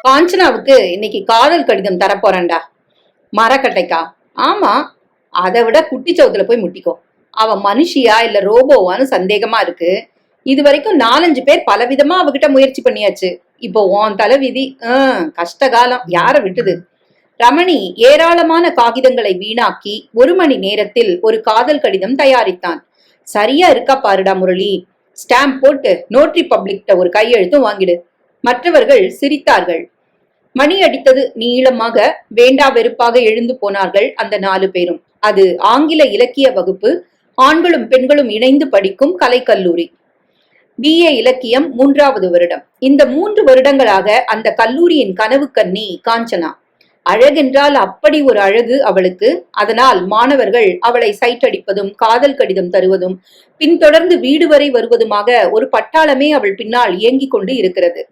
காஞ்சனாவுக்கு இன்னைக்கு காதல் கடிதம் தரப்போறேன்டா. மரக்கட்டைக்கா? ஆமா, அதை விட குட்டி சவுத்துல போய் முட்டிக்கோ. அவ மனுஷியா இல்ல ரோபோவான்னு சந்தேகமா இருக்கு. இது வரைக்கும் 4-5 பேர் பலவிதமா அவகிட்ட முயற்சி பண்ணியாச்சு. இப்போ உன் தலைவிதி. கஷ்டகாலம் யார விட்டுது. ரமணி ஏராளமான காகிதங்களை வீணாக்கி 1 மணி நேரத்தில் ஒரு காதல் கடிதம் தயாரித்தான். சரியா இருக்கா பாருடா முரளி. ஸ்டாம்ப் போட்டு நோட்ரி பப்ளிக்ட ஒரு கையெழுத்தும் வாங்கிடு. மற்றவர்கள் சிரித்தார்கள். மணி அடித்தது. நீளமாக வேண்டா வெறுப்பாக எழுந்து போனார்கள் அந்த 4 பேரும். அது ஆங்கில இலக்கிய வகுப்பு. ஆண்களும் பெண்களும் இணைந்து படிக்கும் கலைக்கல்லூரி. BA இலக்கியம் 3வது வருடம். இந்த 3 வருடங்களாக அந்த கல்லூரியின் கனவு கன்னி காஞ்சனா. அழகென்றால் அப்படி ஒரு அழகு அவளுக்கு. அதனால் மாணவர்கள் அவளை சைட் அடிப்பதும் காதல் கடிதம் தருவதும் பின்தொடர்ந்து வீடு வரை வருவதுமாக ஒரு பட்டாளமே அவள் பின்னால் இயங்கிக் கொண்டு இருக்கிறது.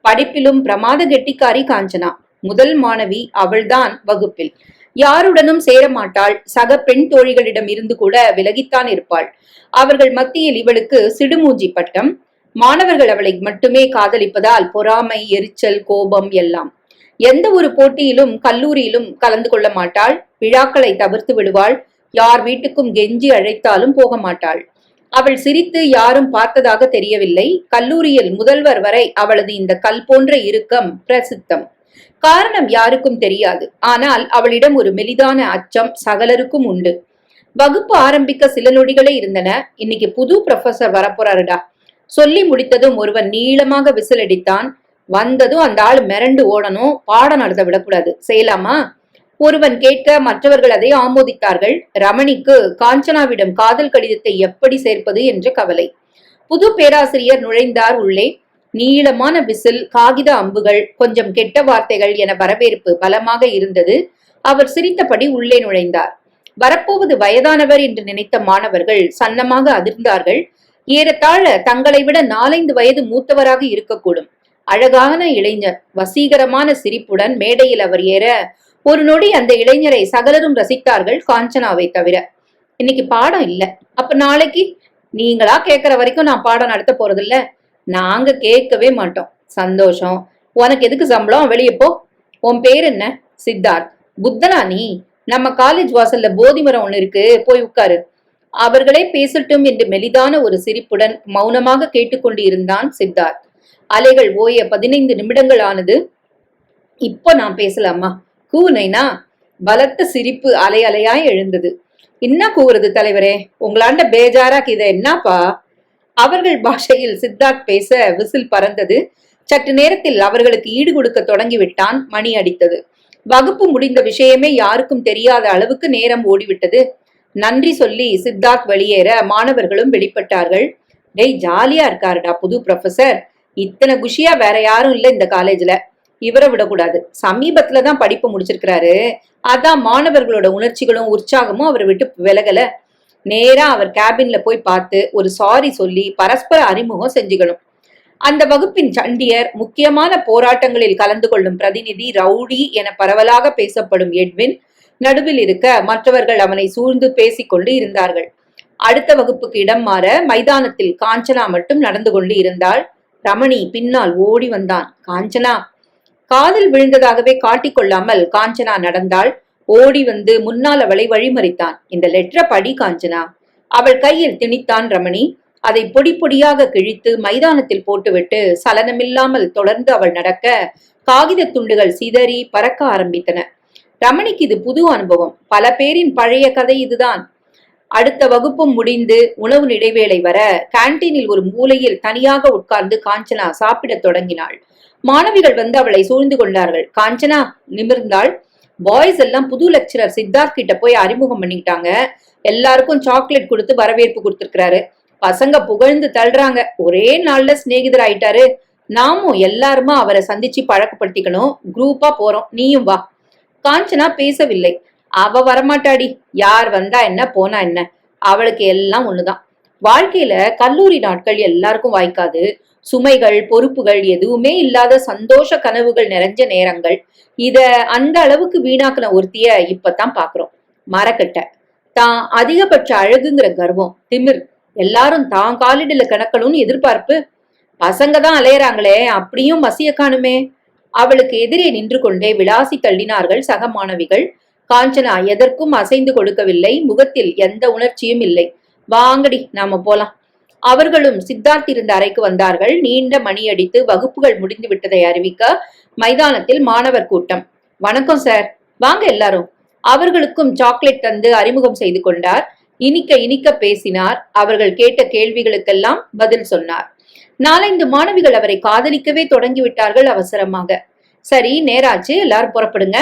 படிப்பிலும் பிரமாத கெட்டிக்காரி காஞ்சனா. முதல் மாணவி அவள்தான் வகுப்பில். யாருடனும் சேரமாட்டாள். சக பெண் தோழிகளிடம் இருந்து கூட விலகித்தான் இருப்பாள். அவர்கள் மத்தியில் இவளுக்கு சிடுமூஞ்சி பட்டம். மாணவர்கள் அவளை மட்டுமே காதலிப்பதால் பொறாமை, எரிச்சல், கோபம் எல்லாம். எந்த ஒரு போட்டியிலும் கல்லூரியிலும் கலந்து கொள்ள மாட்டாள். விழாக்களை தவிர்த்து விடுவாள். யார் வீட்டுக்கும் கெஞ்சி அழைத்தாலும் போக மாட்டாள். அவள் சிரித்து யாரும் பார்த்ததாக தெரியவில்லை. கல்லூரியில் முதல்வர் வரை அவளது இந்த கல் போன்ற இறுக்கம் பிரசித்தம். காரணம் யாருக்கும் தெரியாது. ஆனால் அவளிடம் ஒரு மெலிதான அச்சம் சகலருக்கும் உண்டு. வகுப்பு ஆரம்பிக்க சில நொடிகளே இருந்தன. இன்னைக்கு புது ப்ரொஃபசர் வரப்போறாருடா. சொல்லி முடித்ததும் ஒருவன் நீளமாக விசில் அடித்தான். வந்ததும் அந்த ஆள் மிரண்டு ஓடணும். பாடம் நடத்த விடக்கூடாது. செய்யலாமா? ஒருவன் கேட்க மற்றவர்கள் அதை ஆமோதித்தார்கள். ரமணிக்கு காஞ்சனாவிடம் காதல் கடிதத்தை எப்படி சேர்ப்பது என்ற கவலை. புது பேராசிரியர் நுழைந்தார் உள்ளே. நீளமான விசில், காகித அம்புகள், கொஞ்சம் கெட்ட வார்த்தைகள் என வரவேற்பு பலமாக இருந்தது. அவர் சிரித்தபடி உள்ளே நுழைந்தார். வரப்போவது வயதானவர் என்று நினைத்த மாணவர்கள் சன்னமாக அதிர்ந்தார்கள். ஏறத்தாழ தங்களை விட 4-5 வயது மூத்தவராக இருக்கக்கூடும். அழகான இளைஞர். வசீகரமான சிரிப்புடன் மேடையில் அவர் ஏற ஒரு நொடி அந்த இளைஞரை சகலரும் ரசித்தார்கள், காஞ்சனாவை தவிர. இன்னைக்கு பாடம் இல்ல. அப்ப நாளைக்கு? நீங்களா கேட்கிற வரைக்கும் நான் பாடம் நடத்த போறதில்ல. நாங்க கேட்கவே மாட்டோம். சந்தோஷம். உனக்கு எதுக்கு சம்பளம்? வெளியே போ. உன் பேர் என்ன? சித்தார்த். புத்தனா நீ? நம்ம காலேஜ் வாசல்ல போதி மரம் ஒண்ணு இருக்கு, போய் உட்காரு. அவர்களே பேசட்டும் என்று மெலிதான ஒரு சிரிப்புடன் மௌனமாக கேட்டுக்கொண்டு இருந்தான் சித்தார்த். அலைகள் ஓய 15 நிமிடங்கள் ஆனது. இப்போ நான் பேசலாமா? கூனைனா? பலத்த சிரிப்பு அலை அலையாய் எழுந்தது. என்ன கூவுறது தலைவரே? உங்களாண்ட பேஜாராக்கு இத என்னப்பா? அவர்கள் பாஷையில் சித்தார்த் பேச விசில் பறந்தது. சற்று நேரத்தில் அவர்களுக்கு ஈடு கொடுக்க தொடங்கிவிட்டான். மணி அடித்தது. வகுப்பு முடிந்த விஷயமே யாருக்கும் தெரியாத அளவுக்கு நேரம் ஓடிவிட்டது. நன்றி சொல்லி சித்தார்த் வெளியேற மாணவர்களும் வெளிப்பட்டார்கள். டேய், ஜாலியா இருக்காருடா புது ப்ரொஃபசர். இத்தனை குஷியா வேற யாரும் இல்ல இந்த காலேஜ்ல. இவரை விடக்கூடாது. சமீபத்துலதான் படிப்பு முடிச்சிருக்கிறாரு. அதான் மாணவர்களோட உணர்ச்சிகளும் உற்சாகமும் அவரை விட்டு விலகல. நேரா அவர் கேபின்ல போய் பார்த்து ஒரு சாரி சொல்லி பரஸ்பர அறிமுகம் செஞ்சுக்கணும். அந்த வகுப்பின் சண்டியர், முக்கியமான போராட்டங்களில் கலந்து கொள்ளும் பிரதிநிதி, ரவுடி என பரவலாக பேசப்படும் எட்வின் நடுவில் இருக்க மற்றவர்கள் அவனை சூழ்ந்து பேசிக்கொண்டு இருந்தார்கள். அடுத்த வகுப்புக்கு இடம் மாற மைதானத்தில் காஞ்சனா மட்டும் நடந்து கொண்டு இருந்தாள். ரமணி பின்னால் ஓடி வந்தான். காஞ்சனா. காதில் விழுந்ததாகவே காட்டிக்கொள்ளாமல் காஞ்சனா நடந்தாள். ஓடி வந்து முன்னால் அவளை வழிமறித்தான். இந்த லெட்டரை படி காஞ்சனா. அவள் கையில் திணித்தான் ரமணி. அதை பொடி பொடியாக கிழித்து மைதானத்தில் போட்டுவிட்டு சலனமில்லாமல் தொடர்ந்து அவள் நடக்க காகித துண்டுகள் சிதறி பறக்க ஆரம்பித்தன. ரமணிக்கு இது புது அனுபவம். பல பேரின் பழைய கதை இதுதான். அடுத்த வகுப்பும் முடிந்து உணவு இடைவேளை வர கேன்டீனில் ஒரு மூலையில் தனியாக உட்கார்ந்து காஞ்சனா சாப்பிடத் தொடங்கினாள். மாணவிகள் வந்து அவளை சூழ்ந்து கொண்டார்கள். காஞ்சனா நிமிர்ந்தாள். பாய்ஸ் எல்லாம் புது லெக்சரர் சித்தார்த் கிட்ட போய் அறிமுகம் பண்ணிட்டாங்க. எல்லாருக்கும் சாக்லேட் கொடுத்து வரவேற்பு கொடுத்திருக்கிறாரு. பசங்க புகழ்ந்து தள்ளுறாங்க. ஒரே நாள்ல சிநேகிதர் ஆயிட்டாரு. நாமும் எல்லாருமா அவரை சந்திச்சு பழக்கப்படுத்திக்கணும். குரூப்பா போறோம், நீயும் வா. காஞ்சனா பேசவில்லை. அவ வரமாட்டாடி. யார் வந்தா என்ன, போனா என்ன, அவளுக்கு எல்லாம் ஒண்ணுதான். வாழ்க்கையில கல்லூரி நாட்கள் எல்லாருக்கும் வாய்க்காது. சுமைகள், பொறுப்புகள் எதுவுமே இல்லாத சந்தோஷ கனவுகள் நிறைஞ்ச நேரங்கள். இத அந்த அளவுக்கு வீணாக்குன ஒருத்திய இப்பதான் பாக்குறோம். மரக்கட்ட. தான் அதிகபட்ச அழகுங்கிற கர்வம், திமிர், எல்லாரும் தான் காலிடில கிடக்கணும்னு எதிர்பார்ப்பு. பசங்க தான் அலையறாங்களே, அப்படியும் மசிய காணுமே. அவளுக்கு எதிரே நின்று கொண்டே விளாசி தள்ளினார்கள் சக மாணவிகள். காஞ்சனா எதற்கும் அசைந்து கொடுக்கவில்லை. முகத்தில் எந்த உணர்ச்சியும் இல்லை. வாங்கடி, நாம போலாம். அவர்களும் சித்தார்த் இருந்த அறைக்கு வந்தார்கள். நீண்ட மணி அடித்து வகுப்புகள் முடிந்து விட்டதை அறிவிக்க மைதானத்தில் மாணவர் கூட்டம். வணக்கம் சார், வாங்க எல்லாரும். அவர்களுக்கும் சாக்லேட் தந்து அறிமுகம் செய்து கொண்டார். இனிக்க இனிக்க பேசினார். அவர்கள் கேட்ட கேள்விகளுக்கெல்லாம் பதில் சொன்னார். 4-5 மாணவிகள் அவரை காதலிக்கவே தொடங்கிவிட்டார்கள் அவசரமாக. சரி, நேராச்சு, எல்லாரும் புறப்படுங்க.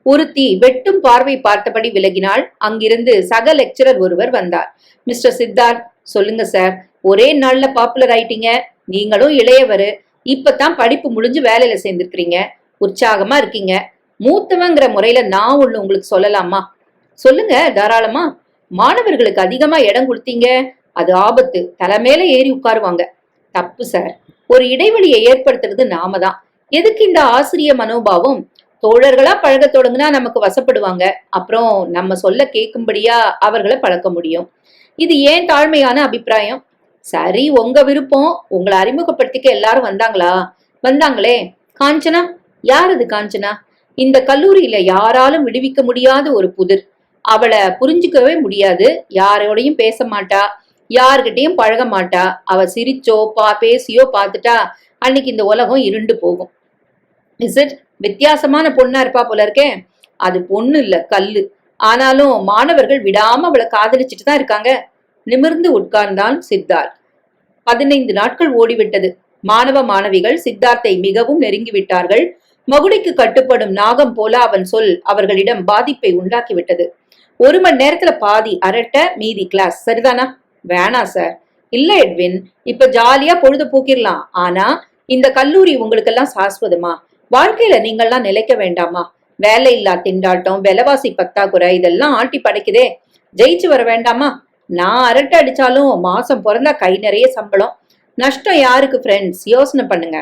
ஒருத்தி வெட்டும் பார்வை பார்த்தபடி விலகினாள். அங்கிருந்து சக லெக்சரர் ஒருவர் வந்தார். மிஸ்டர் சித்தார்த், சொல்லுங்க சார், ஒரே நாள்ல பாப்புலர் ஆயிட்டீங்க. நீங்களும் இளையவரு, இப்பதான் படிப்பு முடிஞ்சு வேலையில சேர்ந்திருக்கிறீங்க. உற்சாகமா இருக்கீங்க. மூத்தவங்கிற முறையில நான் ஒண்ணு உங்களுக்கு சொல்லலாமா? சொல்லுங்க, தாராளமா. மாணவர்களுக்கு அதிகமா இடம் கொடுத்தீங்க, அது ஆபத்து. தலைமையில ஏறி உட்காருவாங்க. தப்பு சார். ஒரு இடைவெளியை ஏற்படுத்துறது நாம தான். எதுக்கு இந்த ஆசிரிய மனோபாவம்? தோழர்களா பழக தொடங்குனா நமக்கு வசப்படுவாங்க. அப்புறம் நம்ம சொல்ல கேட்கும்படியா அவர்களை பழக்க முடியும். இது ஏன் தாழ்மையான அபிப்பிராயம். சரி, உங்க விருப்பம். உங்களை அறிமுகப்படுத்திக்க எல்லாரும் வந்தாங்களா? வந்தாங்களே. காஞ்சனா? யார் அது காஞ்சனா? இந்த கல்லூரியில யாராலும் விடுவிக்க முடியாத ஒரு புதிர். அவளை புரிஞ்சுக்கவே முடியாது. யாரோடையும் பேச மாட்டா, யார்கிட்டையும் பழக மாட்டா. அவ சிரிச்சோ பேசியோ பார்த்துட்டா அன்னைக்கு இந்த உலகம் இருண்டு போகும். Is it? வித்தியாசமான பொண்ணா இருப்பா போல இருக்கே. அது பொண்ணு இல்ல, கல்லு. ஆனாலும் மாணவர்கள் விடாம அவளை காதலிச்சுட்டு தான் இருக்காங்க. நிமிர்ந்து உட்கார்ந்தான் சித்தார்த். 15 நாட்கள் ஓடிவிட்டது. மாணவ மாணவிகள் சித்தார்த்தை மிகவும் நெருங்கிவிட்டார்கள். மகுடிக்கு கட்டுப்படும் நாகம் போல அவன் சொல் அவர்களிடம் பாதிப்பை உண்டாக்கிவிட்டது. 1 மணி நேரத்துல பாதி அரட்ட, மீதி கிளாஸ். சரிதானா? வேணா சார். இல்ல எட்வின், இப்ப ஜாலியா பொழுது போக்கிடலாம். ஆனா இந்த கல்லூரி உங்களுக்கெல்லாம் சாஸ்வதமா? வாழ்க்கையில நீங்கள்லாம் நிலைக்க வேண்டாமா? வேலை இல்லா திண்டாட்டம், விலைவாசி பத்தாக்குறை, இதெல்லாம் ஆட்டி படைக்குதே. ஜெயிச்சு வர வேண்டாமா? நான் அரட்டை அடிச்சாலும் மாசம் பிறந்தா கை நிறைய சம்பளம். நஷ்டம் யாருக்கு ஃப்ரெண்ட்ஸ்? யோசனை பண்ணுங்க.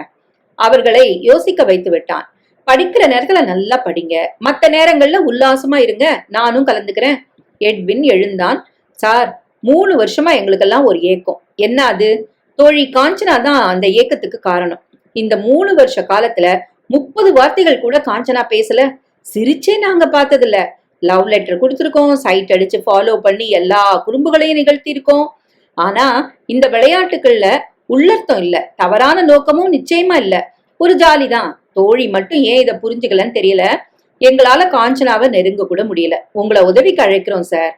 அவர்களை யோசிக்க வைத்து விட்டான். படிக்கிற நேரத்துல நல்லா படிங்க, மத்த நேரங்கள்ல உல்லாசமா இருங்க, நானும் கலந்துக்கிறேன். எட்வின் எழுந்தான். சார், 3 வருஷமா எங்களுக்கெல்லாம் ஒரு ஏக்கம். என்ன அது? தோழி காஞ்சனா தான் அந்த ஏக்கத்துக்கு காரணம். இந்த 3 வருஷ காலத்துல 30 வார்த்தைகள் கூட காஞ்சனா பேசல. சிரிச்சே நாங்க பார்த்ததில்ல. லவ் லெட்டர் கொடுத்துருக்கோம், சைட் அடிச்சு ஃபாலோ பண்ணி எல்லா குறும்புகளையும் நிகழ்த்தி இருக்கோம். ஆனா இந்த விளையாட்டுகள்ல உள்ளர்த்தம் இல்ல, தவறான நோக்கமும் நிச்சயமா இல்ல. ஒரு ஜாலிதான். தோழி மட்டும் ஏன் இதை புரிஞ்சுக்கலன்னு தெரியல. எங்களால காஞ்சனாவை நெருங்க கூட முடியல. உங்களை உதவிக்கு அழைக்கிறோம் சார்.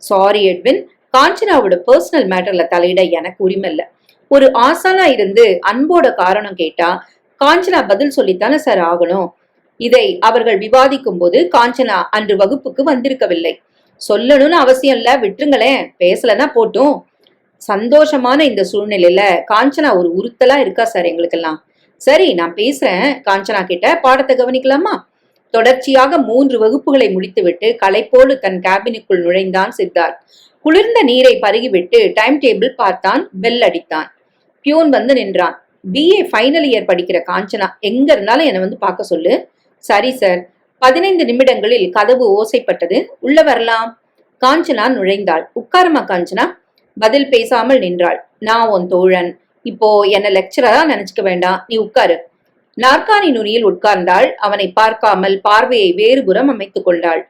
சாரி எட்வின், காஞ்சனாவோட பர்சனல் மேட்டர்ல தலையிட எனக்கு உரிமை இல்ல. ஒரு ஆசானா இருந்து அன்போட காரணம் கேட்டா காஞ்சனா பதில் சொல்லித்தானே சார் ஆகணும். இதை அவர்கள் விவாதிக்கும் போது காஞ்சனா அன்று வகுப்புக்கு வந்திருக்கவில்லை. சொல்லணும்னு அவசியம் இல்ல, விட்டுருங்களேன். பேசலன்னா போட்டும். சந்தோஷமான இந்த சூழ்நிலையில காஞ்சனா ஒரு உறுத்தலா இருக்கா சார் எங்களுக்கெல்லாம். சரி, நான் பேசுறேன் காஞ்சனா கிட்ட. பாடத்தை கவனிக்கலாமா? தொடர்ச்சியாக 3 வகுப்புகளை முடித்துவிட்டு களைப்போடு தன் கேபினுக்குள் நுழைந்தான் சித்தார்த். குளிர்ந்த நீரை பருகிவிட்டு டைம் டேபிள் பார்த்தான். பெல் அடித்தான். பியூன் வந்து நின்றான். BA ஃபைனல் இயர் படிக்கிற காஞ்சனா, எங்க இருந்தாலும் என்னை வந்து பார்க்க சொல்லு. சரி சார். 15 நிமிடங்களில் கதவு ஓசைப்பட்டது. உள்ள வரலாம். காஞ்சனா நுழைந்தாள். உட்காருமா காஞ்சனா. பதில் பேசாமல் நின்றாள். நான் உன் தோழன். இப்போ என்ன லெக்சரரா நினைச்சுக்க வேண்டாம், நீ உட்காரு. நாற்காலி நுனியில் உட்கார்ந்தாள். அவனை பார்க்காமல் பார்வையை வேறுபுறம் அமைத்துக் கொண்டாள்.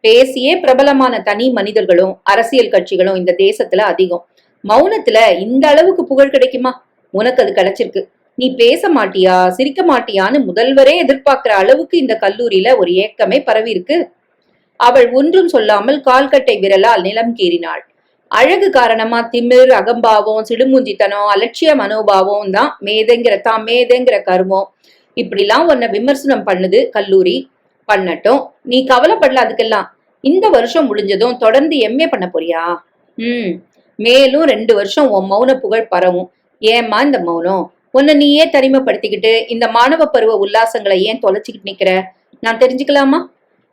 பேசியே பிரபலமான தனி மனிதர்களும் அரசியல் கட்சிகளும் இந்த தேசத்துல அதிகம். மௌனத்துல இந்த அளவுக்கு புகழ் கிடைக்குமா? உனக்கு அது கிடைச்சிருக்கு. நீ பேச மாட்டியா, சிரிக்க மாட்டியான்னு முதல்வரே எதிர்பார்க்கிற அளவுக்கு இந்த கல்லூரியில ஒரு ஏக்கமே பரவி இருக்கு. அவள் ஒன்றும் சொல்லாமல் கால்கட்டை விரலால் நிலம் கீறினாள். அழகு காரணமா திமிர், அகம்பாவம், சிடுமூஞ்சித்தனம், அலட்சிய மனோபாவம் தான் மேதங்கிற கருமம். இப்படிலாம் உன்னை விமர்சனம் பண்ணுது கல்லூரி. பண்ணட்டும், நீ கவலைப்படல அதுக்கெல்லாம். இந்த வருஷம் முடிஞ்சதும் தொடர்ந்து MA பண்ண போறியா? மேலும் 2 வருஷம் உன் மௌன புகழ் பரவும். ஏம்மா இந்த மௌனம்? உன்னை நீயே தனிமைப்படுத்திக்கிட்டு இந்த மாணவ பருவ உல்லாசங்களை ஏன் தொலைச்சிக்கிட்டு நிக்கிற? நான் தெரிஞ்சுக்கலாமா?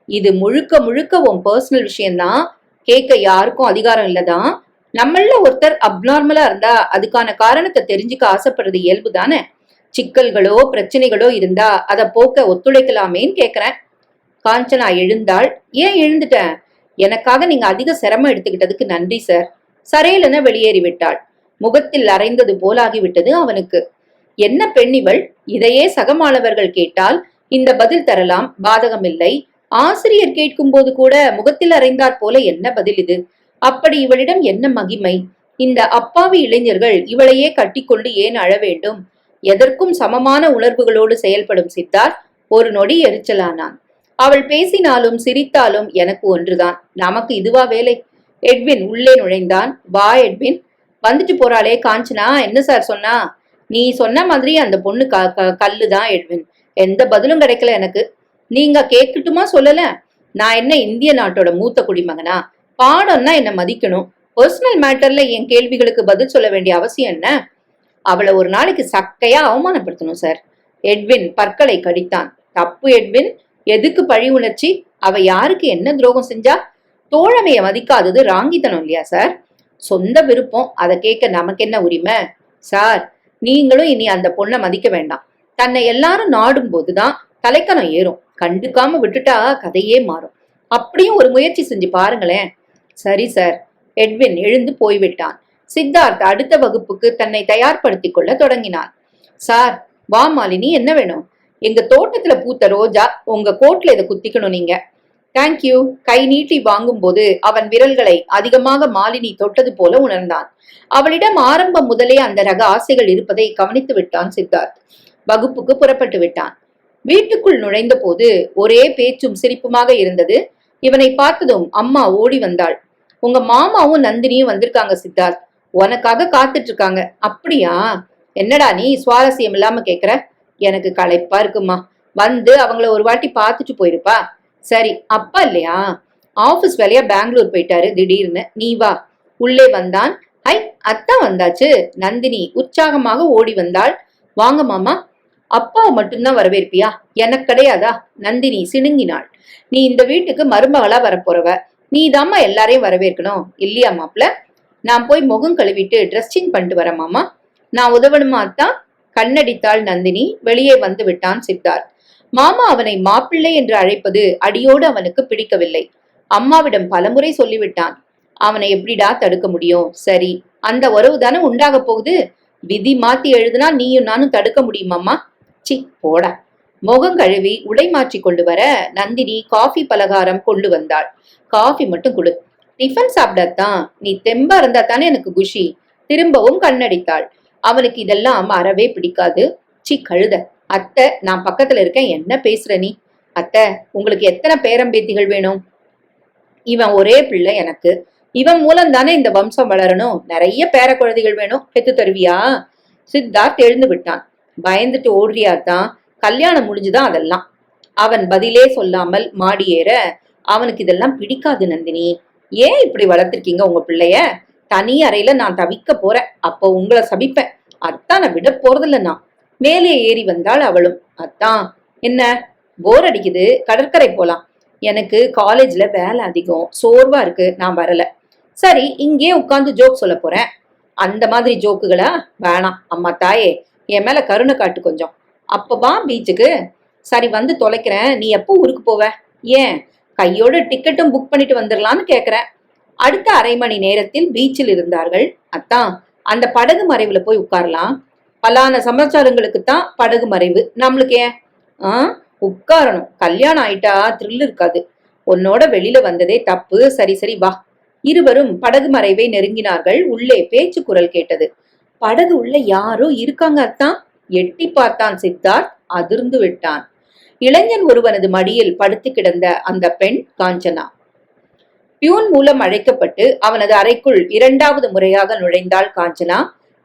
இது முழுக்க முழுக்க உன் பர்சனல் விஷயம்தான். கேட்க யாருக்கும் அதிகாரம் இல்லதான். நம்மள ஒருத்தர் அப்நார்மலா இருந்தா அதுக்கான காரணத்தை தெரிஞ்சுக்க ஆசைப்படுறது இயல்பு தானே. சிக்கல்களோ பிரச்சனைகளோ இருந்தா அதை போக்க ஒத்துழைக்கலாமேன்னு கேக்குறேன். காஞ்சனா எழுந்தாள். ஏன் எழுந்துட்டேன்? எனக்காக நீங்க அதிக சிரமம் எடுத்துக்கிட்டதுக்கு நன்றி சார். சரையலென வெளியேறிவிட்டாள். முகத்தில் அரைந்தது போலாகிவிட்டது அவனுக்கு. என்ன பெண்ணிவள்? இதையே சக மாணவர்கள் கேட்டால் இந்த பதில் தரலாம், பாதகமில்லை. ஆசிரியர் கேட்கும் போது கூட முகத்தில் அறைந்தாற் போல என்ன பதில் இது? அப்படி இவளிடம் என்ன மகிமை? இந்த அப்பாவி இளைஞர்கள் இவளையே கட்டிக்கொண்டு ஏன் அழ வேண்டும்? எதற்கும் சமமான உணர்வுகளோடு செயல்படும் சித்தார்த் ஒரு நொடி எரிச்சலானான். அவள் பேசினாலும் சிரித்தாலும் எனக்கு ஒன்றுதான், நமக்கு இதுவா வேலை? எட்வின் உள்ளே நுழைந்தான். வா எட்வின். வந்துட்டு போறாளே காஞ்சனா, என்ன சார் சொன்னா? நீ சொன்ன மாதிரி அந்த பொண்ணு கல்லுதான் எட்வின். எந்த பதிலும் கிடைக்கல எனக்கு. நீங்க கேட்கட்டுமா சொல்லல? நான் என்ன இந்திய நாட்டோட மூத்த குடிமகனா? பாடம்னா என்ன மதிக்கணும். பர்சனல் மேட்டர்ல என் கேள்விகளுக்கு பதில் சொல்ல வேண்டிய அவசியம் என்ன? அவளை ஒரு நாளைக்கு சக்கையா அவமானப்படுத்தணும் சார். எட்வின் பற்களை கடித்தான். தப்பு எட்வின். எதுக்கு பழி உணர்ச்சி? அவ யாருக்கு என்ன துரோகம் செஞ்சா? தோழமைய மதிக்காதது ராங்கித்தனம் இல்லையா சார்? சொந்த விருப்பம், அதை கேட்க நமக்கு என்ன உரிமை? சார், நீங்களும் இனி அந்த பொண்ணை மதிக்க வேண்டாம். தன்னை எல்லாரும் நாடும் போதுதான் தலைக்கணம் ஏறும். கண்டுக்காம விட்டுட்டா கதையே மாறும். அப்படியும் ஒரு முயற்சி செஞ்சு பாருங்களேன். சரி சார். எட்வின் எழுந்து போய்விட்டான். சித்தார்த் அடுத்த வகுப்புக்கு தன்னை தயார்படுத்திக் கொள்ள தொடங்கினான். சார், வா மாலினி, என்ன வேணும்? எங்க தோட்டத்துல பூத்த ரோஜா, உங்க கோட்ல இதை குத்திக்கணும் நீங்க. தேங்க்யூ. கை நீட்டி வாங்கும் போது அவன் விரல்களை அதிகமாக மாலினி தொட்டது போல உணர்ந்தான். அவளிடம் ஆரம்பம் முதலே அந்த ரக ஆசைகள் இருப்பதை கவனித்து விட்டான் சித்தார்த். வகுப்புக்கு புறப்பட்டு விட்டான். வீட்டுக்குள் நுழைந்த போது ஒரே பேச்சும் சிரிப்புமாக இருந்தது. இவனை பார்த்ததும் அம்மா ஓடி வந்தாள். உங்க மாமாவும் நந்தினியும் வந்திருக்காங்க சித்தார்த், உனக்காக காத்துட்டு இருக்காங்க. அப்படியா? என்னடா நீ சுவாரஸ்யம் இல்லாம கேக்குற? எனக்கு களைப்பா இருக்குமா. வந்து அவங்கள ஒரு வாட்டி பார்த்துட்டு போயிருப்பா. சரி, அப்பா இல்லையா? ஆபீஸ் வேலையா பெங்களூர் போயிட்டாரு திடீர்னு. நீ வா. உள்ளே வந்தான். ஐ, அத்தான் வந்தாச்சு. நந்தினி உற்சாகமாக ஓடி வந்தாள். வாங்க மாமா. அப்பாவை மட்டும்தான் வரவேற்பியா? எனக்கு கிடையாதா? நந்தினி சிணுங்கினாள். நீ இந்த வீட்டுக்கு மருமகளா வரப்போறவ, நீதாம்மா எல்லாரையும் வரவேற்கணும் இல்லையா மாப்ள? நான் போய் முகம் கழுவிட்டு ட்ரெஸ்ஸிங் பண்ணிட்டு வரேன் மாமா. நான் உதவணுமா அத்தான்? கண்ணடித்தாள் நந்தினி. வெளியே வந்து விட்டான் சித்தார்த். மாமா அவனை மாப்பிள்ளை என்று அழைப்பது அடியோடு அவனுக்கு பிடிக்கவில்லை. அம்மாவிடம் பலமுறை சொல்லிவிட்டான். அவனை எப்படிடா தடுக்க முடியும்? சரி, அந்த உறவு தானே உண்டாக போகுது. விதி மாத்தி எழுதுனா நீயும் நானும் தடுக்க முடியுமாம்மா? சி போடா. முகம் கழுவி உடை மாற்றி கொண்டு வர நந்தினி காஃபி பலகாரம் கொண்டு வந்தாள். காஃபி மட்டும் கொடு. டிஃபன் சாப்பிடத்தான். நீ தெம்பா இருந்தா தானே எனக்கு குஷி. திரும்பவும் கண்ணடித்தாள். அவனுக்கு இதெல்லாம் அறவே பிடிக்காது. சி கழுத. அத்தை, நான் பக்கத்துல இருக்கேன், என்ன பேசுற நீ? அத்தை, உங்களுக்கு எத்தனை பேரம்பேத்திகள் வேணும்? இவன் ஒரே பிள்ளை எனக்கு. இவன் மூலம் தானே இந்த வம்சம் வளரணும். நிறைய பேர குழந்தைகள் வேணும். பெத்து தருவியா? சித்தார்த் எழுந்து விட்டான். பயந்துட்டு ஓடுறியாத்தான்? கல்யாணம் முடிஞ்சுதான் அதெல்லாம். அவன் பதிலே சொல்லாமல் மாடி ஏற, அவனுக்கு இதெல்லாம் பிடிக்காது நந்தினி. ஏன் இப்படி வளர்த்திருக்கீங்க உங்க பிள்ளைய? தனி அறையில நான் தவிக்க போறேன். அப்போ உங்களை சபிப்பேன். அத்தான் நான் விட போறதில்ல. நான் மேலே ஏறி வந்தாள் அவளும். அத்தான், என்ன போர் அடிக்குது, கடற்கரை போலாம். எனக்கு காலேஜ்ல வேலை அதிகம், சோர்வா இருக்கு, நான் வரல. சரி, இங்கே உட்கார்ந்து ஜோக் சொல்ல போறேன். அந்த மாதிரி ஜோக்குகளா? வேணாம் அம்மா தாயே, என் மேல கருணை காட்டு கொஞ்சம். அப்பவா பீச்சுக்கு? சரி, வந்து தொலைக்கிறேன். நீ எப்போ ஊருக்கு போவ? ஏன், கையோட டிக்கெட்டும் புக் பண்ணிட்டு வந்துடலான்னு கேக்குறேன். அடுத்த அரை மணி நேரத்தில் பீச்சில் இருந்தார்கள். அத்தான், அந்த படகு மறைவுல போய் உட்காரலாம். பலான சமாச்சாரங்களுக்கு தான் படகு மறைவு, நம்மளுக்கு ஏன்? உட்காரணும். கல்யாணம் ஆயிட்டா த்ரில் இருக்காது. உன்னோட வெளியில வந்ததே தப்பு. சரி சரி வா. இருவரும் படகு மறைவை நெருங்கினார்கள். உள்ளே பேச்சு குரல் கேட்டது. படகு உள்ள யாரோ இருக்காங்க அத்தான். எட்டி பார்த்தான் சித்தார்த். அதிர்ந்து விட்டான். இளைஞன் ஒருவனது மடியில் படுத்து கிடந்த அந்த பெண் காஞ்சனா. பியூன் மூலம் அழைக்கப்பட்டு அவனது அறைக்குள் இரண்டாவது முறையாக நுழைந்தாள் காஞ்சனா.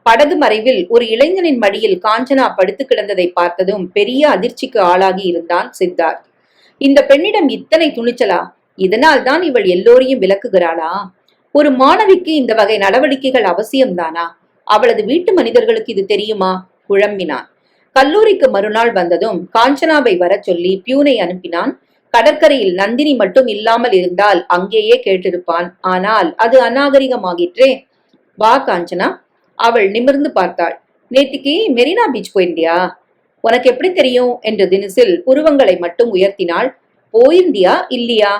படகு மறைவில் ஒரு இளைஞனின் மடியில் காஞ்சனா படுத்து கிடந்ததை பார்த்ததும் பெரிய அதிர்ச்சிக்கு ஆளாகி இருந்தான் சித்தார்த். இந்த பெண்ணிடம் இத்தனை துணிச்சலா? இதனால் தான் இவள் எல்லோரையும் விலக்குகிறாளா? ஒரு மாணவிக்கு இந்த வகை நடவடிக்கைகள் அவசியம்தானா? அவளது வீட்டு மனிதர்களுக்கு இது தெரியுமா? குழம்பினான். கல்லூரிக்கு மறுநாள் வந்ததும் காஞ்சனாவை வர சொல்லி பியூனை அனுப்பினான். கடற்கரையில் நந்தினி மட்டும் இல்லாமல் இருந்தால் அங்கேயே கேட்டிருப்பான். ஆனால் அது அநாகரிகமாகிற்றே. வா காஞ்சனா. அவள் நிமிர்ந்து பார்த்தாள். நேத்திக்கு மெரினா பீச் போயிருந்தியா? உனக்கு எப்படி தெரியும் என்ற தினசில் புருவங்களை மட்டும் உயர்த்தினாள். போயிருந்தியா இல்லையா?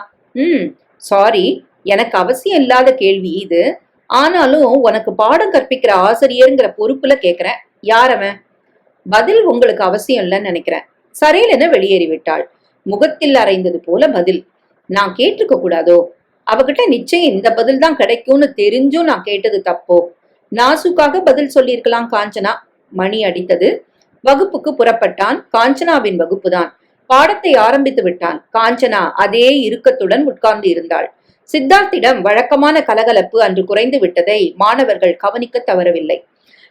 சாரி, எனக்கு அவசியம் இல்லாத கேள்வி இது. ஆனாலும் உனக்கு பாடம் கற்பிக்கிற ஆசிரியருங்கிற பொறுப்புல கேக்குறேன். யார் அவன்? பதில் உங்களுக்கு அவசியம் இல்லைன்னு நினைக்கிறேன். சரேலென வெளியேறிவிட்டாள். முகத்தில் அறைந்தது போல பதில். நான் கேட்டிருக்க கூடாதோ? அவகிட்ட நிச்சயம் இந்த பதில் தான் கிடைக்கும்னு தெரிஞ்சும் நான் கேட்டது தப்போ? நாசுக்காக பதில் சொல்லியிருக்கலாம் காஞ்சனா. மணி அடித்தது. வகுப்புக்கு புறப்பட்டான். காஞ்சனாவின் வகுப்புதான். பாடத்தை ஆரம்பித்து விட்டான். காஞ்சனா அதே இறுக்கத்துடன் உட்கார்ந்து இருந்தாள். சித்தார்த்திடம் வழக்கமான கலகலப்பு அன்று குறைந்து விட்டதை மாணவர்கள் கவனிக்க தவறவில்லை.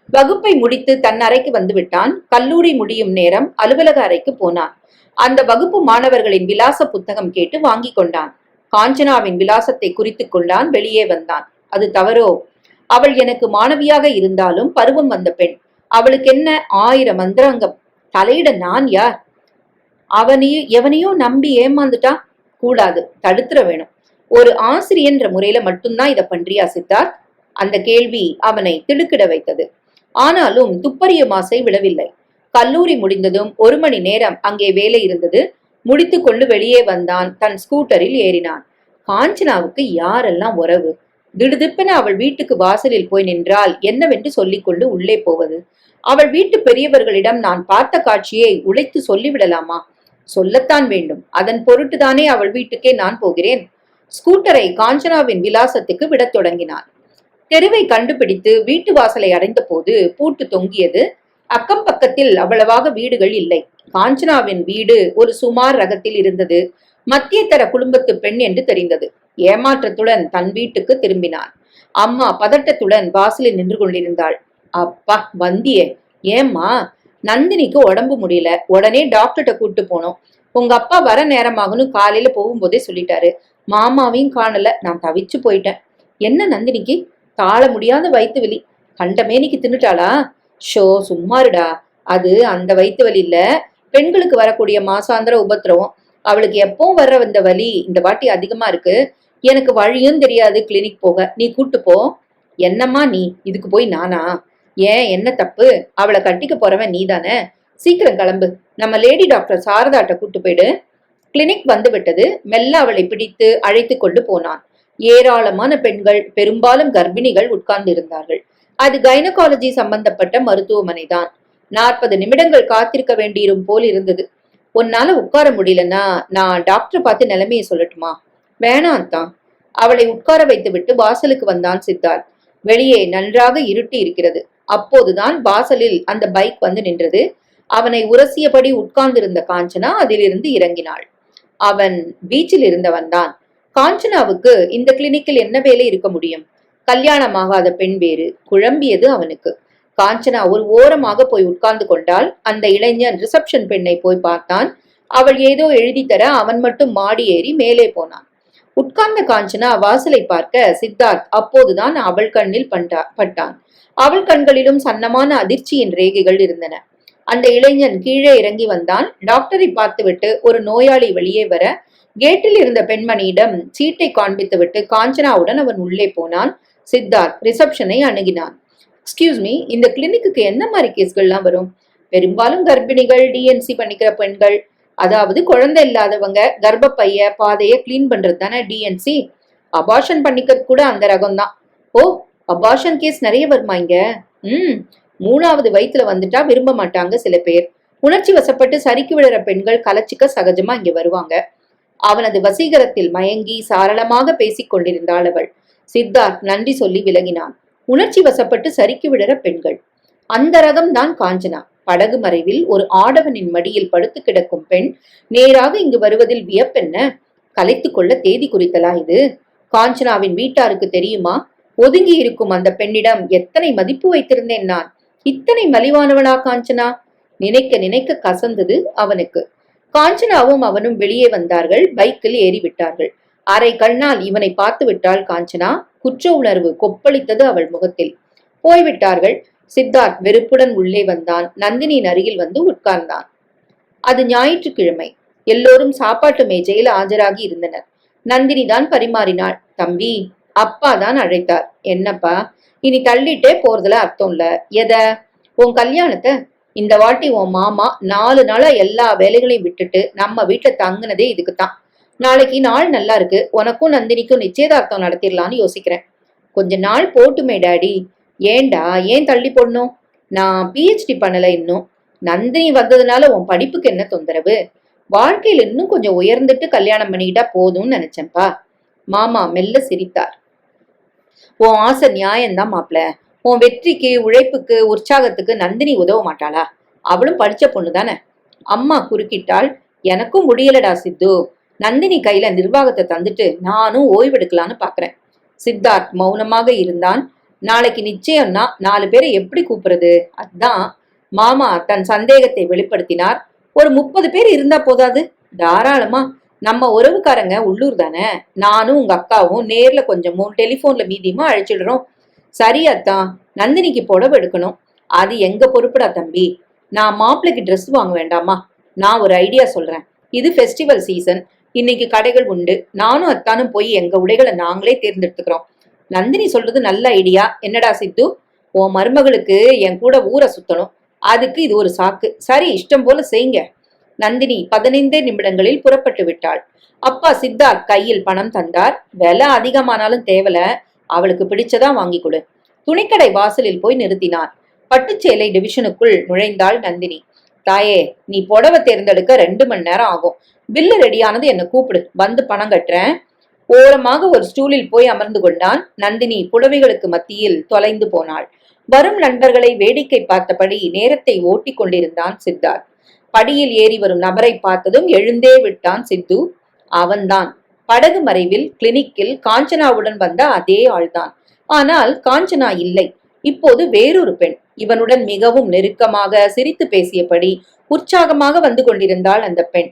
வகுப்பை முடித்து தன் அறைக்கு வந்து விட்டான். கல்லூரி முடியும் நேரம் அலுவலக அறைக்கு போனான். அந்த வகுப்பு மாணவர்களின் விலாச புத்தகம் கேட்டு வாங்கி கொண்டான். காஞ்சனாவின் விலாசத்தை குறித்துக் கொண்டான். வெளியே வந்தான். அது தவறோ? அவள் எனக்கு மாணவியாக இருந்தாலும் பருவம் வந்த பெண். அவளுக்கு என்ன 1000 மந்திரங்கம். தலையிட நான் யார்? எவனையோ நம்பி ஏமாந்துட்டா? கூடாது, தடுத்துற வேணும். ஒரு ஆசிரியன்ற முறையில மட்டும்தான் இத பண்றியா சித்தார்த்? அந்த கேள்வி அவனை திடுக்கிட வைத்தது. ஆனாலும் துப்பறிய மாசை விடவில்லை. கல்லூரி முடிந்ததும் 1 மணி நேரம் அங்கே வேலை இருந்தது. முடித்து கொண்டு வெளியே வந்தான். தன் ஸ்கூட்டரில் ஏறினான். காஞ்சனாவுக்கு யாரெல்லாம் உறவு? திடுதிப்பென அவள் வீட்டுக்கு வாசலில் போய் நின்றால் என்னவென்று சொல்லிக்கொண்டு உள்ளே போவது? அவள் வீட்டு பெரியவர்களிடம் நான் பார்த்த காட்சியை உழைத்து சொல்லிவிடலாமா? சொல்லத்தான் வேண்டும். அதன் பொருட்டுதானே அவள் வீட்டுக்கே நான் போகிறேன். ஸ்கூட்டரை காஞ்சனாவின் விலாசத்துக்கு விடத் தொடங்கினான். தெருவை கண்டுபிடித்து வீட்டு வாசலை அடைந்த போது பூட்டு தொங்கியது. அக்கம் பக்கத்தில் அவ்வளவாக வீடுகள் இல்லை. காஞ்சனாவின் வீடு ஒரு சுமார் ரகத்தில் இருந்தது. மத்திய தர குடும்பத்து பெண் என்று தெரிந்தது. ஏமாற்றத்துடன் தன் வீட்டுக்கு திரும்பினான். அம்மா பதட்டத்துடன் வாசலில் நின்று கொண்டிருந்தாள். அப்பா வந்தியே? ஏம்மா? நந்தினிக்கு உடம்பு முடியல, உடனே டாக்டர்கிட்ட கூட்டு போனோம். உங்க அப்பா வர நேரமாகனு காலையில போகும்போதே சொல்லிட்டாரு. மாமாவையும் காணல, நான் தவிச்சு போயிட்டேன். என்ன நந்தினிக்கு? தாழ முடியாத வயிற்று வலி. கண்ட மேனிக்கு தின்னுட்டாளா? ஷோ சும்மாருடா. அது அந்த வயிற்று வலி இல்ல, பெண்களுக்கு வரக்கூடிய மாசாந்திர உபத்திரவம். அவளுக்கு எப்பவும் வர்ற இந்த வலி இந்த வாட்டி அதிகமா இருக்கு. எனக்கு வழியும் தெரியாது கிளினிக் போக. நீ கூட்டு போ. என்னம்மா நீ? இதுக்கு போய் நானா? ஏன், என்ன தப்பு? அவளை கட்டிக்க போறவன் நீதானே. சீக்கிரம் கிளம்பு. நம்ம லேடி டாக்டர் சாரதாட்ட கூட்டு போயிடு. கிளினிக் வந்து விட்டது. மெல்ல அவளை பிடித்து அழைத்து கொண்டு போனான். ஏராளமான பெண்கள், பெரும்பாலும் கர்ப்பிணிகள் உட்கார்ந்து இருந்தார்கள். அது கைனகாலஜி சம்பந்தப்பட்ட மருத்துவமனை தான். 40 நிமிடங்கள் காத்திருக்க வேண்டியிரும் போல் இருந்தது. உன்னால உட்கார முடியலன்னா நான் டாக்டர் பார்த்து நிலைமையை சொல்லட்டுமா? வேணாம் தான். அவளை உட்கார வைத்து விட்டு வாசலுக்கு வந்தான் சித்தார்த். வெளியே நன்றாக இருட்டி இருக்கிறது. அப்போதுதான் வாசலில் அந்த பைக் வந்து நின்றது. அவனை உரசியபடி உட்கார்ந்திருந்த காஞ்சனா அதிலிருந்து இறங்கினாள். அவன் பீச்சில் இருந்தவன் தான். காஞ்சனாவுக்கு இந்த கிளினிக்கில் என்ன வேலை இருக்க முடியும்? கல்யாணமாகாத பெண் வேறு. குழம்பியது அவனுக்கு. காஞ்சனா ஒரு ஓரமாக போய் உட்கார்ந்து கொண்டாள். அந்த இளைஞன் ரிசப்ஷன் பெண்ணை போய் பார்த்தான். அவள் ஏதோ எழுதி தர அவன் மட்டும் மாடி ஏறி மேலே போனான். உட்கார்ந்த காஞ்சனா வாசலை பார்க்க சித்தார்த் அப்போதுதான் அவள் கண்ணில் பட்டான். அவள் கண்களிலும் சன்னமான அதிர்ச்சியின் ரேகைகள் இருந்தன. அந்த இளைஞன் கீழே இறங்கி வந்தான். டாக்டரை பார்த்துவிட்டு ஒரு நோயாளி வெளியே வர கேட்டில் இருந்த பெண்மணியிடம் சீட்டை காண்பித்துவிட்டு காஞ்சனாவுடன் அவன் உள்ளே போனான். சித்தார்த் ரிசப்ஷனை அணுகினான். எக்ஸ்கியூஸ் மீ, இந்த கிளினிக்கு என்ன மாதிரி கேஸ்கள்லாம் வரும்? பெரும்பாலும் கர்ப்பிணிகள், டிஎன்சி பண்ணிக்கிற பெண்கள், அதாவது குழந்தை இல்லாதவங்க, கர்ப்பப்பைய பாதைய கிளீன் பண்றது தானே டிஎன்சி. அபார்ஷன் பண்ணிக்கிறது கூட அந்த ரகம் தான். ஓ, அபார்ஷன் கேஸ் நிறைய வருமா இங்க? 3வது வயிற்றுல வந்துட்டா விரும்ப மாட்டாங்க சில பேர். உணர்ச்சி வசப்பட்டு சறுக்கி விடுற பெண்கள் கலச்சிக்க சகஜமா இங்க வருவாங்க. அவனது வசீகரத்தில் மயங்கி சாரளமாக பேசிக் கொண்டிருந்தாள் அவள். சித்தார்த் நன்றி சொல்லி விலகினான். உணர்ச்சி வசப்பட்டு சறுக்கி விடுற பெண்கள், அந்த ரகம் தான் காஞ்சனா. படகு மறைவில் ஒரு ஆடவனின் மடியில் படுத்து கிடக்கும் பெண் நேராக இங்கு வருவதில் வியப்பென்ன? கலைத்து கொள்ள தேதி குறித்தலா இது? காஞ்சனாவின் வீட்டாருக்கு தெரியுமா? ஒதுங்கி இருக்கும் அந்த பெண்ணிடம் எத்தனை மதிப்பு வைத்திருந்தேன் நான். இத்தனை மலிவானவளா காஞ்சனா? நினைக்க நினைக்க கசந்தது அவனுக்கு. காஞ்சனாவும் அவனும் வெளியே வந்தார்கள். பைக்கில் ஏறிவிட்டார்கள். அரை கண்ணால் இவனை பார்த்து விட்டாள் காஞ்சனா. குற்ற உணர்வு கொப்பளித்தது அவள் முகத்தில். போய்விட்டார்கள். சித்தார்த் வெறுப்புடன் உள்ளே வந்தான். நந்தினியின் அருகில் வந்து உட்கார்ந்தான். அது ஞாயிற்றுக்கிழமை. எல்லோரும் சாப்பாட்டு மேஜையில் ஆஜராகி இருந்தனர். நந்தினி தான் பரிமாறினாள். தம்பி, அப்பா தான் அழைத்தார். என்னப்பா? இனி தள்ளிட்டே போறதுல அர்த்தம் இல்ல. எத? உன் கல்யாணத்தை. இந்த வாட்டி உன் மாமா 4 நாளா எல்லா வேலைகளையும் விட்டுட்டு நம்ம வீட்டுல தங்குனதே இதுக்குத்தான். நாளைக்கு நாள் நல்லா இருக்கு. உனக்கும் நந்தினிக்கும் நிச்சயதார்த்தம் நடத்திடலான்னு யோசிக்கிறேன். கொஞ்ச நாள் போட்டுமே டாடி. ஏண்டா, ஏன் தள்ளி போடணும்? நான் பிஹெச்டி பண்ணல இன்னும். நந்தினி வந்ததுனால உன் படிப்புக்கு என்ன தொந்தரவு? வாழ்க்கையில இன்னும் கொஞ்சம் உயர்ந்துட்டு கல்யாணம் பண்ணிக்கிட்டா போதும்னு நினைச்சேன்பா. மாமா மெல்ல சிரித்தார். உன் ஆசை நியாயம்தான் மாப்ள. உன் வெற்றிக்கு, உழைப்புக்கு, உற்சாகத்துக்கு நந்தினி உதவ மாட்டாளா? அவளும் படிச்ச பொண்ணு தானே. அம்மா குறுக்கிட்டாள். எனக்கும் முடியலடா சித்து. நந்தினி கையில நிர்வாகத்தை தந்துட்டு நானும் ஓய்வெடுக்கலான்னு பாக்குறேன். சித்தார்த் மௌனமாக இருந்தான். நாளைக்கு நிச்சயம்னா 4 பேரை எப்படி கூப்பிடுறது? அதான். மாமா தன் சந்தேகத்தை வெளிப்படுத்தினார். ஒரு 30 பேர் இருந்தா போதாது? தாராளமா. நம்ம உறவுக்காரங்க உள்ளூர் தானே. நானும் உங்க அக்காவும் நேர்ல கொஞ்சமும் டெலிபோன்ல மீதியுமா அழைச்சிடுறோம். சரியாத்தான். நந்தினிக்கு புடவை எடுக்கணும். அது எங்க பொறுப்புடா தம்பி. நான் மாப்பிள்ளைக்கு ட்ரெஸ் வாங்க வேண்டாமா? நான் ஒரு ஐடியா சொல்றேன். இது ஃபெஸ்டிவல் சீசன். இன்னைக்கு கடைகள் உண்டு. நானும் அத்தானும் போய் எங்க உடைகளை நாங்களே தேர்ந்தெடுத்துக்கிறோம். நந்தினி சொல்றது நல்ல ஐடியா. என்னடா சித்து? உன் மருமகளுக்கு என் கூட ஊரை சுத்தணும். அதுக்கு இது ஒரு சாக்கு. சரி, இஷ்டம் போல செய்யுங்க. நந்தினி 15 நிமிடங்களில் புறப்பட்டு விட்டாள். அப்பா சித்தார்த் கையில் பணம் தந்தார். விலை அதிகமானாலும் தேவல. அவளுக்கு பிடிச்சதா வாங்கி கொடு. துணிக்கடை வாசலில் போய் நிறுத்தினார். பட்டுச்சேலை டிவிஷனுக்குள் நுழைந்தாள் நந்தினி. தாயே, நீ புடவை தேர்ந்தெடுக்க 2 மணி நேரம் ஆகும். பில்லு ரெடியானது என்ன கூப்பிடு, வந்து பணம் கட்டுறேன். ஓரமாக ஒரு ஸ்டூலில் போய் அமர்ந்து கொண்டான். நந்தினி புடவைகளுக்கு மத்தியில் தொலைந்து போனாள். வரும் நண்பர்களை வேடிக்கை பார்த்தபடி நேரத்தை ஓட்டி கொண்டிருந்தான் சித்தார்த். படியில் ஏறி வரும் நபரை பார்த்ததும் எழுந்தே விட்டான் சித்து. அவன்தான். படகு மறைவில் கிளினிக்கில் காஞ்சனாவுடன் வந்த அதே ஆள்தான். ஆனால் காஞ்சனா இல்லை. இப்போது வேறொரு பெண். இவனுடன் மிகவும் நெருக்கமாக சிரித்து பேசியபடி உற்சாகமாக வந்து கொண்டிருந்தாள் அந்த பெண்.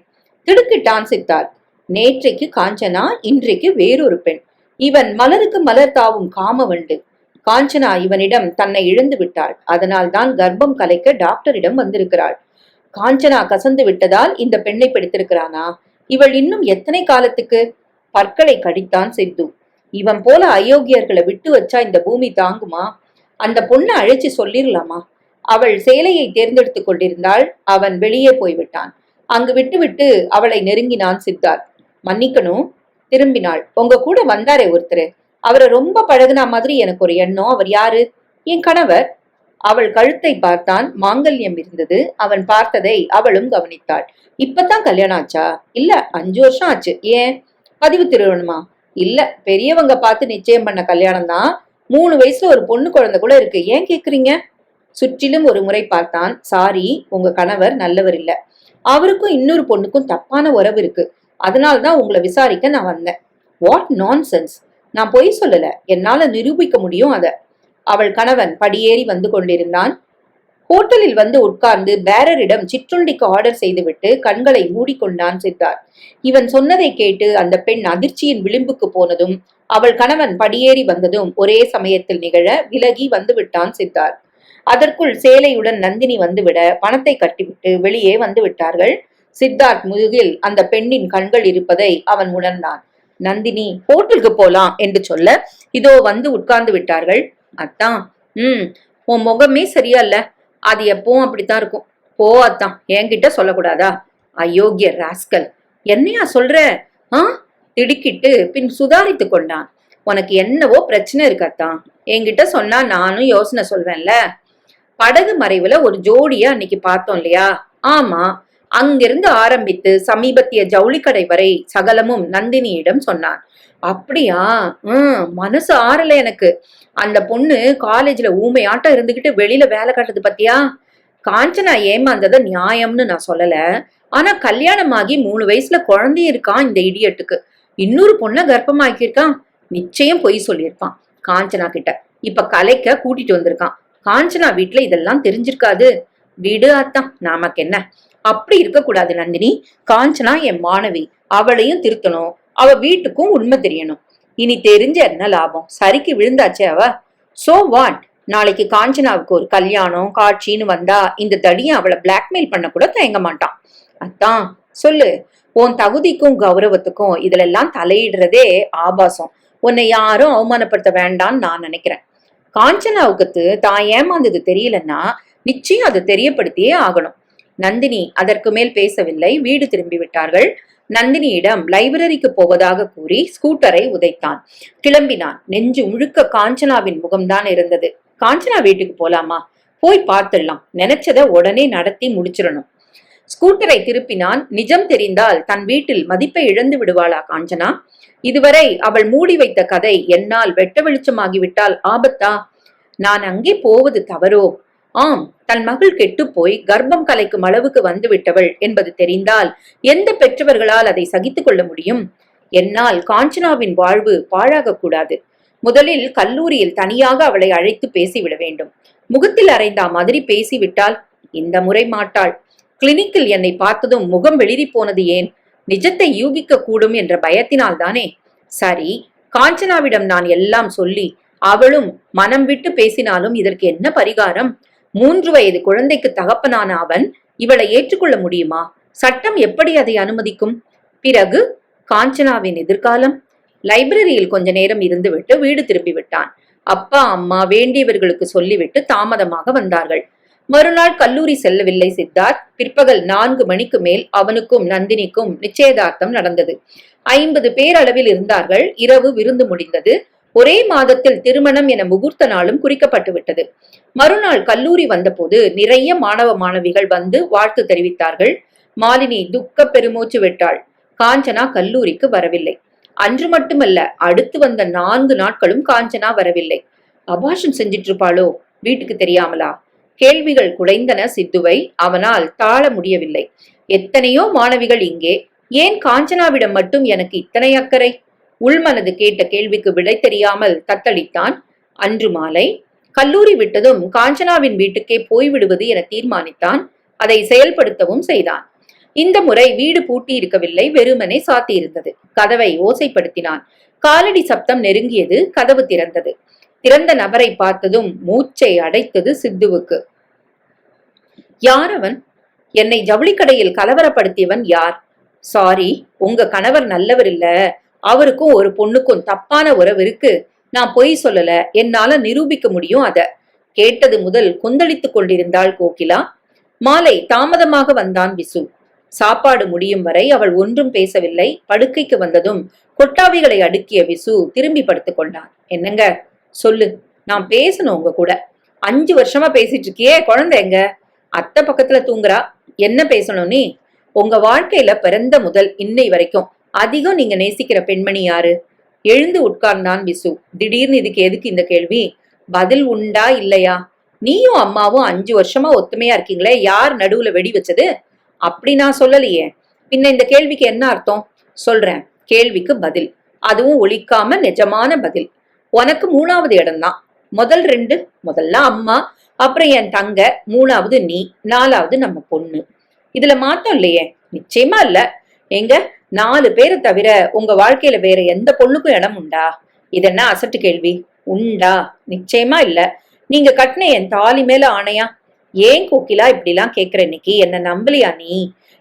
திடுக்கிட்டான் சித்தார்த். நேற்றைக்கு காஞ்சனா, இன்றைக்கு வேறொரு பெண். இவன் மலருக்கு மலர் தாவும் காமவண்டு. காஞ்சனா இவனிடம் தன்னை இழந்து விட்டாள். அதனால் தான் கர்ப்பம் கலைக்க டாக்டரிடம் வந்திருக்கிறாள். காஞ்சனா கசந்து விட்டதால் இந்த பெண்ணை பிடித்திருக்கிறானா? இவள் இன்னும் எத்தனை காலத்துக்கு? பற்களை கடித்தான் சித்து. இவன் போல அயோக்கியர்களை விட்டு வச்சா இந்த பூமி தாங்குமா? அந்த பொண்ணை அழைச்சு சொல்லிரலாமா? அவள் சேலையை தேர்ந்தெடுத்துக் கொண்டிருந்தாள். அவன் வெளியே போய்விட்டான். அங்கு விட்டுவிட்டு அவளை நெருங்கினான் சித்தார்த். மன்னிக்கணும். திரும்பினாள். உங்க கூட வந்தாரே ஒருத்தரு, அவரை ரொம்ப பழகுனா மாதிரி எனக்கு ஒரு எண்ணம். அவர் யாரு? என் கணவர். அவள் கழுத்தை பார்த்தான். மாங்கல்யம் இருந்தது. அவன் பார்த்ததை அவளும் கவனித்தாள். இப்பதான் கல்யாணம் ஆச்சா? இல்ல, 5 வருஷம் ஆச்சு. ஏன்? பதிவு திருமணமா? இல்ல, பெரியவங்க பார்த்து நிச்சயம் பண்ண கல்யாணம் தான். 3 வயசுல ஒரு பொண்ணு குழந்தை கூட இருக்கு. ஏன் கேக்குறீங்க? சுற்றிலும் ஒரு முறை பார்த்தான். சாரி, உங்க கணவர் நல்லவர் இல்ல. அவருக்கும் இன்னொரு பொண்ணுக்கும் தப்பான உறவு இருக்கு. அதனால்தான் உங்களை விசாரிக்க நான் வந்தேன். What nonsense! நான் பொய் சொல்லல. என்னால நிரூபிக்க முடியும் அத. அவள் கணவன் படியேறி வந்து கொண்டிருந்தான். ஹோட்டலில் வந்து உட்கார்ந்து பேரரிடம் சிற்றுண்டிக்கு ஆர்டர் செய்துவிட்டு கண்களை மூடிக்கொண்டான் சித்தார்த். இவன் சொன்னதை கேட்டு அந்த பெண் அதிர்ச்சியின் விளிம்புக்கு போனதும் அவள் கணவன் படியேறி வந்ததும் ஒரே சமயத்தில் நிகழ விலகி வந்து விட்டான் சித்தார்த். அதற்குள் சேலையுடன் நந்தினி வந்துவிட பணத்தை கட்டிவிட்டு வெளியே வந்து விட்டார்கள். சித்தார்த் முதுகில் அந்த பெண்ணின் கண்கள் இருப்பதை அவன் உணர்ந்தான். நந்தினி ஹோட்டலுக்கு போலாம் என்று சொல்ல இதோ வந்து உட்கார்ந்து விட்டார்கள். அத்தான், உன் முகமே சரியா இல்ல. அது எப்பவும் அப்படித்தான் இருக்கும். போ அத்தான், என்கிட்ட சொல்லக்கூடாதா? அயோக்கிய ராஸ்கல்! என்னையா சொல்ற? திடுக்கிட்டு பின் சுதாரித்து கொண்டான். உனக்கு என்னவோ பிரச்சனை இருக்கத்தான். என்கிட்ட சொன்னா நானும் யோசனை சொல்வேன்ல. படகு மறைவுல ஒரு ஜோடியா அன்னைக்கு பார்த்தோம் இல்லையா? ஆமா. அங்கிருந்து ஆரம்பித்து சமீபத்திய ஜவுளிக்கடை வரை சகலமும் நந்தினியிடம் சொன்னான். அப்படியா? மனசு ஆறல எனக்கு. அந்த பொண்ணு காலேஜ்ல ஊமையாட்டம் இருந்துகிட்டு வெளியில வேலை காட்டுறது பத்தியா? காஞ்சனா ஏமாந்தத நியாயம்னு நான் சொல்லல. ஆனா கல்யாணமாகி 3 வயசுல குழந்தையும் இருக்கான் இந்த இடியட்டுக்கு. இன்னொரு பொண்ண கர்ப்பமாக்கியிருக்கான். நிச்சயம் பொய் சொல்லியிருப்பான் காஞ்சனா கிட்ட. இப்ப கலைக்க கூட்டிட்டு வந்திருக்கான். காஞ்சனா வீட்டுல இதெல்லாம் தெரிஞ்சிருக்காது. விடு அத்தான், நமக்கு என்ன? அப்படி இருக்க கூடாது நந்தினி. காஞ்சனா என் மாணவி. அவளையும் திருத்தணும். அவ வீட்டுக்கும் உண்மை தெரியணும். இனி தெரிஞ்ச என்ன லாபம்? சரிக்கு விழுந்தாச்சே அவ. So what? நாளைக்கு காஞ்சனாவுக்கு ஒரு கல்யாணம் காட்சின்னு வந்தா இந்த தடியை அவளை பிளாக்மெயில் பண்ண கூட தயங்க மாட்டான். அத்தான் சொல்லு. உன் தகுதிக்கும் கௌரவத்துக்கும் இதுல எல்லாம் தலையிடுறதே ஆபாசம். உன்னை யாரும் அவமானப்படுத்த வேண்டாம்னு நான் நினைக்கிறேன். காஞ்சனாவுக்கு தான் ஏமாந்தது தெரியலன்னா நிச்சயம் அதை தெரியப்படுத்தியே ஆகணும். நந்தினி அதற்கு மேல் பேசவில்லை. வீடு திரும்பி விட்டார்கள். நந்தினியிடம் லைப்ரரிக்கு போவதாக கூறி ஸ்கூட்டரை உதைத்தான். கிளம்பினான். நெஞ்சு முழுக்க காஞ்சனாவின் முகம்தான் இருந்தது. காஞ்சனா வீட்டுக்கு போலாமா? போய் பார்த்துடலாம், நினைச்சத உடனே நடத்தி முடிச்சிடணும். ஸ்கூட்டரை திருப்பினான். நிஜம் தெரிந்தால் தன் வீட்டில் மதிப்பை இழந்து விடுவாளா காஞ்சனா? இதுவரை அவள் மூடி வைத்த கதை என்னால் வெட்ட வெளிச்சமாகிவிட்டால் ஆபத்தா? நான் அங்கே போவது தவறோ? ஆம், தன் மகள் கெட்டுப்போய் கர்ப்பம் கலைக்கும் அளவுக்கு வந்து விட்டவள் என்பது தெரிந்தால் எந்த பெற்றவர்களால் அதை சகித்துக் கொள்ள முடியும்? என்னால் காஞ்சனாவின் வாழ்வு பாழாக கூடாது. முதலில் கல்லூரியில் தனியாக அவளை அழைத்து பேசிவிட வேண்டும். முகத்தில் அறைந்தா மாதிரி பேசிவிட்டால் இந்த முறை மாட்டாள். கிளினிக்கில் என்னை பார்த்ததும் முகம் வெளிரி போனது ஏன்? நிஜத்தை யூகிக்க கூடும் என்ற பயத்தினால் தானே. சரி, காஞ்சனாவிடம் நான் எல்லாம் சொல்லி அவளும் மனம் விட்டு பேசினாலும் இதற்கு என்ன பரிகாரம்? 3 வயது குழந்தைக்கு தகப்பனான அவன் இவளை ஏற்றுக்கொள்ள முடியுமா? சட்டம் எப்படி அதை அனுமதிக்கும்? பிறகு காஞ்சனாவின் எதிர்காலம். லைப்ரரியில் கொஞ்ச நேரம் இருந்துவிட்டு வீடு திரும்பி விட்டான். அப்பா அம்மா வேண்டியவர்களுக்கு சொல்லிவிட்டு தாமதமாக வந்தார்கள். மறுநாள் கல்லூரி செல்லவில்லை சித்தார்த். பிற்பகல் 4 மணிக்கு மேல் அவனுக்கும் நந்தினிக்கும் நிச்சயதார்த்தம் நடந்தது. 50 பேர் அளவில் இருந்தார்கள். இரவு விருந்து முடிந்தது. ஒரே மாதத்தில் திருமணம் என முகூர்த்த நாளும் குறிக்கப்பட்டு விட்டது. மறுநாள் கல்லூரி வந்தபோது நிறைய மாணவ மாணவிகள் வந்து வாழ்த்து தெரிவித்தார்கள். மாலினி துக்க பெருமூச்சு விட்டாள். காஞ்சனா கல்லூரிக்கு வரவில்லை. அன்று மட்டுமல்ல, அடுத்து வந்த 4 நாட்களும் காஞ்சனா வரவில்லை. அபாஷம் செஞ்சிட்டு இருப்பாளோ? வீட்டுக்கு தெரியாமலா? கேள்விகள் குடைந்தன சித்துவை. அவனால் தாழ முடியவில்லை. எத்தனையோ மாணவிகள் இங்கே, ஏன் காஞ்சனாவிடம் மட்டும் எனக்கு இத்தனை அக்கறை? உள்மனது கேட்ட கேள்விக்கு விடை தெரியாமல் தத்தளித்தான். அன்று மாலை கல்லூரி விட்டதும் காஞ்சனாவின் வீட்டுக்கே போய்விடுவது என தீர்மானித்தான். அதை செயல்படுத்தவும் செய்தான். இந்த முறை வீடு பூட்டி இருக்கவில்லை, வெறுமனே சாத்தியிருந்தது. கதவை ஓசைப்படுத்தினான். காலடி சப்தம் நெருங்கியது. கதவு திறந்தது. திறந்த நபரை பார்த்ததும் மூச்சை அடைத்தது சித்துவுக்கு. யார் அவன்? என்னை ஜவுளிக்கடையில் கலவரப்படுத்தியவன் யார்? சாரி, உங்க கணவர் நல்லவர் இல்ல. அவருக்கும் ஒரு பொண்ணுக்கும் தப்பான உறவு இருக்கு. நான் பொய் சொல்லல, என்னால நிரூபிக்க முடியும். அத கேட்டது முதல் கொந்தளித்துக் கொண்டிருந்தாள் கோகிலா. மாலை தாமதமாக வந்தான் விசு. சாப்பாடு முடியும் வரை அவள் ஒன்றும் பேசவில்லை. படுக்கைக்கு வந்ததும் கொட்டாவிகளை அடுக்கிய விசு திரும்பி படுத்துக் கொண்டான். என்னங்க? சொல்லு, நான் பேசணும் உங்க கூட. 5 வருஷமா பேசிட்டு இருக்கியே, குழந்தை எங்க? அத்தை பக்கத்துல தூங்குறா. என்ன பேசணும் நீ? உங்க வாழ்க்கையில பிறந்த முதல் இன்னை வரைக்கும் அதிகம் நீங்க நேசிக்கிற பெண்மணி யாரு? எழுந்து உட்கார்ந்தான் விசு. திடீர்னு இதுக்கு எதுக்கு இந்த கேள்வி? பதில் உண்டா இல்லையா? நீயும் அம்மாவும் 5 வருஷமா ஒத்துமையா இருக்கீங்களே, யார் நடுவுல வெடி வச்சது? அப்படி நான் சொல்லலையே. பின்ன இந்த கேள்விக்கு என்ன அர்த்தம்? சொல்றேன், கேள்விக்கு பதில். அதுவும் ஒழிக்காம நிஜமான பதில். உனக்கு 3வது இடம்தான். முதல் 2, முதல்ல அம்மா, அப்புறம் என் தங்க, 3வது நீ, 4வது நம்ம பொண்ணு. இதுல மாத்தம் இல்லையே? நிச்சயமா இல்ல. எங்க 4 பேரை தவிர உங்க வாழ்க்கையில வேற எந்த பொண்ணுக்கும் இடம் உண்டா? இதென்ன அசட்டு கேள்வி? உண்டா? நிச்சயமா இல்ல. நீங்க கட்டின என் தாலி மேல ஆணையா? ஏன் கோகிலா இப்படிலாம் கேக்குற? இன்னைக்கு என்ன நம்பலையா நீ?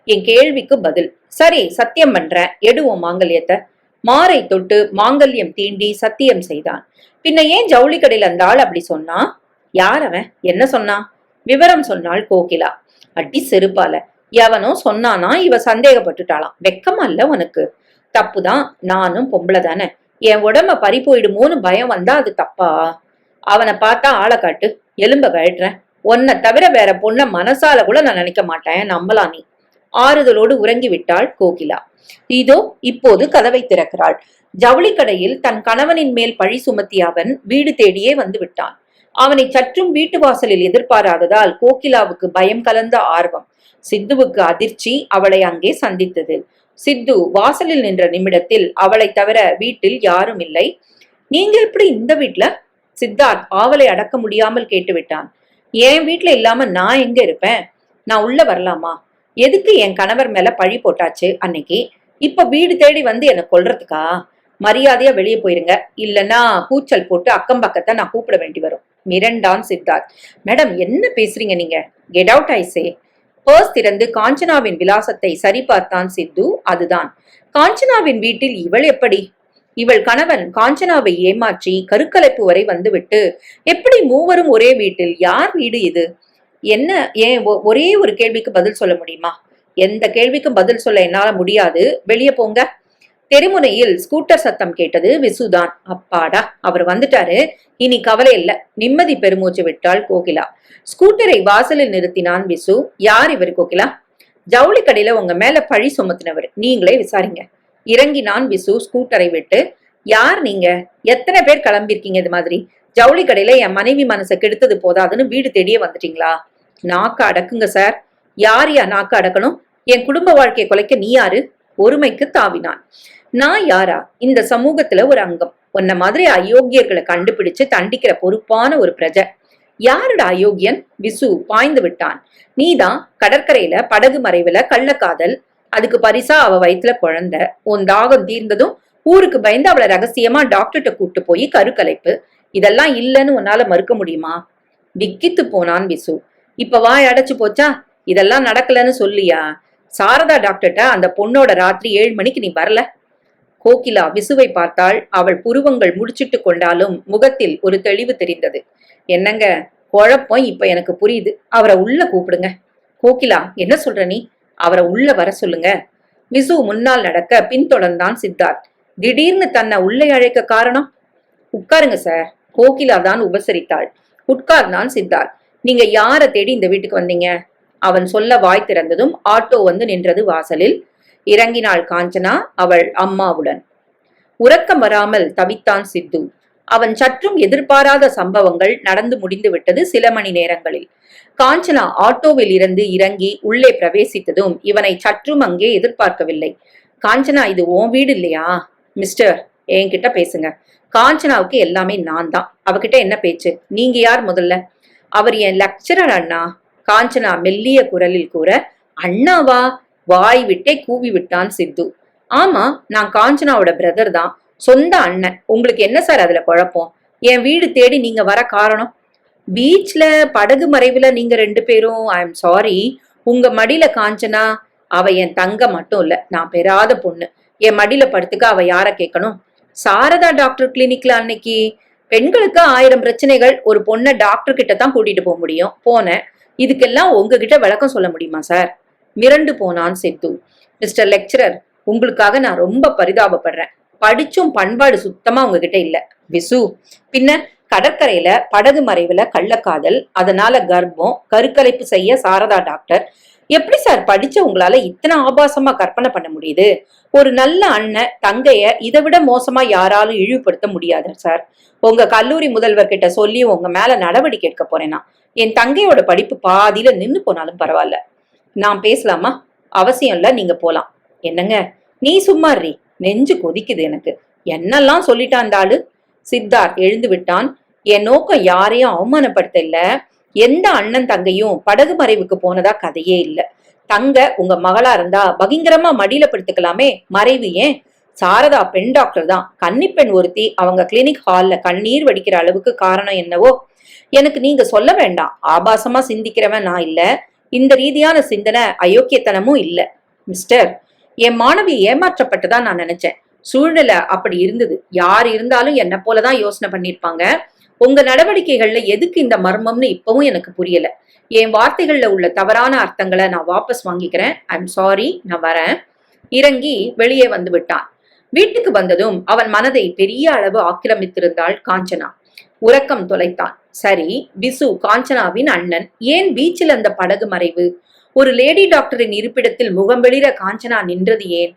என் கேள்விக்கு பதில். சரி, சத்தியம் பண்றேன், எடுவோம் மாங்கல்யத்தை. மாரை தொட்டு மாங்கல்யம் தீண்டி சத்தியம் செய்தான். பின்ன ஏன் ஜவுளி கடையில் அந்த ஆள் அப்படி சொன்னா? யார் அவன்? என்ன சொன்னா? விவரம் சொன்னாள் கோகிலா. அடி செருப்பால. எவனோ சொன்னானா, இவ சந்தேகப்பட்டுட்டாளாம். வெக்கமா இல்ல உனக்கு? தப்புதான், நானும் பொம்பளை தானே. என் உடம்ப பறி போயிடுமோன்னு பயம் வந்தா அது தப்பா? அவனை பார்த்தா ஆளை காட்டு, எலும்ப கழட்டுறேன். உன்னை தவிர வேற பொண்ண மனசால கூட நான் நினைக்க மாட்டேன், நம்பலாம் நீ. ஆறுதலோடு உறங்கி விட்டாள் கோகிலா. இதோ இப்போது கதவை திறக்கிறாள். ஜவுளி கடையில் தன் கணவனின் மேல் பழி சுமத்திய அவன் வீடு தேடியே வந்து விட்டான். அவனை சற்றும் வீட்டு வாசலில் எதிர்பாராததால் கோகிலாவுக்கு பயம் கலந்த ஆர்வம். சித்துவுக்கு அதிர்ச்சி அவளை அங்கே சந்தித்தது. சித்து வாசலில் நின்ற நிமிடத்தில் அவளை தவிர வீட்டில் யாரும் இல்லை. நீங்க எப்படி இந்த வீட்டுல? சித்தார்த் ஆவலை அடக்க முடியாமல் கேட்டுவிட்டான். என் வீட்டுல இல்லாம நான் எங்க இருப்பேன்? நான் உள்ள வரலாமா? எதுக்கு என் கணவர் மேல பழி போட்டாச்சு அன்னைக்கு? இப்ப வீடு தேடி வந்து என்ன கொல்றதுக்கா? மரியாதையா வெளியே போயிருங்க, இல்லன்னா கூச்சல் போட்டு அக்கம் பக்கத்தை நான் கூப்பிட வேண்டி வரும். மிரண்டான் சித்தார்த். மேடம், என்ன பேசுறீங்க நீங்க? Get out I say. Purse திறந்து காஞ்சனாவின் விலாசத்தை சரி பார்த்தான் சித்து. அதுதான். காஞ்சனாவின் வீட்டில் இவள் எப்படி? இவள் கணவன் காஞ்சனாவை ஏமாற்றி கருக்கலைப்பு வரை வந்துவிட்டு எப்படி மூவரும் ஒரே வீட்டில்? யார் வீடு இது? என்ன? ஏன் ஒரே ஒரு கேள்விக்கு பதில் சொல்ல முடியுமா? எந்த கேள்விக்கும் பதில் சொல்ல என்னால முடியாது, வெளியே போங்க. தெருமுனையில் ஸ்கூட்டர் சத்தம் கேட்டது. விசுதான். அப்பாடா, அவர் வந்துட்டாரு, இனி கவலை இல்ல, நிம்மதி பெருமூச்சு விட்டாள் கோகிலா. ஸ்கூட்டரை வாசலில் நிறுத்தினான் விசு. யார் இவர் கோகிலா? ஜவுளி கடையில உங்க மேல பழி சுமத்தினவர், நீங்களே விசாரிங்க. இறங்கினான் விசு ஸ்கூட்டரை விட்டு. யார் நீங்க? எத்தனை பேர் கிளம்பிருக்கீங்க இது மாதிரி? ஜவுளி கடையில என் மனைவி மனசை கெடுத்தது போதாதுன்னு வீடு தேடியே வந்துட்டீங்களா? நாக்க அடக்குங்க சார். யார் நாக்க அடக்கணும்? என் குடும்ப வாழ்க்கையை குலைக்க நீ யாரு? ஒருமைக்கு தாவினான். நான் யாரா? இந்த சமூகத்துல ஒரு அங்கம். உன்ன மாதிரி அயோக்கியர்களை கண்டுபிடிச்சு தண்டிக்கிற பொறுப்பான ஒரு பிரஜை. யாருடா அயோக்கியன்? விசு பாய்ந்து விட்டான். நீதான் கடற்கரையில படகு மறைவுல கள்ளக்காதல், அதுக்கு பரிசா அவ வயிற்றுல குழந்தை. உன் தாகம் தீர்ந்ததும் ஊருக்கு பயந்து அவளை ரகசியமா டாக்டர்கிட்ட கூட்டு போய் கருக்கலைப்பு. இதெல்லாம் இல்லைன்னு உன்னால மறுக்க முடியுமா? விக்கித்து போனான் விசு. இப்ப வாய் அடைச்சு போச்சா? இதெல்லாம் நடக்கலன்னு சொல்லியா? சாரதா டாக்டர்கிட்ட அந்த பொண்ணோட ராத்திரி 7 மணிக்கு நீ வரல? கோகிலா விசுவை பார்த்தாள். அவள் புருவங்கள் முடிச்சிட்டு கொண்டாலும் முகத்தில் ஒரு தெளிவு தெரிந்தது. என்னங்க குழப்பம் இப்ப எனக்கு புரியுது. அவரை உள்ள கூப்பிடுங்க. கோகிலா, என்ன சொல்ற நீ? அவரை உள்ள வர சொல்லுங்க. விசு முன்னால் நடக்க பின்தொடர்ந்தான் சித்தார்த். திடீர்னு தன்னை உள்ளே அழைக்க காரணம்? உட்காருங்க சார். கோகிலா தான் உபசரித்தாள். உட்கார்ந்தான் சித்தார்த். நீங்க யாரை தேடி இந்த வீட்டுக்கு வந்தீங்க? அவன் சொல்ல வாய் திறந்ததும் ஆட்டோ வந்து நின்றது வாசலில். இறங்கினாள் காஞ்சனா அவள் அம்மாவுடன். உறக்கம் வராமல் தவித்தான் சித்து. அவன் சற்றும் எதிர்பாராத சம்பவங்கள் நடந்து முடிந்து விட்டது சில மணி நேரங்களில். காஞ்சனா ஆட்டோவில் இருந்து இறங்கி உள்ளே பிரவேசித்ததும் இவனை சற்றும் அங்கே எதிர்பார்க்கவில்லை. காஞ்சனா, இது உன் வீடு இல்லையா? மிஸ்டர், என்கிட்ட பேசுங்க. காஞ்சனாவுக்கு எல்லாமே நான் தான். அவகிட்ட என்ன பேச்சு? நீங்க யார் முதல்ல? அவர் என் லெக்சரர் அண்ணா. காஞ்சனா மெல்லிய குரலில் கூற. அண்ணாவா? வாய் விட்டே கூவி விட்டான் சித்து. ஆமா, நான் காஞ்சனாவோட பிரதர் தான், சொந்த அண்ணன். உங்களுக்கு என்ன சார் அதுல குழப்பம்? என் வீடு தேடி நீங்க வர காரணம்? பீச்ல படகு மறைவுல நீங்க 2 பேரும். I am sorry. உங்க மடியில காஞ்சனா? அவ என் தங்க மட்டும் இல்ல, நான் பெறாத பொண்ணு. என் மடியில படுத்துக்க அவ யார கேட்கணும்? சாரதா டாக்டர் கிளினிக்ல அன்னைக்கு பெண்களுக்கு 1000 பிரச்சனைகள். ஒரு பொண்ணை டாக்டர் கிட்ட தான் கூட்டிட்டு போக முடியும். போனேன். இதுக்கெல்லாம் உங்ககிட்ட விளக்கம் சொல்ல முடியுமா சார்? மிரண்டு போனான் சித்து. மிஸ்டர் லெக்சரர், உங்களுக்காக நான் ரொம்ப பரிதாபப்படுறேன். படிச்சும் பண்பாடு சுத்தமா உங்ககிட்ட இல்ல. விசு, பின்ன கடற்கரையில படகு மறைவுல கள்ளக்காதல், அதனால கர்ப்பம், கருக்கலைப்பு செய்ய சாரதா டாக்டர். எப்படி சார் படிச்ச உங்களால இத்தனை ஆபாசமா கற்பனை பண்ண முடியுது? ஒரு நல்ல அண்ணன் தங்கைய இதை விட மோசமா யாராலும் இழிவுபடுத்த முடியாது சார். உங்க கல்லூரி முதல்வர்கிட்ட சொல்லி உங்க மேல நடவடிக்கை எடுக்க போறேனா? என் தங்கையோட படிப்பு பாதியில நின்னு போனாலும் பரவாயில்ல. நான் பேசலாமா? அவசியம் இல்ல, நீங்க போலாம். என்னங்க நீ சும்மாறி, நெஞ்சு கொதிக்குது எனக்கு. என்னெல்லாம் சொல்லிட்டான் அந்த ஆளு. சித்தார்த் எழுந்து விட்டான். என் நோக்கம் யாரையும் அவமானப்படுத்த இல்ல. எந்த அண்ணன் தங்கையும் படகு மறைவுக்கு போனதா கதையே இல்ல. தங்க உங்க மகளா இருந்தா பகிங்கரமா மடியில படுத்துக்கலாமே, மறைவு ஏன்? சாரதா பெண் டாக்டர் தான். கன்னிப்பெண் ஒருத்தி அவங்க கிளினிக் ஹால்ல கண்ணீர் வடிக்கிற அளவுக்கு காரணம் என்னவோ? எனக்கு நீங்க சொல்ல வேண்டாம். ஆபாசமா சிந்திக்கிறவன் நான் இல்ல. இந்த ரீதியான சிந்தனை அயோக்கியத்தனமும் இல்ல. மிஸ்டர், என் மாணவி ஏமாற்றப்பட்டதா நான் நினைச்சேன். சூழ்நிலை அப்படி இருந்தது. யார் இருந்தாலும் என்ன போலதான் யோசனை பண்ணிருப்பாங்க. உங்க நடவடிக்கைகள்ல எதுக்கு இந்த மர்மம்னு இப்பவும் எனக்கு புரியல. என் வார்த்தைகள்ல உள்ள தவறான அர்த்தங்களை நான் வாபஸ் வாங்கிக்கிறேன். ஐ எம் சாரி, நான் வரேன். இறங்கி வெளியே வந்து விட்டான். வீட்டுக்கு வந்ததும் அவன் மனதை பெரிய அளவு ஆக்கிரமித்திருந்தாள் காஞ்சனா. உறக்கம் தொலைத்தான். சரி, விசு காஞ்சனாவின் அண்ணன். ஏன் பீச்சில் அந்த படகு மறைவு? ஒரு லேடி டாக்டரின் இருப்பிடத்தில் முகம்பெளிர காஞ்சனா நின்றது ஏன்?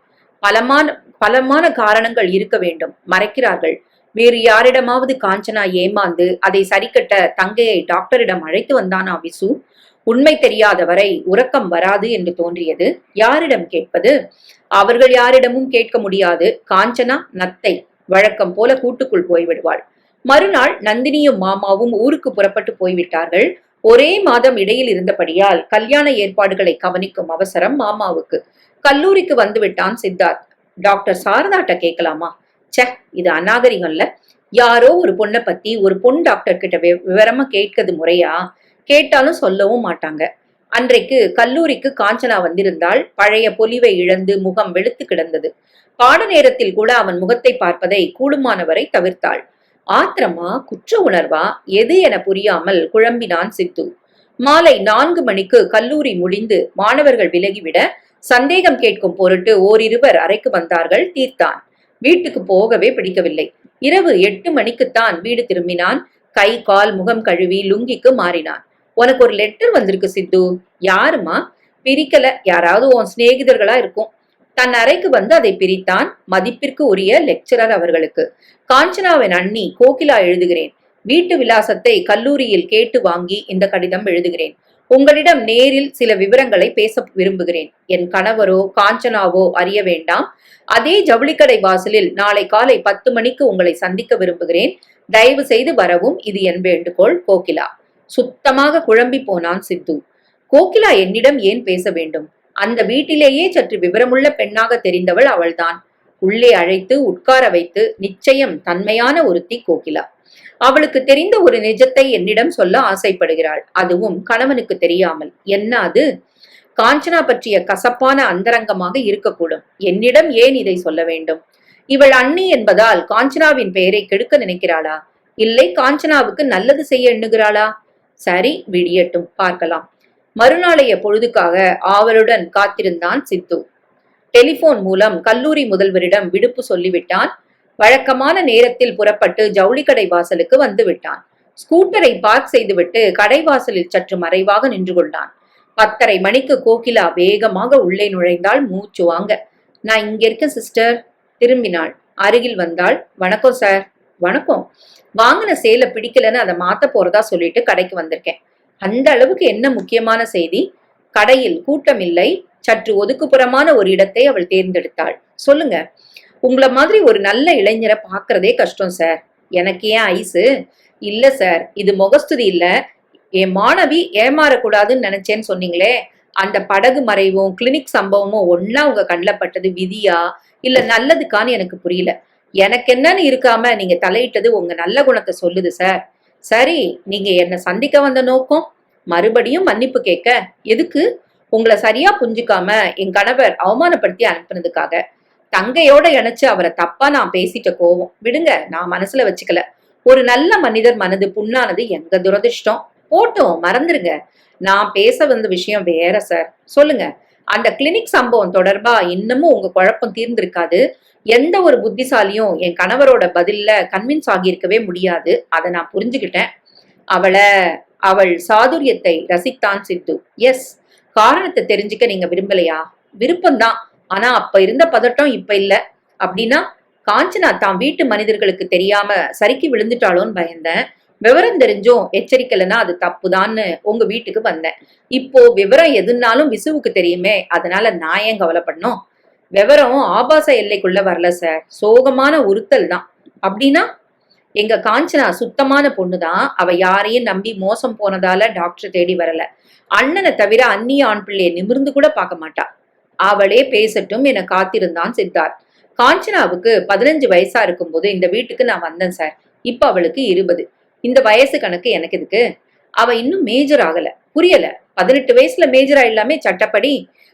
பலமான காரணங்கள் இருக்க வேண்டும். மறைக்கிறார்கள். வேறு யாரிடமாவது காஞ்சனா ஏமாந்து அதை சரிக்கட்ட தங்கையை டாக்டரிடம் அழைத்து வந்தானா விசு? உண்மை தெரியாத வரை உறக்கம் வராது என்று தோன்றியது. யாரிடம் கேட்பது? அவர்கள் யாரிடமும் கேட்க முடியாது. காஞ்சனா நத்தை, வழக்கம் போல கூட்டுக்குள் போய்விடுவாள். மறுநாள் நந்தினியும் மாமாவும் ஊருக்கு புறப்பட்டு போய்விட்டார்கள். ஒரே மாதம் இடையில் இருந்தபடியால் கல்யாண ஏற்பாடுகளை கவனிக்கும் அவசரம் மாமாவுக்கு. கல்லூரிக்கு வந்து விட்டான் சித்தார்த். டாக்டர் சாரதாட்ட கேட்கலாமா? சே, இது அநாகரிகம்ல. யாரோ ஒரு பொண்ணை பத்தி ஒரு பொன் டாக்டர் கிட்ட விவரமா கேட்கிறது முறையா? கேட்டாலும் சொல்லவும் மாட்டாங்க. அன்றைக்கு கல்லூரிக்கு காஞ்சனா வந்திருந்தால் பழைய பொலிவை இழந்து முகம் வெளுத்து கிடந்தது. பாட நேரத்தில் கூட அவன் முகத்தை பார்ப்பதை கூடுமானவரை தவிர்த்தாள். ஆத்திரமா, குற்ற உணர்வா, எது என புரியாமல் குழம்பினான் சித்து. மாலை 4 மணிக்கு கல்லூரி முடிந்து மாணவர்கள் விலகிவிட சந்தேகம் கேட்கும் பொருட்டு ஓரிருவர் அறைக்கு வந்தார்கள். தீர்த்தான். வீட்டுக்கு போகவே பிடிக்கவில்லை. இரவு 8 மணிக்குத்தான் வீடு திரும்பினான். கை கால் முகம் கழுவி லுங்கிக்கு மாறினான். உனக்கு ஒரு லெட்டர் வந்திருக்கு சித்து. யாருமா? பிரிக்கல, யாராவது உன் சிநேகிதர்களா இருக்கும். தன் அறைக்கு வந்து அதை பிரித்தான். மதிப்பிற்கு உரிய லெக்சரர் அவர்களுக்கு. காஞ்சனாவின் அண்ணி கோகிலா எழுதுகிறேன். வீட்டு விலாசத்தை கல்லூரியில் கேட்டு வாங்கி இந்த கடிதம் எழுதுகிறேன். உங்களிடம் நேரில் சில விவரங்களை பேச விரும்புகிறேன். என் கணவரோ காஞ்சனாவோ அறிய வேண்டாம். அதே ஜவுளிக்கடை வாசலில் நாளை காலை 10 மணிக்கு உங்களை சந்திக்க விரும்புகிறேன். தயவு செய்து வரவும். இது என் வேண்டுகோள். கோகிலா. சுத்தமாக குழம்பி போனான் சித்து. கோகிலா என்னிடம் ஏன் பேச வேண்டும்? அந்த வீட்டிலேயே சற்று விவரமுள்ள பெண்ணாக தெரிந்தவள் அவள்தான். உள்ளே அழைத்து உட்கார வைத்து நிச்சயம் தன்மையான ஒருத்தி கோகிலா. அவளுக்கு தெரிந்த ஒரு நிஜத்தை என்னிடம் சொல்ல ஆசைப்படுகிறாள். அதுவும் கணவனுக்கு தெரியாமல். என்ன அது? காஞ்சனா பற்றிய கசப்பான அந்தரங்கமாக இருக்கக்கூடும். என்னிடம் ஏன் இதை சொல்ல வேண்டும்? இவள் அண்ணி என்பதால் காஞ்சனாவின் பெயரை கெடுக்க நினைக்கிறாளா? இல்லை காஞ்சனாவுக்கு நல்லது செய்ய எண்ணுகிறாளா? சரி, விடியட்டும், பார்க்கலாம். மறுநாளைய பொழுதுக்காக ஆவலுடன் காத்திருந்தான் சித்து. டெலிபோன் மூலம் கல்லூரி முதல்வரிடம் விடுப்பு சொல்லிவிட்டான். வழக்கமான நேரத்தில் புறப்பட்டு ஜவுளிக்கடை வாசலுக்கு வந்து விட்டான். ஸ்கூட்டரை பார்க் செய்துவிட்டு கடைவாசலில் சற்று மறைவாக நின்று கொண்டான். 10:30 மணிக்கு கோகிலா வேகமாக உள்ளே நுழைந்தாள். மூச்சு வாங்க. நான் இங்க இருக்கேன் சிஸ்டர். திரும்பினாள். அருகில் வந்தாள். வணக்கம் சார். வணக்கம். வாங்கின சேலை பிடிக்கலன்னு அதை மாத்த போறதா சொல்லிட்டு கடைக்கு வந்திருக்கேன். அந்த அளவுக்கு என்ன முக்கியமான செய்தி? கடையில் கூட்டம் இல்லை. சற்று ஒதுக்குப்புறமான ஒரு இடத்தை அவள் தேர்ந்தெடுத்தாள். சொல்லுங்க. உங்களை மாதிரி ஒரு நல்ல இளைஞரை பாக்குறதே கஷ்டம் சார். எனக்கு ஏன் ஐஸு? இல்ல சார், இது முகஸ்துதி இல்ல. என் மாணவி ஏமாறக்கூடாதுன்னு நினைச்சேன்னு சொன்னீங்களே, அந்த படகு மறைவும் கிளினிக் சம்பவமும் ஒன்னா உங்க கண்ணில் பட்டது விதியா இல்ல நல்லதுக்கான்னு எனக்கு புரியல. எனக்கு என்னன்னு இருக்காம நீங்க தலையிட்டது உங்க நல்ல குணத்தை சொல்லுது சார். சரி, நீங்க என்ன சந்திக்க வந்த நோக்கம்? மறுபடியும் மன்னிப்பு கேட்க? எதுக்கு? உங்களை சரியா புரிஞ்சுக்காம என் கணவர் அவமானப்படுத்தி அனுப்புனதுக்காக. தங்கையோட இணைச்சு அவரை தப்பா நான் பேசிட்ட கோவம். விடுங்க, நான் மனசுல வச்சுக்கல. ஒரு நல்ல மனிதர் மனது புண்ணானது எங்க துரதிர்ஷ்டம். போட்டோம், மறந்துருங்க. நான் பேச வந்த விஷயம் வேற சார். சொல்லுங்க. அந்த கிளினிக் சம்பவம் தொடர்பா இன்னமும் உங்க குழப்பம் தீர்ந்திருக்காது. எந்த ஒரு புத்திசாலியும் என் கணவரோட பதில்ல கன்வின்ஸ் ஆகியிருக்கவே முடியாது. அதை நான் புரிஞ்சுக்கிட்டேன். அவள் சாதுரியத்தை ரசித்தான் சித்து. எஸ். காரணத்தை தெரிஞ்சுக்க நீங்க விரும்பலையா? விருப்பம்தான். ஆனா அப்ப இருந்த பதட்டம் இப்ப இல்ல. அப்படின்னா காஞ்சனா தான் வீட்டு மனிதர்களுக்கு தெரியாம சரிக்கு விழுந்துட்டாளோன்னு பயந்தேன். விவரம் தெரிஞ்சும் எச்சரிக்கலைன்னா அது தப்புதான்னு உங்க வீட்டுக்கு வந்தேன். இப்போ விவரம் எதுனாலும் விசுவுக்கு தெரியுமே, அதனால நான் ஏன் கவலைப்படணும்? விவரம் ஆபாச எல்லைக்குள்ள வரல சார். சோகமான உறுத்தல் தான். அப்படின்னா எங்க காஞ்சனா சுத்தமான பொண்ணுதான். அவ யாரையும் நம்பி மோசம் போனதால டாக்டர் தேடி வரல. அண்ணனை தவிர அந்நிய ஆண் பிள்ளையை நிமிர்ந்து கூட பார்க்க மாட்டா. அவளே பேசட்டும் என காத்திருந்தான் சித்தார்த். காஞ்சனாவுக்கு 15 வயசா இருக்கும்போது இந்த வீட்டுக்கு நான் வந்தேன் சார். இப்ப அவளுக்கு 20. இந்த வயசு கணக்கு எனக்கு எதுக்கு? அவ இன்னும் மேஜர் ஆகல. புரியல. 18 வயசுல மேஜர் ஆயிடலாமே சட்டப்படி.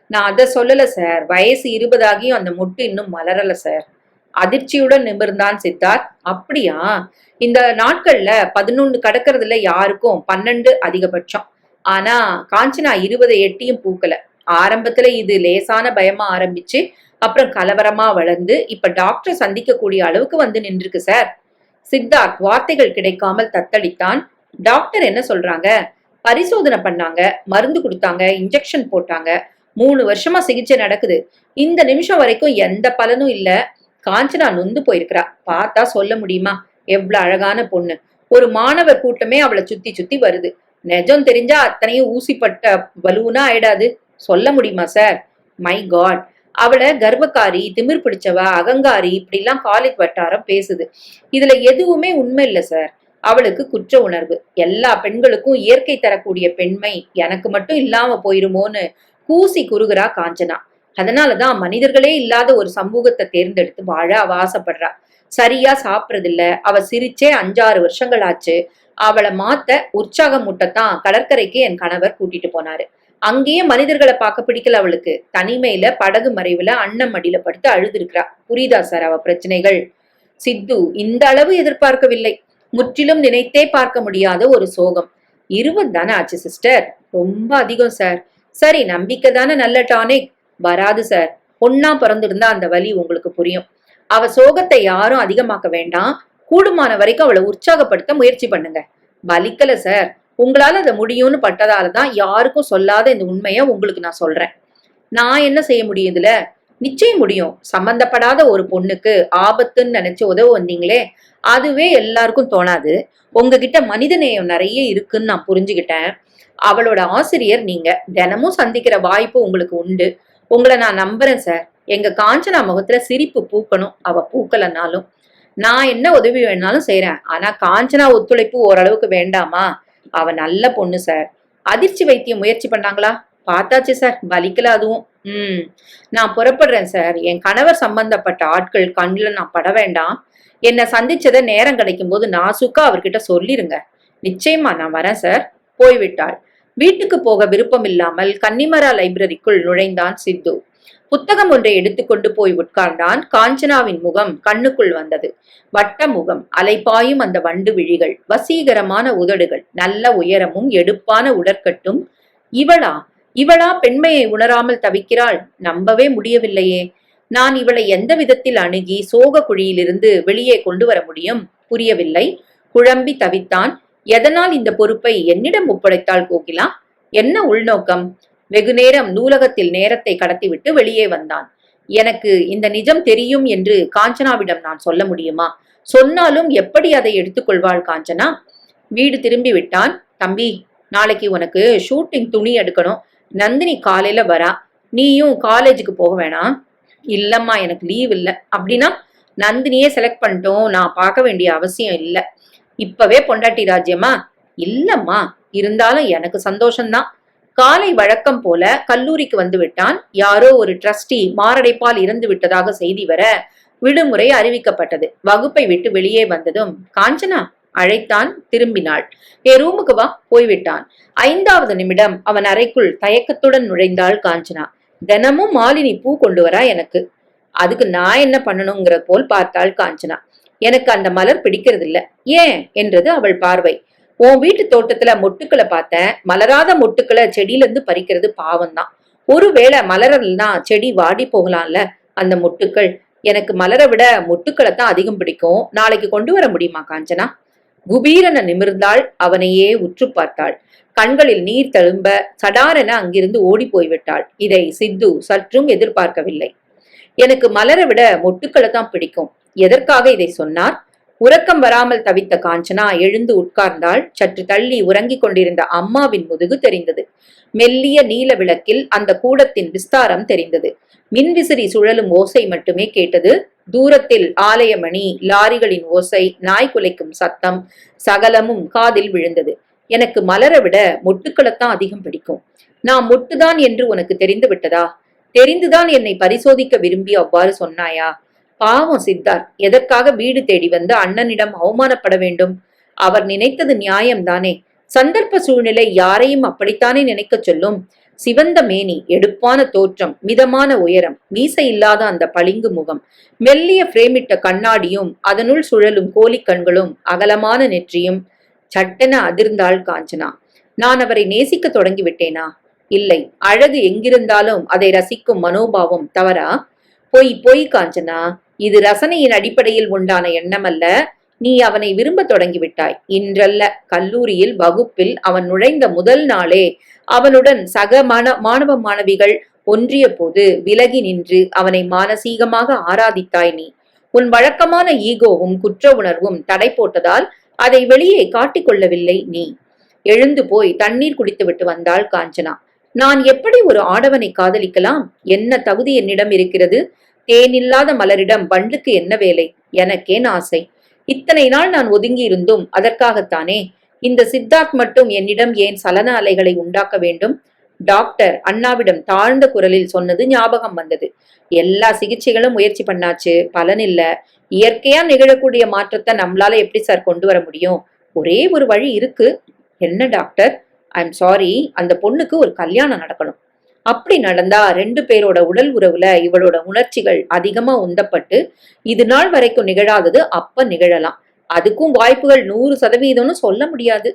நான் அதை சொல்லல சார். வயசு 20 ஆகியும் அந்த மொட்டு இன்னும் மலரல சார். அதிர்ச்சியுடன் நிமிர்ந்தான் சித்தார்த். அப்படியா? இந்த நாட்கள்ல 11 கடக்கிறதுல யாருக்கும் 12 அதிகபட்சம். ஆனா காஞ்சனா 20 எட்டியும் பூக்கல. ஆரம்பத்துல இது லேசான பயமா ஆரம்பிச்சு அப்புறம் கலவரமா வளர்ந்து இப்ப டாக்டர் சந்திக்க கூடிய அளவுக்கு வந்து நின்றுருக்கு சார். சித்தார்த் வார்த்தைகள் கிடைக்காமல் தத்தளித்தான். டாக்டர் என்ன சொல்றாங்க? பரிசோதனை பண்ணாங்க, மருந்து கொடுத்தாங்க, இன்ஜெக்ஷன் போட்டாங்க. 3 வருஷமா சிகிச்சை நடக்குது. இந்த நிமிஷம் வரைக்கும் எந்த பலனும் இல்ல. காஞ்சனா நொந்து போயிருக்கிறா. பார்த்தா சொல்ல முடியுமா? எவ்வளவு அழகான பொண்ணு. ஒரு மாணவர் கூட்டமே அவளை சுத்தி சுத்தி வருது. நெஜம் தெரிஞ்சா அத்தனையும் ஊசிப்பட்ட பலூனா ஆயிடாது. சொல்ல முடியுமா சார்? My God. அவளை கர்வக்காரி, திமிர் பிடிச்சவ, அகங்காரி இப்படிலாம் காலேஜ் வட்டாரம் பேசுது. இதுல எதுவுமே உண்மை இல்ல சார். அவளுக்கு குற்ற உணர்வு. எல்லா பெண்களுக்கும் இயற்கை தரக்கூடிய பெண்மை எனக்கு மட்டும் இல்லாம போயிருமோன்னு கூசி குறுகிறா காஞ்சனா. அதனாலதான் மனிதர்களே இல்லாத ஒரு சமூகத்தை தேர்ந்தெடுத்து வாழ அவ ஆசைப்படுறா. சரியா சாப்பிடறதில்ல. அவ சிரிச்சே 5-6 வருஷங்கள் ஆச்சு. அவளை மாத்த உற்சாகம் முட்டத்தான் கடற்கரைக்கு என் கணவர் கூட்டிட்டு போனாரு. அங்கேயே மனிதர்களை பார்க்க பிடிக்கல அவளுக்கு. தனிமையில படகு மறைவுல அண்ணன் மடியில படுத்து அழுது இருக்கிறா. புரியுதா சார் அவ பிரச்சனைகள்? சித்து இந்த அளவு எதிர்பார்க்கவில்லை. முற்றிலும் நினைத்தே பார்க்க முடியாத ஒரு சோகம். 20 தானே ஆச்சு சிஸ்டர். ரொம்ப அதிகம் சார். சரி, நம்பிக்கை தானே நல்ல டானிக். வராது சார். பொண்ணா பிறந்திருந்தா அந்த வலி உங்களுக்கு புரியும். அவ சோகத்தை யாரும் அதிகமாக்க வேண்டாம். கூடுமான வரைக்கும் அவளை உற்சாகப்படுத்த முயற்சி பண்ணுங்க. வலிக்கல சார். உங்களால அதை முடியும்னு பட்டதாலதான் யாருக்கும் சொல்லாத இந்த உண்மைய உங்களுக்கு நான் சொல்றேன். நான் என்ன செய்ய முடியும் இதுல? நிச்சயம் முடியும். சம்பந்தப்படாத ஒரு பொண்ணுக்கு ஆபத்துன்னு நினைச்சு உதவ வந்தீங்களே, அதுவே எல்லாருக்கும் தோணாது. உங்ககிட்ட மனிதநேயம் நிறைய இருக்குன்னு நான் புரிஞ்சுக்கிட்டேன். அவளோட ஆசிரியர் நீங்க. தினமும் சந்திக்கிற வாய்ப்பு உங்களுக்கு உண்டு. உங்களை நான் நம்புறேன் சார். எங்க காஞ்சனா முகத்துல சிரிப்பு பூக்கணும். அவ பூக்கலனாலும் நான் என்ன உதவி வேணாலும் செய்யறேன். ஆனா காஞ்சனா ஒத்துழைப்பு ஓரளவுக்கு வேண்டாமா? அவ நல்ல பொண்ணு சார். அதிர்ச்சி வைத்தியம் முயற்சி பண்ணாங்களா? பார்த்தாச்சு சார். வலிக்கல அதுவும். நான் புறப்படுறேன் சார். என் கணவர் சம்பந்தப்பட்ட ஆட்கள் கண்ணுல நான் பட வேண்டாம். என்னை சந்திச்சதை நேரம் கிடைக்கும் போது நாசுக்கா அவர்கிட்ட சொல்லிருங்க. நிச்சயமா நான் வரேன் சார். போய்விட்டாள். வீட்டுக்கு போக விருப்பம் இல்லாமல் கன்னிமரா லைப்ரரிக்குள் நுழைந்தான் சித்து. புத்தகம் ஒன்றை எடுத்துக்கொண்டு போய் உட்கார்ந்தான். காஞ்சனாவின் முகம் கண்ணுக்குள் வந்தது. வட்ட முகம், அலைப்பாயும் அந்த வண்டு விழிகள், வசீகரமான உதடுகள், நல்ல உயரமும் எடுப்பான உடற்கட்டும். இவளா இவளா பெண்மையை உணராமல் தவிக்கிறாள்? நம்பவே முடியவில்லையே. நான் இவளை எந்த விதத்தில் அணுகி சோக குழியிலிருந்து வெளியே கொண்டு வர முடியும்? புரியவில்லை. குழம்பி தவித்தான். எதனால் இந்த பொறுப்பை என்னிடம் ஒப்படைத்தாள் கோகிலா? என்ன உள்நோக்கம்? வெகுநேரம் நூலகத்தில் நேரத்தை கடத்திவிட்டு வெளியே வந்தான். எனக்கு இந்த நிஜம் தெரியும் என்று காஞ்சனாவிடம் நான் சொல்ல முடியுமா? சொன்னாலும் எப்படி அதை எடுத்துக்கொள்வாள் காஞ்சனா? வீடு திரும்பி விட்டான். தம்பி, நாளைக்கு உனக்கு ஷூட்டிங் துணி எடுக்கணும். நந்தினி காலையில வரா. நீயும் காலேஜுக்கு போக வேணாம். இல்லம்மா, எனக்கு லீவ் இல்லை. அப்படின்னா நந்தினியே செலக்ட் பண்ணிட்டோம். நான் பார்க்க வேண்டிய அவசியம் இல்லை. இப்பவே பொண்டாட்டி ராஜ்யமா? இல்லம்மா, இருந்தாலும் எனக்கு சந்தோஷம்தான். காலை வழக்கம் போல கல்லூரிக்கு வந்து விட்டான். யாரோ ஒரு ட்ரஸ்டி மாரடைப்பால் இறந்து விட்டதாக செய்தி வர விடுமுறை அறிவிக்கப்பட்டது. வகுப்பை விட்டு வெளியே வந்ததும் காஞ்சனா அழைத்தான். திரும்பினாள். ரூமுக்கு வா. போய்விட்டான். 5வது நிமிடம் அவன் அறைக்குள் தயக்கத்துடன் நுழைந்தாள் காஞ்சனா. தினமும் மாலினி பூ கொண்டு வரா எனக்கு. அதுக்கு நான் என்ன பண்ணணுங்கிற போல் பார்த்தாள் காஞ்சனா. எனக்கு அந்த மலர் பிடிக்கிறது இல்ல. ஏன் என்றது அவள் பார்வை. உன் வீட்டு தோட்டத்துல மொட்டுக்களை பார்த்தேன். மலராத மொட்டுக்களை செடியில இருந்து பறிக்கிறது பாவம்தான். ஒருவேளை மலரல்னா செடி வாடி போகலாம்ல. அந்த மொட்டுக்கள் எனக்கு மலரை விட மொட்டுக்களை தான் அதிகம் பிடிக்கும். நாளைக்கு கொண்டு வர முடியுமா காஞ்சனா? குபீரன நிமிர்ந்தாள். அவனையே உற்று பார்த்தாள். கண்களில் நீர் தழும்ப சடாரென அங்கிருந்து ஓடி போய்விட்டாள். இதை சித்து சற்றும் எதிர்பார்க்கவில்லை. எனக்கு மலரை விட மொட்டுக்களை தான் பிடிக்கும். எதற்காக இதை சொன்னார்? உறக்கம் வராமல் தவித்த காஞ்சனா எழுந்து உட்கார்ந்தாள். சற்று தள்ளி உறங்கிக் கொண்டிருந்த அம்மாவின் முதுகு தெரிந்தது. மெல்லிய நீல விளக்கில் அந்த கூடத்தின் விஸ்தாரம் தெரிந்தது. மின்விசிறி சுழலும் ஓசை மட்டுமே கேட்டது. தூரத்தில் ஆலயமணி, லாரிகளின் ஓசை, நாய் குலைக்கும் சத்தம் சகலமும் காதில் விழுந்தது. எனக்கு மலரை விட மொட்டுக்களைத்தான் அதிகம் பிடிக்கும். நான் மொட்டுதான் என்று உனக்கு தெரிந்து விட்டதா? தெரிந்துதான் என்னை பரிசோதிக்க விரும்பி அவ்வாறு சொன்னாயா? பாவம் சித்தார்த் எதற்காக வீடு தேடி வந்து அண்ணனிடம் அவமானப்பட வேண்டும்? அவர் நினைத்தது நியாயம்தானே. சந்தர்ப்ப சூழ்நிலை யாரையும் அப்படித்தானே நினைக்க சொல்லும். சிவந்த மேனி, எடுப்பான தோற்றம், மிதமான உயரம், மீசை இல்லாத அந்த பளிங்கு முகம், மெல்லிய பிரேமிட்ட கண்ணாடியும் அதனுள் சுழலும் கோழி கண்களும், அகலமான நெற்றியும். சட்டென அதிர்ந்தாள் காஞ்சனா. நான் அவரை நேசிக்க தொடங்கி விட்டேனா? இல்லை. அழகு எங்கிருந்தாலும் அதை ரசிக்கும் மனோபாவம் தவறா? பொய் பொய் காஞ்சனா. இது ரசனையின் அடிப்படையில் உண்டான எண்ணம் அல்ல. நீ அவனை விரும்ப தொடங்கிவிட்டாய். இன்றல்ல, கல்லூரியில் வகுப்பில் அவன் நுழைந்த முதல் நாளே அவனுடன் சக மாணவ மாணவிகள் ஒன்றிய போது விலகி நின்று அவனை மானசீகமாக ஆராதித்தாய் நீ. உன் வழக்கமான ஈகோவும் குற்ற உணர்வும் தடை போட்டதால் அதை வெளியே காட்டிக்கொள்ளவில்லை நீ. எழுந்து போய் தண்ணீர் குடித்துவிட்டு வந்தாள் காஞ்சனா. நான் எப்படி ஒரு ஆடவனை காதலிக்கலாம்? என்ன தகுதி என்னிடம் இருக்கிறது? தேனில்லாத மலரிடம் வண்டுக்கு என்ன வேலை? எனக்கேன் ஆசை. இத்தனை நாள் நான் ஒதுங்கி இருந்தும் அதற்காகத்தானே. இந்த சித்தார்த் மட்டும் என்னிடம் ஏன் சலன அலைகளை உண்டாக்க வேண்டும்? டாக்டர் அண்ணாவிடம் தாழ்ந்த குரலில் சொன்னது ஞாபகம் வந்தது. எல்லா சிகிச்சைகளும் முயற்சி பண்ணாச்சு, பலனில்ல. இயற்கையா நிகழக்கூடிய மாற்றத்தை நம்மளால எப்படி சார் கொண்டு வர முடியும்? ஒரே ஒரு வழி இருக்கு. என்ன டாக்டர்? ஐம் சாரி, அந்த பொண்ணுக்கு ஒரு கல்யாணம் நடக்கணும். அப்படி நடந்தா 2 பேரோட உடல் உறவுல இவளோட உணர்ச்சிகள் அதிகமா உந்தப்பட்டு இது நாள் வரைக்கும் நிகழாதது அப்ப நிகழலாம். அதுக்கும் வாய்ப்புகள் 100% சொல்ல முடியாது.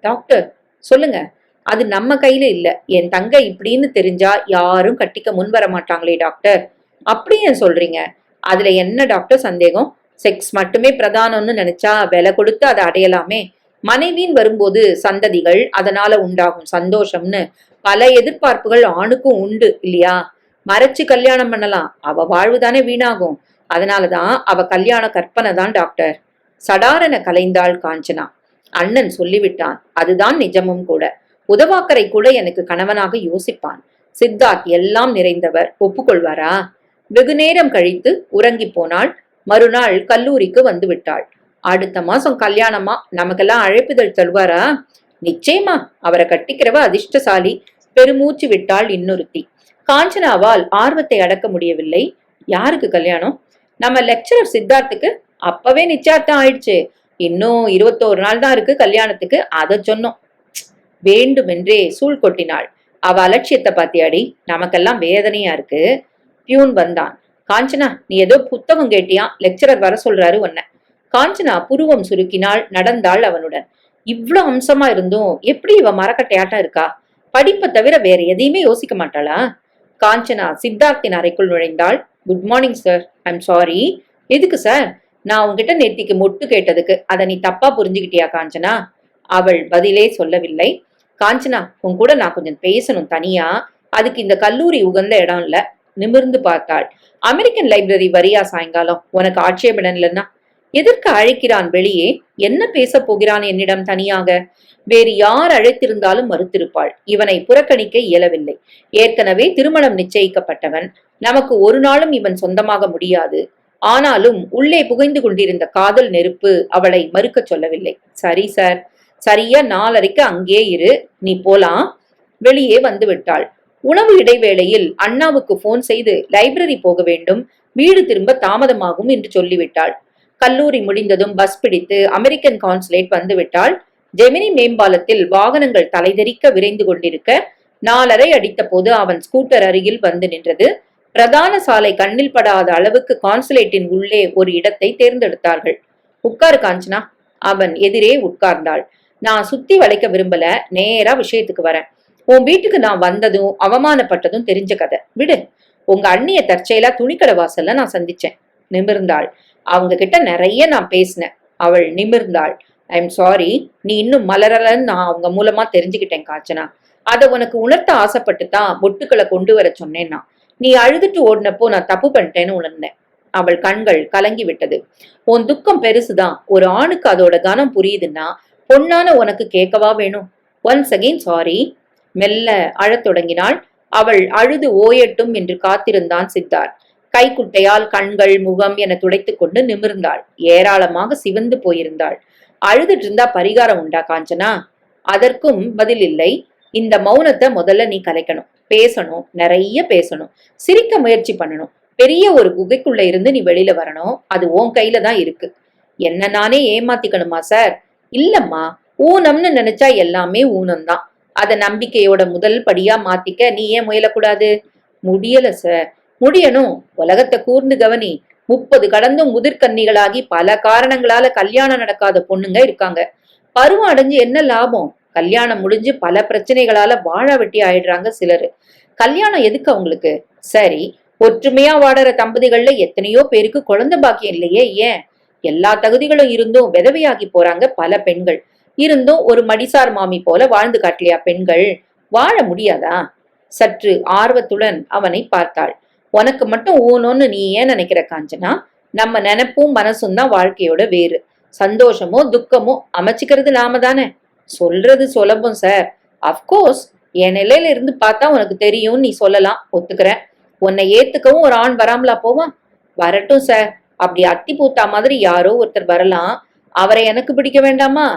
டாக்டர் சொல்லுங்க. அது நம்ம கையில இல்ல. என் தங்க இப்படின்னு தெரிஞ்சா யாரும் கட்டிக்க முன் வர மாட்டாங்களே டாக்டர். அப்படி ஏன் சொல்றீங்க? அதுல என்ன டாக்டர் சந்தேகம்? செக்ஸ் மட்டுமே பிரதானம்னு நினைச்சா விலை கொடுத்து அதை அடையலாமே. மனைவின்னு வரும்போது சந்ததிகள், அதனால உண்டாகும் சந்தோஷம்னு பல எதிர்பார்ப்புகள் ஆணுக்கும் உண்டு இல்லையா? மறைச்சு கல்யாணம் பண்ணலாம், அவ வாழ்வுதானே வீணாகும். அதனாலதான் அவ கல்யாண கற்பனை தான் டாக்டர். சடாரென கலைந்தாள் காஞ்சனா. அண்ணன் சொல்லிவிட்டான், அதுதான் நிஜமும் கூட. உதவாக்கரை கூட எனக்கு கணவனாக யோசிப்பான். சித்தார்த் எல்லாம் நிறைந்தவர், ஒப்புக்கொள்வாரா? வெகு நேரம் கழித்து உறங்கி போனாள். மறுநாள் கல்லூரிக்கு வந்து விட்டாள். அடுத்த மாசம் கல்யாணமா, நமக்கெல்லாம் அழைப்புதல் தருவாரா? நிச்சயமா, அவரை கட்டிக்கிறவ அதிர்ஷ்டசாலி. பெருமூச்சு விட்டாள் இன்னொருத்தி. காஞ்சனாவால் ஆர்வத்தை அடக்க முடியவில்லை. யாருக்கு கல்யாணம்? நம்ம லெக்சரர் சித்தார்த்துக்கு. அப்பவே நிச்சயார்த்தம் ஆயிடுச்சு. இன்னும் 21 நாள் தான் இருக்கு கல்யாணத்துக்கு. அதை சொன்னோம். வேண்டுமென்றே சூழ் கொட்டினாள். அவ அலட்சியத்தை பாத்தியாடி, நமக்கெல்லாம் வேதனையா இருக்கு. பியூன் வந்தான். காஞ்சனா, நீ ஏதோ புத்தகம் கேட்டியா? லெக்சரர் வர சொல்றாரு உன்ன. காஞ்சனா புருவம் சுருக்கினாள். நடந்தாள் அவனுடன். இவ்ளோ அம்சமா இருந்தும் எப்படி இவ மரக்கட்டையாட்டம் இருக்கா? படிப்பை தவிர வேற எதையுமே யோசிக்க மாட்டாளா? காஞ்சனா சித்தார்த்தின் அறைக்குள் நுழைந்தாள். Good morning sir. I'm sorry. எதுக்கு சார்? நான் உன்கிட்ட நேத்திக்கு மொட்டு கேட்டதுக்கு. அதை நீ தப்பா புரிஞ்சுக்கிட்டியா காஞ்சனா? அவள் பதிலே சொல்லவில்லை. காஞ்சனா, உன் கூட நான் கொஞ்சம் பேசணும் தனியா. அதுக்கு இந்த கல்லூரி உகந்த இடம் இல்ல. நிமிர்ந்து பார்த்தாள். அமெரிக்கன் லைப்ரரி வரியா சாயங்காலம்? உனக்கு ஆட்சேபணம் இல்லைன்னா? எதற்கு அழைக்கிறான் வெளியே? என்ன பேச போகிறான் என்னிடம் தனியாக? வேறு யார் அழைத்திருந்தாலும் மறுத்திருப்பாள். இவனை புறக்கணிக்க இயலவில்லை. ஏற்கனவே திருமணம் நிச்சயிக்கப்பட்டவன். நமக்கு ஒரு நாளும் இவன் சொந்தமாக முடியாது. ஆனாலும் உள்ளே புகைந்து கொண்டிருந்த காதல் நெருப்பு அவளை மறுக்க சொல்லவில்லை. சரி சார், சரியா 4:30க்கு அங்கே இரு, நீ போலாம். வெளியே வந்து விட்டாள். உணவு இடைவேளையில் அண்ணாவுக்கு போன் செய்து லைப்ரரி போக வேண்டும், வீடு திரும்ப தாமதமாகும் என்று சொல்லிவிட்டாள். கல்லூரி முடிந்ததும் பஸ் பிடித்து அமெரிக்கன் கான்சுலேட் வந்து விட்டாள். ஜெமினி மேம்பாலத்தில் வாகனங்கள் தலைதெறிக்க விரைந்து கொண்டிருக்க 4:30 அடித்த போது அவன் ஸ்கூட்டர் அருகில் வந்து நின்றது. பிரதான சாலை கண்ணில் படாத அளவுக்கு கான்சுலேட்டின் உள்ளே ஒரு இடத்தை தேர்ந்தெடுத்தார்கள். உட்காரு காஞ்சனா. அவன் எதிரே உட்கார்ந்தாள். நான் சுத்தி வளைக்க விரும்பல, நேரா விஷயத்துக்கு வரேன். உன் வீட்டுக்கு நான் வந்ததும் அவமானப்பட்டதும் தெரிஞ்ச கதை விடு. உங்க அண்ணிய தற்செயலா துணிக்கடை வாசல்ல நான் சந்திச்சேன். நிமிர்ந்தாள். அவங்க கிட்ட நிறைய நான் பேசினேன். அவள் நிமிர்ந்தாள். ஐம் சாரி, நீ இன்னும் மலரலன்னு நான் அவங்க மூலமா தெரிஞ்சுக்கிட்டேன் காஞ்சனா. அதை உனக்கு உணர்த்த ஆசைப்பட்டு தான் பொட்டுக்களை கொண்டு வர சொன்னேன்னா. நீ அழுதுட்டு ஓடினப்போ நான் தப்பு பண்ணிட்டேன்னு உணர்ந்தேன். அவள் கண்கள் கலங்கி விட்டது. உன் துக்கம் பெருசுதான். ஒரு ஆணுக்கு அதோட கனம் புரியுதுன்னா பொன்னான உனக்கு கேட்கவா வேணும்? Once again sorry. மெல்ல அழத் தொடங்கினாள். அவள் அழுது ஓயட்டும் என்று காத்திருந்தான் சித்தார்த். கைக்குட்டையால் கண்கள் முகம் என துடைத்துக் கொண்டு நிமிர்ந்தாள். ஏராளமாக சிவந்து போயிருந்தாள். அழுதுட்டு இருந்தா பரிகாரம் உண்டா காஞ்சனா? அதற்கும் பதில் இல்லை. இந்த மௌனத்தை முதல்ல நீ கலைக்கணும். பேசணும், நிறைய பேசணும். சிரிக்க முயற்சி பண்ணணும். பெரிய ஒரு குகைக்குள்ள இருந்து நீ வெளியில வரணும். அது உன் கையில தான் இருக்கு. என்ன நானே ஏமாத்திக்கணுமா சார்? இல்லம்மா, ஊனம்னு நினைச்சா எல்லாமே ஊனம்தான். அத நம்பிக்கையோட முதல் படியா மாத்திக்க நீ ஏன் முயலக்கூடாது? முடியல சார். முடியணும். உலகத்தை கூர்ந்து கவனி. 30 கடந்தும் முதிர்கன்னிகளாகி பல காரணங்களால கல்யாணம் நடக்காத பொண்ணுங்க இருக்காங்க. பருவம் அடைஞ்சு என்ன லாபம்? கல்யாணம் முடிஞ்சு பல பிரச்சனைகளால வாழ வெட்டி ஆயிடுறாங்க சிலரு. கல்யாணம் எதுக்கு அவங்களுக்கு? சரி, ஒற்றுமையா வாடுற தம்பதிகள்ல எத்தனையோ பேருக்கு குழந்தை பாக்கியம் இல்லையே, ஏன்? எல்லா தகுதிகளும் இருந்தும் விதவையாகி போறாங்க பல பெண்கள். இருந்தும் ஒரு மடிசார் மாமி போல வாழ்ந்து காட்டலையா பெண்கள்? வாழ முடியாதா? சற்று ஆர்வத்துடன் அவனை பார்த்தாள். உனக்கு மட்டும் ஊனோன்னு நீ ஏன் நினைக்கிற காஞ்சனா? நம்ம நினைப்பும் மனசும் தான் வாழ்க்கையோட வேறு. சந்தோஷமோ துக்கமோ அமைச்சுக்கிறது நாம தானே. சொல்றது சுலபம் சார். அப்கோர்ஸ், என் நிலையில இருந்து பார்த்தா உனக்கு தெரியும், நீ சொல்லலாம், ஒத்துக்கிறேன். உன்னை ஏத்துக்கவும் ஒரு ஆண் வராமலா போவான்? வரட்டும் சார். அப்படி அத்தி பூத்தா மாதிரி யாரோ ஒருத்தர் வரலாம். அவரை எனக்கு பிடிக்க வேண்டாமா?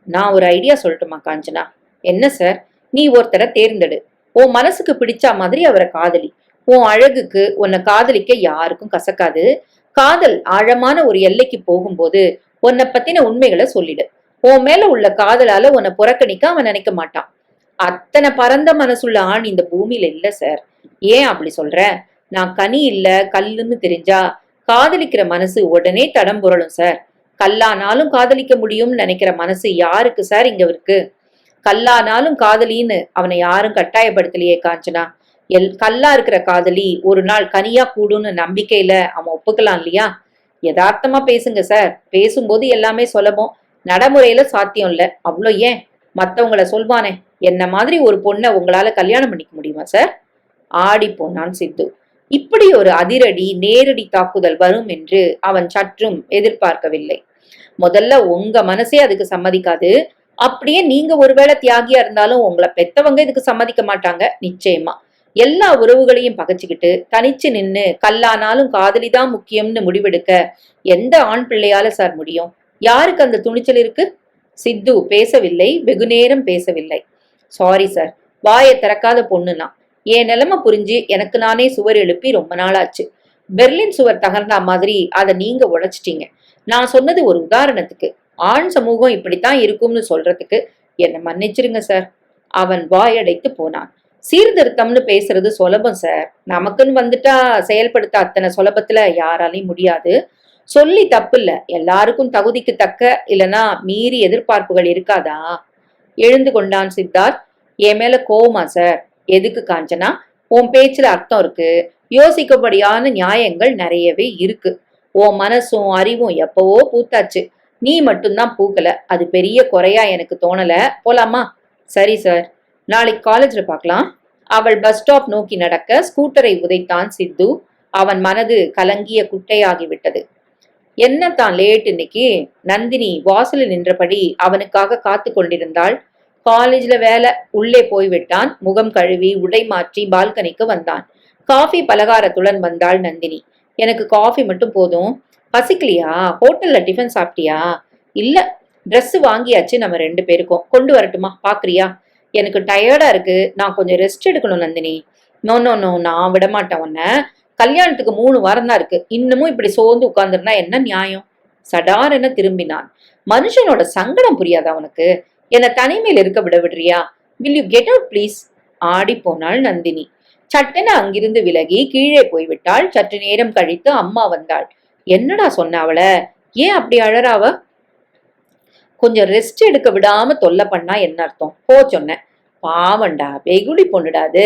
நான் ஒரு ஐடியா சொல்லட்டுமா காஞ்சனா? என்ன சார்? நீ ஒருத்தரை தேர்ந்தெடு. உன் மனசுக்கு பிடிச்சா மாதிரி அவரை காதலி. உன் அழகுக்கு உன்னை காதலிக்க யாருக்கும் கசக்காது. காதல் ஆழமான ஒரு எல்லைக்கு போகும்போது உன்னை பத்தின உண்மைகளை சொல்லிடு. உன் மேல உள்ள காதலால உன்னை புறக்கணிக்க அவன் நினைக்க மாட்டான். அத்தனை பரந்த மனசுள்ள ஆண் இந்த பூமியில இல்ல சார். ஏன் அப்படி சொல்ற? நான் கனி இல்ல கல்லுன்னு தெரிஞ்சா காதலிக்கிற மனசு உடனே தடம் புரளும் சார். கல்லானாலும் காதலிக்க முடியும்னு நினைக்கிற மனசு யாருக்கு சார் இங்க இருக்கு? கல்லானாலும் காதலின்னு அவனை யாரும் கட்டாயப்படுத்தலையே காஞ்சனா. கல்லா இருக்கிற காதலி ஒரு நாள் கனியா கூடுன்னு நம்பிக்கையில அவன் ஒப்புக்கலாம் இல்லையா? யதார்த்தமா பேசுங்க சார். பேசும்போது எல்லாமே சுலபம், நடைமுறையில சாத்தியம் இல்ல. அவ்வளோ ஏன் மத்தவங்கள சொல்வானே, என்ன மாதிரி ஒரு பொண்ணை உங்களால கல்யாணம் பண்ணிக்க முடியுமா சார்? ஆடி போனான் சித்து. இப்படி ஒரு அதிரடி நேரடி தாக்குதல் வரும் என்று அவன் சற்றும் எதிர்பார்க்கவில்லை. முதல்ல உங்க மனசே அதுக்கு சம்மதிக்காது. அப்படியே நீங்க ஒருவேளை தியாகியா இருந்தாலும் உங்களை பெத்தவங்க இதுக்கு சம்மதிக்க மாட்டாங்க நிச்சயமா. எல்லா உறவுகளையும் பகைச்சுக்கிட்டு தனிச்சு நின்னு கல்லானாலும் காதலிதான் முக்கியம்னு முடிவெடுக்க எந்த ஆண் பிள்ளையால சார் முடியும்? யாருக்கு அந்த துணிச்சல் இருக்கு? சித்து பேசவில்லை, வெகு நேரம் பேசவில்லை. சாரி சார், வாயை திறக்காத பொண்ணுனா. என் நிலைமை புரிஞ்சு எனக்கு நானே சுவர் எழுப்பி ரொம்ப நாளாச்சு. பெர்லின் சுவர் தகர்ந்தா மாதிரி அதை நீங்க உடைச்சிட்டீங்க. நான் சொன்னது ஒரு உதாரணத்துக்கு. ஆண் சமூகம் இப்படித்தான் இருக்கும்னு சொல்றதுக்கு என்ன மன்னிச்சிருங்க சார். அவன் வாயடைத்து போனான். சீர்திருத்தம்னு பேசுறது சுலபம் சார். நமக்குன்னு வந்துட்டா செயல்படுத்த அத்தனை சுலபத்துல யாராலையும் முடியாது. சொல்லி தப்பு இல்ல, எல்லாருக்கும் தகுதிக்கு தக்க இல்லனா மீறி எதிர்பார்ப்புகள் இருக்காதா? எழுந்து கொண்டான் சித்தார்த். என் மேல கோவமா சார்? எதுக்கு காஞ்சனா? உன் பேச்சுல அர்த்தம் இருக்கு, யோசிக்கப்படியான நியாயங்கள் நிறையவே இருக்கு. உன் மனசும் அறிவும் எப்பவோ பூத்தாச்சு, நீ மட்டும்தான் பூக்கல. அது பெரிய குறையா எனக்கு தோணல. போலாமா? சரி சார், நாளைக்கு காலேஜ்ல பார்க்கலாம். அவள் பஸ் ஸ்டாப் நோக்கி நடக்க ஸ்கூட்டரை உதைத்தான் சித்து. அவன் மனது கலங்கிய குட்டையாகிவிட்டது. என்ன தான் லேட் இன்னைக்கு? நந்தினி வாசலில் நின்றபடி அவனுக்காக காத்து கொண்டிருந்தாள். காலேஜ்ல வேலை. உள்ளே போய்விட்டான். முகம் கழுவி உடை மாற்றி பால்கனிக்கு வந்தான். காஃபி பலகாரத்துடன் வந்தாள் நந்தினி. எனக்கு காஃபி மட்டும் போதும். பசிக்கலையா? ஹோட்டல்ல டிஃபன் சாப்பிட்டியா? இல்ல, ட்ரெஸ் வாங்கியாச்சு நம்ம 2 பேருக்கும். கொண்டு வரட்டுமா? பாக்குறியா? எனக்கு டயர்டா இருக்கு, நான் கொஞ்சம் ரெஸ்ட் எடுக்கணும் நந்தினி. நோ நோ நோ, நான் விடமாட்டேன் உன்ன. கல்யாணத்துக்கு 3 வாரம் தான் இருக்கு. இன்னமும் இப்படி சோர்ந்து உட்கார்ந்துருந்தா என்ன நியாயம்? சடார் என திரும்பினான். மனுஷனோட சங்கடம் புரியாதா உனக்கு? என்ன தனிமையில் இருக்க விடுறியா? Will you get out please? ஆடி போனாள் நந்தினி. சட்டென அங்கிருந்து விலகி கீழே போய்விட்டாள். சற்று நேரம் கழித்து அம்மா வந்தாள். என்னடா சொன்ன அவள? ஏன் அப்படி அழறாவ? கொஞ்சம் ரெஸ்ட் எடுக்க விடாம தொல்லை பண்ணா என்ன அர்த்தம்? போ சொன்னேன். பாவண்டா, வெகுளி பொண்ணுடாது.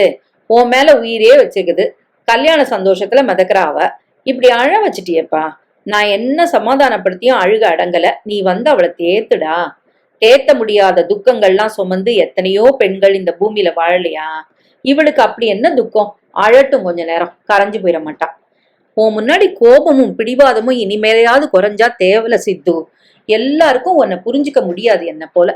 உன் மேல உயிரே வச்சுக்குது. கல்யாண சந்தோஷத்துல மிதக்கிறா அவ. இப்படி அழ வச்சிட்டியப்பா. நான் என்ன சமாதானப்படுத்தியும் அழுக அடங்கல. நீ வந்து அவளை தேத்துடா. தேத்த முடியாத துக்கங்கள்லாம் சுமந்து எத்தனையோ பெண்கள் இந்த பூமியில வாழலையா? இவளுக்கு அப்படி என்ன துக்கம்? அழட்டும், கொஞ்ச நேரம் கரைஞ்சு போயிட மாட்டா. உன் முன்னாடி கோபமும் பிடிவாதமும் இனிமேலையாவது குறைஞ்சா தேவல சித்து. எல்லாருக்கும் உன்னை புரிஞ்சுக்க முடியாது என்ன போல.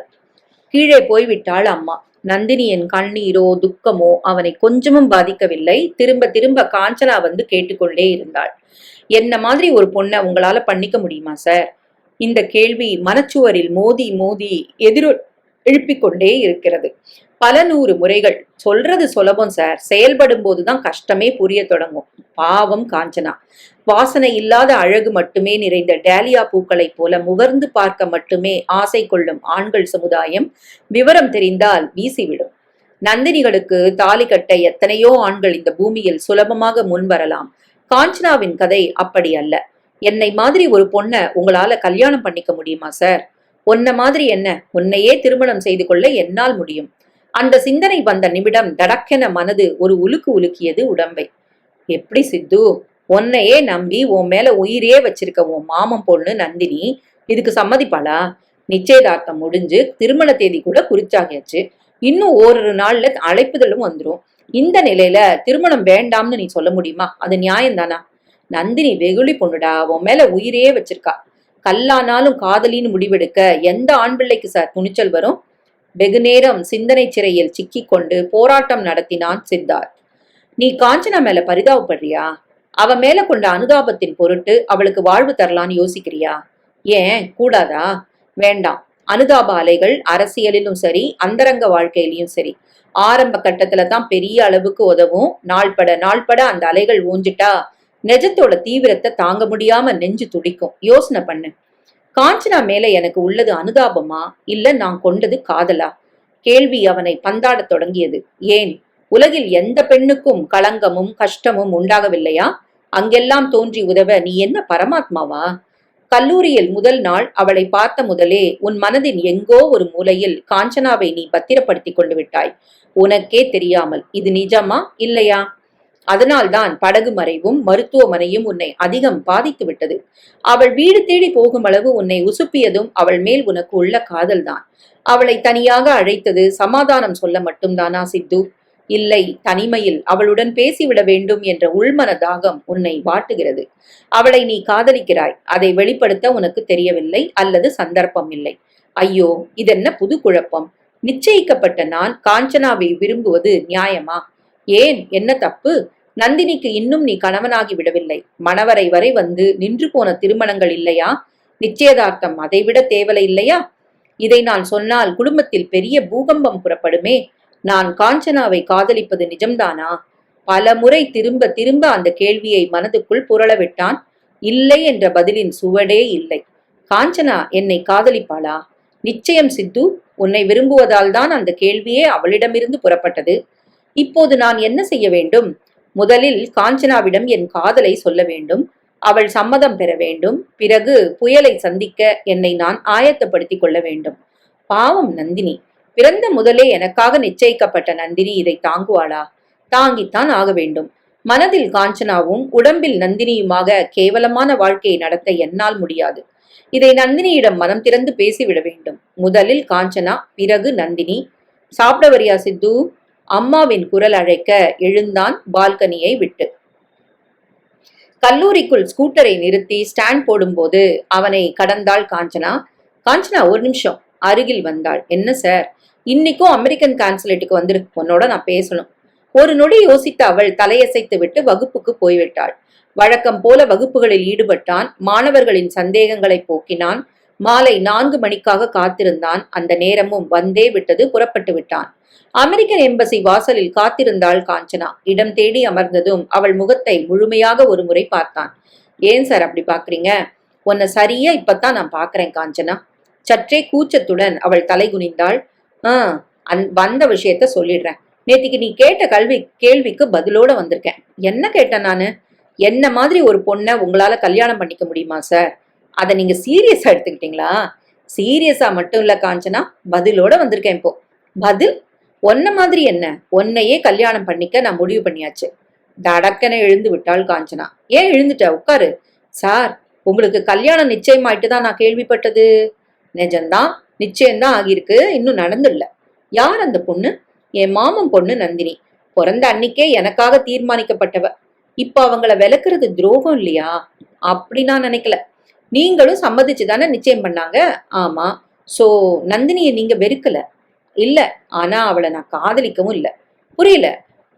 கீழே போய்விட்டாள் அம்மா. நந்தினியின் கண்ணீரோ துக்கமோ அவனை கொஞ்சமும் பாதிக்கவில்லை. திரும்ப திரும்ப காஞ்சனா வந்து கேட்டுக்கொண்டே இருந்தாள். என்ன மாதிரி ஒரு பொண்ணை உங்களால பண்ணிக்க முடியுமா சார்? இந்த கேள்வி மனச்சுவரில் மோதி மோதி எழுப்பிக் கொண்டே இருக்கிறது. பல 100 முறைகள். சொல்றது சுலபம் சார், செயல்படும் போதுதான் கஷ்டமே புரிய தொடங்கும். பாவம் காஞ்சனா. வாசனை இல்லாத அழகு மட்டுமே நிறைந்த டேலியா பூக்களைப் போல முகர்ந்து பார்க்க மட்டுமே ஆசை கொள்ளும் ஆண்கள் சமுதாயம் விவரம் தெரிந்தால் வீசிவிடும். நந்தினிகளுக்கு தாலி கட்ட எத்தனையோ ஆண்கள் இந்த பூமியில் சுலபமாக முன்வரலாம். காஞ்சனாவின் கதை அப்படி அல்ல. என்னை மாதிரி ஒரு பொண்ணை உங்களால கல்யாணம் பண்ணிக்க முடியுமா சார்? உன்ன மாதிரி என்ன, உன்னையே திருமணம் செய்து கொள்ள என்னால் முடியும். அந்த சிந்தனை வந்த நிமிடம் தடக்கென மனது ஒரு உலுக்கு உலுக்கியது உடம்பை. எப்படி சித்து? உன்னையே நம்பி உன் மேல உயிரே வச்சிருக்க உன் மாமன் பொண்ணு நந்தினி இதுக்கு சம்மதிப்பாளா? நிச்சயதார்த்தம் முடிஞ்சு திருமண தேதி கூட குறிச்சாகியாச்சு. இன்னும் ஓரிரு நாள்ல அழைப்புதலும் வந்துடும். இந்த நிலையில திருமணம் வேண்டாம்னு நீ சொல்ல முடியுமா? அது நியாயம்தானா? நந்தினி வெகுளி பொண்ணுடா, உன் மேல உயிரே வச்சிருக்கா. கல்லானாலும் காதலின்னு முடிவெடுக்க எந்த ஆண் பிள்ளைக்கு சார் துணிச்சல் வரும்? வெகு நேரம் சிந்தனை சிறையில் சிக்கிக் கொண்டு போராட்டம் நடத்தினான் சித்தார்த். நீ காஞ்சனா மேல பரிதாபப்படுறியா? அவ மேல கொண்ட அனுதாபத்தின் பொருட்டு அவளுக்கு வாழ்வு தரலான்னு யோசிக்கிறியா? ஏன் கூடாதா? வேண்டாம். அனுதாப அலைகள் அரசியலிலும் சரி அந்தரங்க வாழ்க்கையிலும் சரி ஆரம்ப கட்டத்துல தான் பெரிய அளவுக்கு உதவும். நாள்பட அந்த அலைகள் ஊஞ்சிட்டா நெஜத்தோட தீவிரத்தை தாங்க முடியாம நெஞ்சு துடிக்கும். யோசனை பண்ணு. காஞ்சனா மேல எனக்கு உள்ளது அனுதாபமா இல்ல நான் கொண்டது காதலா? கேள்வி அவனை பந்தாடத் தொடங்கியது. ஏன், உலகில் எந்த பெண்ணுக்கும் களங்கமும் கஷ்டமும் உண்டாகவில்லையா? அங்கெல்லாம் தோன்றி உதவ நீ என்ன பரமாத்மாவா? கல்லூரியில் முதல் நாள் அவளை பார்த்த முதலே உன் மனதின் எங்கோ ஒரு மூலையில் காஞ்சனாவை நீ பத்திரப்படுத்தி கொண்டு விட்டாய், உனக்கே தெரியாமல். இது நிஜமா இல்லையா? அதனால்தான் படகு மறைவும் மருத்துவமனையும் உன்னை அதிகம் பாதித்து விட்டது. அவள் வீடு தேடி போகும் அளவு உன்னை உசுப்பியதும் அவள் மேல் உனக்கு உள்ள காதல்தான். அவளை தனியாக அழைத்தது சமாதானம் சொல்ல மட்டும்தானா சித்து? இல்லை, தனிமையில் அவளுடன் பேசிவிட வேண்டும் என்ற உள்மன தாகம் உன்னை வாட்டுகிறது. அவளை நீ காதலிக்கிறாய், அதை வெளிப்படுத்த உனக்கு தெரியவில்லை அல்லது சந்தர்ப்பம் இல்லை. ஐயோ, இதென்ன புது குழப்பம்! நிச்சயிக்கப்பட்ட நான் காஞ்சனாவை விரும்புவது நியாயமா? ஏன், என்ன தப்பு? நந்தினிக்கு இன்னும் நீ கணவனாகி விடவில்லை. மணவரை வரை வந்து நின்று போன திருமணங்கள் இல்லையா? நிச்சயதார்த்தம் அதைவிட தேவலை இல்லையா? இதை நான் சொன்னால் குடும்பத்தில் பெரிய பூகம்பம் புறப்படுமே. நான் காஞ்சனாவை காதலிப்பது நிஜம்தானா? பல முறை திரும்ப திரும்ப அந்த கேள்வியை மனதுக்குள் புரளவிட்டான். இல்லை என்ற பதிலின் சுவடே இல்லை. காஞ்சனா என்னை காதலிப்பாளா? நிச்சயம் சித்து, உன்னை விரும்புவதால் தான் அந்த கேள்வியே அவளிடமிருந்து புறப்பட்டது. இப்போது நான் என்ன செய்ய வேண்டும்? முதலில் காஞ்சனாவிடம் என் காதலை சொல்ல வேண்டும். அவள் சம்மதம் பெற வேண்டும். பிறகு புயலை சந்திக்க என்னை நான் ஆயத்தப்படுத்திக் கொள்ள வேண்டும். பாவம் நந்தினி. பிறந்த முதலே எனக்காக நிச்சயிக்கப்பட்ட நந்தினி இதை தாங்குவாளா? தாங்கித்தான் ஆக வேண்டும். மனதில் காஞ்சனாவும் உடம்பில் நந்தினியுமாக கேவலமான வாழ்க்கையை நடத்த என்னால் முடியாது. இதை நந்தினியிடம் மனம் திறந்து பேசிவிட வேண்டும். முதலில் காஞ்சனா, பிறகு நந்தினி. சாப்பிட வரியா சித்து? அம்மாவின் குரல் அழைக்க எழுந்தான் பால்கனியை விட்டு. கல்லூரிக்குள் ஸ்கூட்டரை நிறுத்தி ஸ்டாண்ட் போடும்போது அவனை கடந்தாள் காஞ்சனா. காஞ்சனா, ஒரு நிமிஷம். அருகில் வந்தாள். என்ன சார்? இன்னைக்கும் அமெரிக்கன் கான்சுலேட்டுக்கு வந்துரு, உன்னோட நான் பேசணும். ஒரு நொடி யோசித்த அவள் தலையசைத்து விட்டு வகுப்புக்கு போய்விட்டாள். வழக்கம் போல வகுப்புகளில் ஈடுபட்டான். மாணவர்களின் சந்தேகங்களை போக்கினான். மாலை 4 மணிக்காக காத்திருந்தான். அந்த நேரமும் வந்தே விட்டது, புறப்பட்டு விட்டான். அமெரிக்கன் எம்பசி வாசலில் காத்திருந்தாள் காஞ்சனா. இடம் தேடி அமர்ந்ததும் அவள் முகத்தை முழுமையாக ஒரு முறை பார்த்தான். ஏன் சார் அப்படி பாக்குறீங்க? உன்னை சரியா இப்பத்தான் நான் பாக்குறேன் காஞ்சனா. சற்றே கூச்சத்துடன் அவள் தலை குனிந்தாள். வந்த விஷயத்த சொல்லிடுறேன். நேத்திக்கு நீ கேட்ட கேள்விக்கு பதிலோட வந்திருக்கேன். என்ன கேட்டேன் நானு? என்ன மாதிரி ஒரு பொண்ணை உங்களால கல்யாணம் பண்ணிக்க முடியுமா சார்? அதை நீங்க சீரியஸா எடுத்துக்கிட்டீங்களா? சீரியஸா மட்டும் இல்ல காஞ்சனா, பதிலோட வந்திருக்கேன் இப்போ. பதில்? ஒன்ன மாதிரி என்ன? உன்னையே கல்யாணம் பண்ணிக்க நான் முடிவு பண்ணியாச்சு. தடக்கனை எழுந்து விட்டாள் காஞ்சனா. ஏன் எழுந்துட்ட? உட்காரு. சார், உங்களுக்கு கல்யாணம் நிச்சயமாயிட்டு தான் நான் கேள்விப்பட்டது. நிஜம்தான், நிச்சயம்தான் ஆகியிருக்கு, இன்னும் நடந்துடல. யார் அந்த பொண்ணு? என் மாமன் பொண்ணு நந்தினி. பிறந்த அன்னைக்கே எனக்காக தீர்மானிக்கப்பட்டவ. இப்ப அவங்கள விளக்குறது துரோகம் இல்லையா? அப்படி நான் நினைக்கல. நீங்களும் சம்மதிச்சு தானே நிச்சயம் பண்ணாங்க? ஆமா. சோ நந்தினியை நீங்க வெறுக்கல? இல்ல. ஆனா அவளை நான் காதலிக்கவும் இல்ல. புரியல.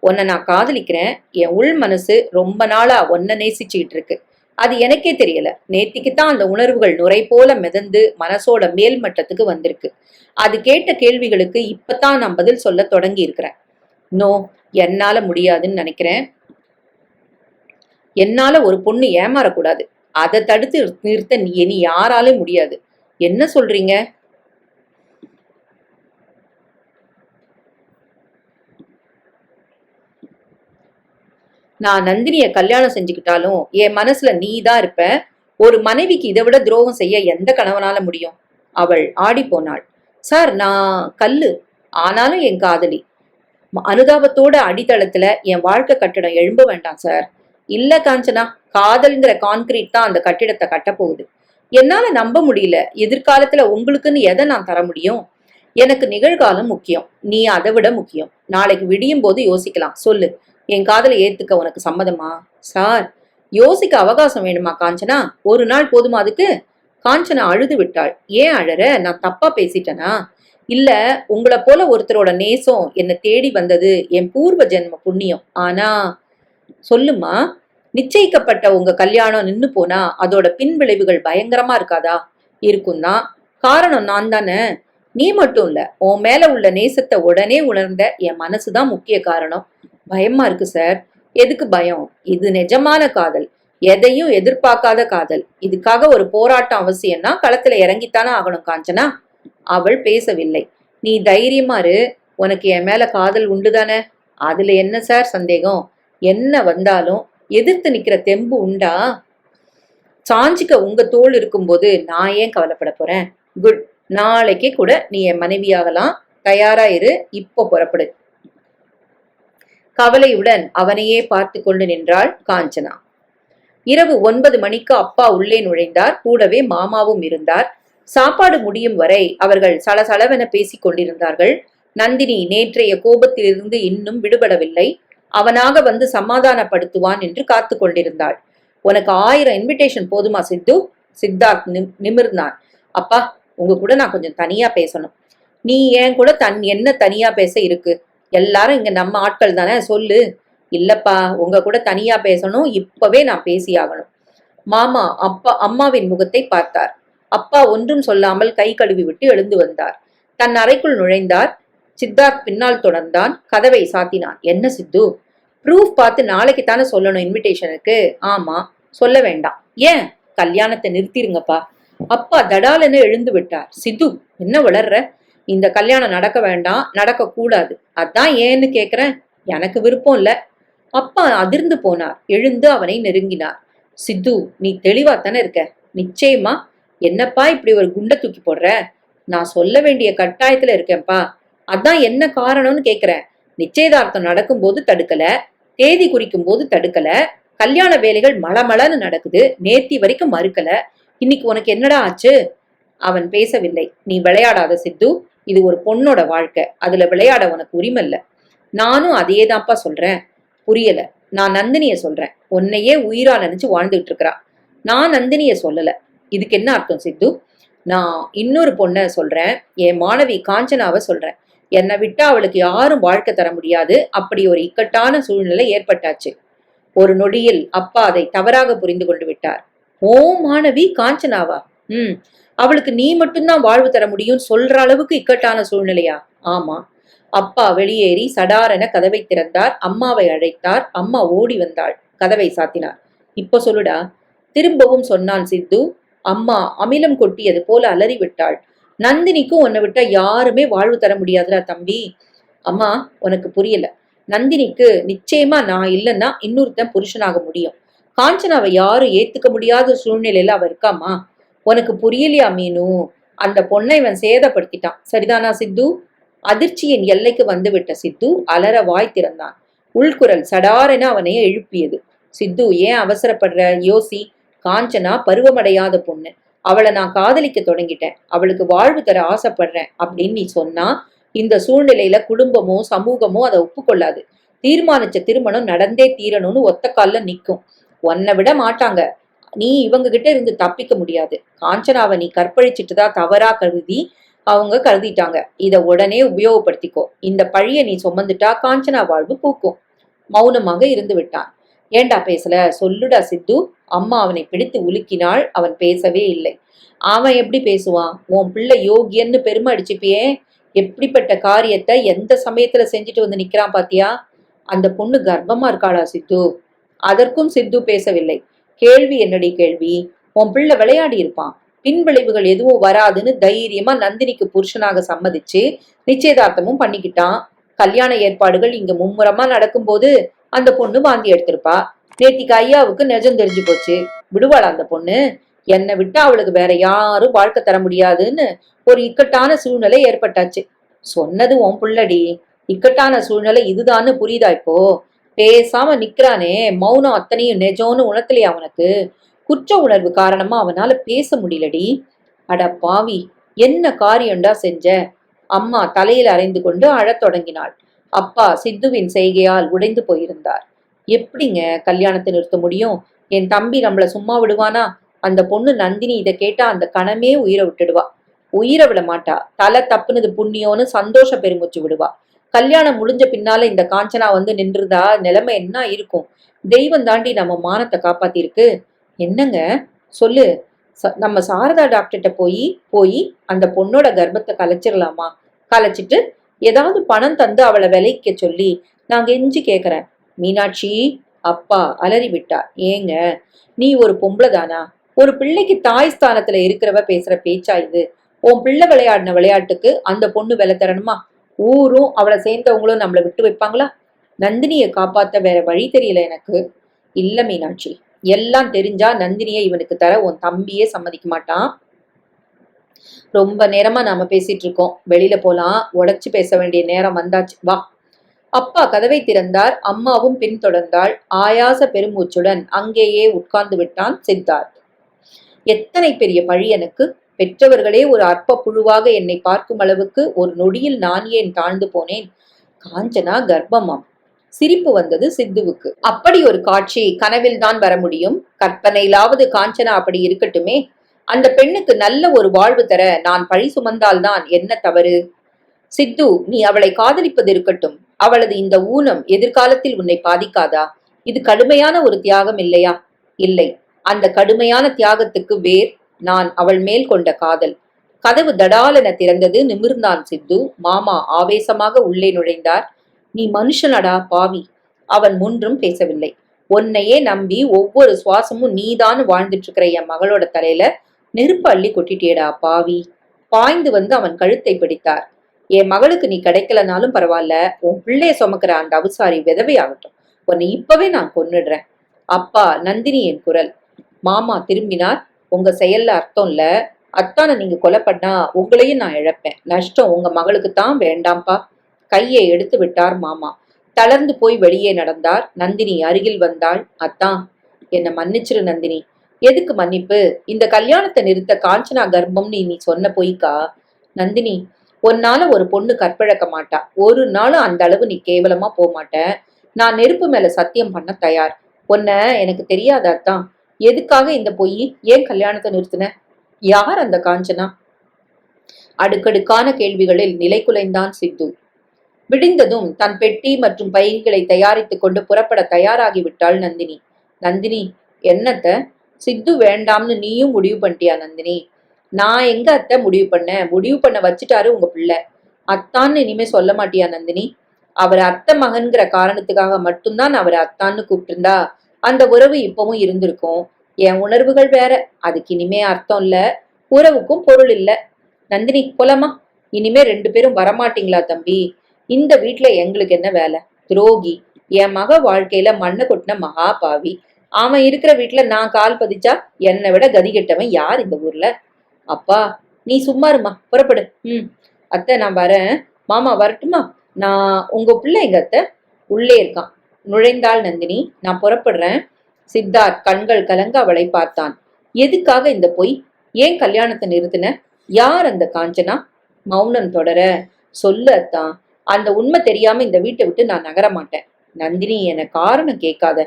உன்னை நான் காதலிக்கிறேன். என் உள் மனசு ரொம்ப நாளா உன்னை நேசிச்சுக்கிட்டு இருக்கு. அது எனக்கே தெரியல. நேத்திக்குத்தான் அந்த உணர்வுகள் நுரை போல மிதந்து மனசோட மேல் மட்டத்துக்கு வந்திருக்கு. அது கேட்ட கேள்விகளுக்கு இப்பதான் நான் பதில் சொல்ல தொடங்கி இருக்கிறேன். நோ, என்னால முடியாதுன்னு நினைக்கிறேன். என்னால ஒரு பொண்ணு ஏமாறக்கூடாது. அதை தடுத்து நிறுத்த இனி யாராலும் முடியாது. என்ன சொல்றீங்க? நான் நந்தினிய கல்யாணம் செஞ்சுக்கிட்டாலும் என் மனசுல நீதான் இருப்ப. ஒரு மனைவிக்கு இதை விட துரோகம் செய்ய எந்த கணவனால முடியும்? அவள் ஆடி போனாள். சார், நான் கல்லு, ஆனாலும் என் காதலி. அனுதாபத்தோட அடித்தளத்துல என் வாழ்க்கை கட்டிடம் எழும்ப வேண்டாம் சார். இல்ல காஞ்சனா, காதல்ங்கிற கான்கிரீட் தான் அந்த கட்டிடத்தை கட்டப்போகுது. என்னால நம்ப முடியல. எதிர்காலத்துல உங்களுக்குன்னு எதை நான் தர முடியும்? எனக்கு நிகழ்காலம் முக்கியம். நீ அதை விட முக்கியம். நாளைக்கு விடியும் போது யோசிக்கலாம். சொல்லு, என் காதலை ஏத்துக்க உனக்கு சம்மதமா? சார், யோசிக்க அவகாசம் வேணுமா காஞ்சனா? ஒரு நாள் போதுமா அதுக்கு? காஞ்சனா அழுது விட்டாள். ஏன் அழற? நான் தப்பா பேசிட்டேனா? இல்ல, உங்களை போல ஒருத்தரோட நேசம் என்னை தேடி வந்தது என் பூர்வ ஜென்ம புண்ணியம். ஆனா சொல்லுமா, நிச்சயிக்கப்பட்ட உங்க கல்யாணம் நின்னு போனா அதோட பின் விளைவுகள் பயங்கரமா இருக்காதா? இருக்கும் தான். காரணம் நான் தானே. நீ மட்டும் இல்ல, உன் மேல உள்ள நேசத்தை உடனே உணர்ந்த என் மனசுதான் முக்கிய காரணம். பயமா இருக்கு சார். எதுக்கு பயம்? இது நிஜமான காதல், எதையும் எதிர்பார்க்காத காதல். இதுக்காக ஒரு போராட்டம் அவசியம்னா களத்துல இறங்கித்தானே ஆகணும் காஞ்சனா. அவள் பேசவில்லை. நீ தைரியமா இரு. உனக்கு என் மேல காதல் உண்டுதானே? அதுல என்ன சார் சந்தேகம்? என்ன வந்தாலும் எதிர்த்து நிக்கிற தெம்பு உண்டா? சாஞ்சிக்க உங்க தோள் இருக்கும்போது நான் ஏன் கவலைப்பட போறேன்? குட். நாளைக்கே கூட நீ என் மனைவியாகலாம். தயாரா இரு. இப்போ புறப்படு. கவலையுடன் அவனையே பார்த்து கொண்டு நின்றாள் காஞ்சனா. இரவு 9 மணிக்கு அப்பா உள்ளே நுழைந்தார். கூடவே மாமாவும் இருந்தார். சாப்பாடு முடியும் வரை அவர்கள் சலசலவென பேசிக் கொண்டிருந்தார்கள். நந்தினி நேற்றைய கோபத்திலிருந்து இன்னும் விடுபடவில்லை. அவனாக வந்து சமாதானப்படுத்துவான் என்று காத்து கொண்டிருந்தாள். உனக்கு 1000 இன்விடேஷன் போதுமா சித்து? சித்தார்த் நிமிர்ந்தான். அப்பா, உங்க கூட நான் கொஞ்சம் தனியா பேசணும். நீ ஏன் கூட என்ன தனியா பேச இருக்கு? எல்லாரும் இங்க நம்ம ஆட்கள் தானே, சொல்லு. இல்லப்பா, உங்க கூட தனியா பேசணும். இப்பவே நான் பேசியாகணும். மாமா அம்மாவின் முகத்தை பார்த்தார். அப்பா ஒன்றும் சொல்லாமல் கை கழுவி விட்டு எழுந்து வந்தார். தன் அறைக்குள் நுழைந்தார். சித்தார்த் பின்னால் தொடர்ந்தான். கதவை சாத்தினான். என்ன சித்து? ப்ரூஃப் பார்த்து நாளைக்கு தானே சொல்லணும் இன்விடேஷனுக்கு. ஆமா, சொல்ல வேண்டாம். ஏன்? கல்யாணத்தை நிறுத்திருங்கப்பா. அப்பா தடாலென எழுந்து விட்டார். சித்து, என்ன வளர்ற? இந்த கல்யாணம் நடக்க வேண்டாம், நடக்க கூடாது. அதான் ஏன்னு கேக்குறேன். எனக்கு விருப்பம் இல்ல. அப்பா அதிர்ந்து போனார். எழுந்து அவனை நெருங்கினார். சித்து, நீ தெளிவா தானே இருக்க? நிச்சயமா. என்னப்பா இப்படி ஒரு குண்டை தூக்கி போடுற? நான் சொல்ல வேண்டிய கட்டாயத்துல இருக்கேன்ப்பா. அதான் என்ன காரணம்னு கேக்குறேன். நிச்சயதார்த்தம் நடக்கும்போது தடுக்கல, தேதி குறிக்கும் போது தடுக்கல, கல்யாண வேலைகள் மளமளன்னு நடக்குது, நேத்தி வரைக்கும் மறுக்கல. இன்னைக்கு உனக்கு என்னடா ஆச்சு? அவன் பேசவில்லை. நீ விளையாடாத சித்து. இது ஒரு பொண்ணோட வாழ்க்கை. அதுல விளையாட உனக்கு உரிமை இல்ல. நானும் அதையேதான்ப்பா சொல்றேன். புரியல. நான் நந்தினிய சொல்றேன். உன்னையே உயிரா நினைச்சு வாழ்ந்துட்டு இருக்கிறா. நான் நந்தினிய சொல்லல. இதுக்கு என்ன அர்த்தம் சித்து? நான் இன்னொரு பொண்ண சொல்றேன். என் மாணவி காஞ்சனாவை சொல்றேன். என்னை விட்டா அவளுக்கு யாரும் வாழ்க்கை தர முடியாது. அப்படி ஒரு இக்கட்டான சூழ்நிலை ஏற்பட்டாச்சு. ஒரு நொடியில் அப்பா அதை தவறாக புரிந்து கொண்டு விட்டார். ஓ மாணவி காஞ்சனாவா? அவளுக்கு நீ மட்டும்தான் வாழ்வு தர முடியும் சொல்ற அளவுக்கு இக்கட்டான சூழ்நிலையா? ஆமா. அப்பா வெளியேறி சடாரென கதவை திறந்தார். அம்மாவை அழைத்தார். அம்மா ஓடி வந்தாள். கதவை சாத்தினார். இப்ப சொல்லுடா. திரும்பவும் சொன்னான் சித்து. அம்மா அமிலம் கொட்டியது போல அலறி விட்டாள். நந்தினிக்கும் உன்னை விட்டா யாருமே வாழ்வு தர முடியாதுடா தம்பி. அம்மா, உனக்கு புரியல. நந்தினிக்கு நிச்சயமா நான் இல்லைன்னா இன்னொருத்தன் புருஷனாக முடியும். காஞ்சனாவை யாரும் ஏத்துக்க முடியாத சூழ்நிலையில அவ இருக்காமா? உனக்கு புரியலையா மீனு? அந்த பொண்ணை இவன் சேதப்படுத்திட்டான். சரிதானா சித்து? அதிர்ச்சியின் எல்லைக்கு வந்துவிட்ட சித்து அலற வாய் திறந்தான். உள்குரல் சடாரென அவனையே எழுப்பியது. சித்து, ஏன் அவசரப்படுற? யோசி. காஞ்சனா பருவமடையாத பொண்ணு. அவளை நான் காதலிக்க தொடங்கிட்டேன். அவளுக்கு வாழ்வு தர ஆசைப்படுறேன் அப்படின்னு நீ சொன்னா இந்த சூழ்நிலையில குடும்பமோ சமூகமோ அதை ஒப்புக்கொள்ளாது. தீர்மானிச்ச திருமணம் நடந்தே தீரணும்னு ஒத்த கால்ல நிக்கும். உன்னை விட மாட்டாங்க. நீ இவங்க கிட்ட இருந்து தப்பிக்க முடியாது. காஞ்சனாவை நீ கற்பழிச்சிட்டுதான் தவறா கருதி அவங்க கருதிட்டாங்க. இத உடனே உபயோகப்படுத்திக்கோ. இந்த பழிய நீ சுமந்துட்டா காஞ்சனா வாழ்வு பூக்கும். மௌனமாக இருந்து விட்டான். ஏண்டா பேசல? சொல்லுடா சித்து. அம்மா அவனை பிடித்து உலுக்கினாள். அவன் பேசவே இல்லை. அவன் எப்படி பேசுவான்? உன் பிள்ளை யோகியன்னு பெருமை அடிச்சுப்பியே. எப்படிப்பட்ட காரியத்தை எந்த சமயத்துல செஞ்சுட்டு வந்து நிக்கிறான் பாத்தியா? அந்த பொண்ணு கர்ப்பமா இருக்காளா சித்து? அதற்கும் சித்து பேசவில்லை. கேள்வி என்னடி கேள்வி? உன் பிள்ளை விளையாடி இருப்பான். பின்விளைவுகள் எதுவும் வராதுன்னு தைரியமா நந்தினிக்கு புருஷனாக சம்மதிச்சு நிச்சயதார்த்தமும் பண்ணிக்கிட்டான். கல்யாண ஏற்பாடுகள் இங்க மும்முரமா நடக்கும்போது அந்த பொண்ணு வாந்தி எடுத்திருப்பா. நேத்திக்கு ஐயாவுக்கு நிஜம் தெரிஞ்சு போச்சு. விடுவாளா அந்த பொண்ணு? என்னை விட்டா அவளுக்கு வேற யாரும் வாழ்க்கை தர முடியாதுன்னு ஒரு இக்கட்டான சூழ்நிலை ஏற்பட்டாச்சு. சொன்னது உன் புள்ளடி. இக்கட்டான சூழ்நிலை இதுதான்னு புரியுதா இப்போ? பேசாம நிக்கிறானே, மௌனம் அத்தனையும் நெஜம்னு உணர்த்தலையா அவனுக்கு? குற்ற உணர்வு காரணமா அவனால பேச முடியலடி. அட பாவி, என்ன காரியம்டா செஞ்ச? அம்மா தலையில் அரைந்து கொண்டு அழத் தொடங்கினாள். அப்பா சித்துவின் செய்கையால் உடைந்து போயிருந்தார். எப்படிங்க கல்யாணத்தை நிறுத்த முடியும்? என் தம்பி நம்மள சும்மா விடுவானா? அந்த பொண்ணு நந்தினி இதை கேட்டா அந்த கணமே உயிரை விட்டுடுவா. உயிரை விட மாட்டா. தலை தப்புனது புண்ணியோன்னு சந்தோஷ பெருமூச்சு விடுவா. கல்யாணம் முடிஞ்ச பின்னால இந்த காஞ்சனா வந்து நின்றுதா நிலைமை என்ன இருக்கும்? தெய்வம் தாண்டி நம்ம மானத்தை காப்பாத்திருக்கு. என்னங்க சொல்லு. நம்ம சாரதா டாக்டர்கிட்ட போய் அந்த பொண்ணோட கர்ப்பத்தை கலைச்சிடலாமா? கலைச்சிட்டு ஏதாவது பணம் தந்து அவளை விலைக்க சொல்லி நான் கெஞ்சி கேக்குறேன். மீனாட்சி, அப்பா அலறி விட்டார். ஏங்க, நீ ஒரு பொம்பளை தானா? ஒரு பிள்ளைக்கு தாய் ஸ்தானத்துல இருக்கிறவ பேசுற பேச்சா இது? உன் பிள்ளை விளையாடின விளையாட்டுக்கு அந்த பொண்ணு விலை தரணுமா? ஊரும் அவளை சேர்ந்தவங்களும் நம்மளை விட்டு வைப்பாங்களா? நந்தினியை காப்பாத்த வேற வழி தெரியல எனக்கு. இல்ல மீனாட்சி, எல்லாம் தெரிஞ்சா நந்தினியை இவனுக்கு தர உன் தம்பியே சம்மதிக்க மாட்டான். ரொம்ப நேரமா நாம பேசிட்டு இருக்கோம், வெளியில போலாம். உடைச்சு பேச வேண்டிய நேரம் வந்தாச்சு, வா. அப்பா கதவை திறந்தார். அம்மாவும் பின்தொடர்ந்தாள். ஆயாச பெருமூச்சுடன் அங்கேயே உட்கார்ந்து விட்டான் சித்தார்த். எத்தனை பெரிய பழி எனக்கு! பெற்றவர்களே ஒரு அற்ப புழுவாக என்னை பார்க்கும் அளவுக்கு ஒரு நொடியில் நான் ஏன் தாழ்ந்து போனேன்? காஞ்சனா கர்ப்பமாம். சிரிப்பு வந்தது சித்துவுக்கு. அப்படி ஒரு காட்சி கனவில் தான் வர முடியும். கற்பனையிலாவது காஞ்சனா அப்படி இருக்கட்டுமே. அந்த பெண்ணுக்கு நல்ல ஒரு வாழ்வு தர நான் பழி சுமந்தால்தான் என்ன தவறு? சித்து, நீ அவளை காதலிப்பது இருக்கட்டும். அவளது இந்த ஊனம் எதிர்காலத்தில் உன்னை பாதிக்காதா? இது கடுமையான ஒரு தியாகம் இல்லையா? இல்லை. அந்த கடுமையான தியாகத்துக்கு வேர் நான் அவள் மேல் கொண்ட காதல். கதவு தடாலென திறந்தது. நிமிர்ந்தான் சித்து. மாமா ஆவேசமாக உள்ளே நுழைந்தார். நீ மனுஷனடா பாவி! அவன் ஒன்றும் பேசவில்லை. உன்னையே நம்பி ஒவ்வொரு சுவாசமும் நீதான் வாழ்ந்துட்டு இருக்கிற என் மகளோட தலையில நெருப்பு அள்ளி கொட்டிட்டேடா பாவி! பாய்ந்து வந்து அவன் கழுத்தை பிடித்தார். என் மகளுக்கு நீ கிடைக்கலனாலும் பரவாயில்ல, உன் பிள்ளைய சுமக்கிற அந்த அவுசாரி விதவையாகட்டும். உன்னை இப்பவே நான் கொன்னுடுறேன். அப்பா, நந்தினியின் குரல். மாமா திரும்பினார். உங்க செயல்ல அர்த்தம் இல்ல. அத்தானை நீங்க கொலை பண்ணா உங்களையும் நான் இழப்பேன். நஷ்டம் உங்க மகளுக்கு தான். வேண்டாம்பா. கையை எடுத்து விட்டார் மாமா. தளர்ந்து போய் வெளியே நடந்தார். நந்தினி அருகில் வந்தாள். அத்தான், என்ன மன்னிச்சிரு நந்தினி. எதுக்கு மன்னிப்பு? இந்த கல்யாணத்தை நிறுத்த காஞ்சனா கர்ப்பம்னு நீ சொன்ன பொய்க்கா? நந்தினி, உன்னால ஒரு பொண்ணு கற்பழக்க மாட்டா. ஒரு நாளும் அந்த அளவு நீ கேவலமா போக மாட்ட. நான் நெருப்பு மேல சத்தியம் பண்ண தயார். உன்ன எனக்கு தெரியாதான். எதுக்காக இந்த பொய்? ஏன் கல்யாணத்தை நிறுத்தின? யார் அந்த காஞ்சனா? அடுக்கடுக்கான கேள்விகளில் நிலை குலைந்தான் சித்து. விடிந்ததும் தன் பெட்டி மற்றும் பைகளை தயாரித்துக் கொண்டு புறப்பட தயாராகிவிட்டாள் நந்தினி. நந்தினி, என்னத்த? சித்து வேண்டாம்னு நீயும் முடிவு பண்ணிட்டியா நந்தினி? நான் எங்க அத்தை முடிவு பண்ண வச்சுட்டாரு உங்க பிள்ளை. அத்தான்னு இனிமே சொல்ல மாட்டியா நந்தினி? அவர் அத்தை மகன்கிற காரணத்துக்காக மட்டும்தான் அவரை அத்தான்னு கூப்பிட்டிருந்தா அந்த உறவு இப்பவும் இருந்திருக்கும். என் உணர்வுகள் வேற. அதுக்கு இனிமே அர்த்தம் இல்ல, உறவுக்கும் பொருள் இல்ல. நந்தினி, போலாமா? இனிமே 2 பேரும் வரமாட்டீங்களா தம்பி? இந்த வீட்டுல எங்களுக்கு என்ன வேலை? துரோகி. என் மக வாழ்க்கையில மண்ணை கொட்டின மகா பாவி. அவன் இருக்கிற வீட்டுல நான் கால் பதிச்சா என்னை விட கதி கெட்டவன் யார் இந்த ஊர்ல? அப்பா, நீ சும்மா இருமா, புறப்படு. அத்தை, நான் வரேன். மாமா வரட்டுமா? நான் உங்க பிள்ளை எங்க அத்தை? உள்ளே இருக்கான். நுழைந்தாள் நந்தினி. நான் புறப்படுறேன். சித்தார்த் கண்கள் கலங்க அவளை பார்த்தான். எதுக்காக இந்த பொய்? ஏன் கல்யாணத்தை நிறுத்தின? யார் அந்த காஞ்சனா? மௌனம் தொடர, சொல்லு அத்தான். அந்த உண்மை தெரியாம இந்த வீட்டை விட்டு நான் நகர மாட்டேன். நந்தினி, என காரணம் கேட்காத.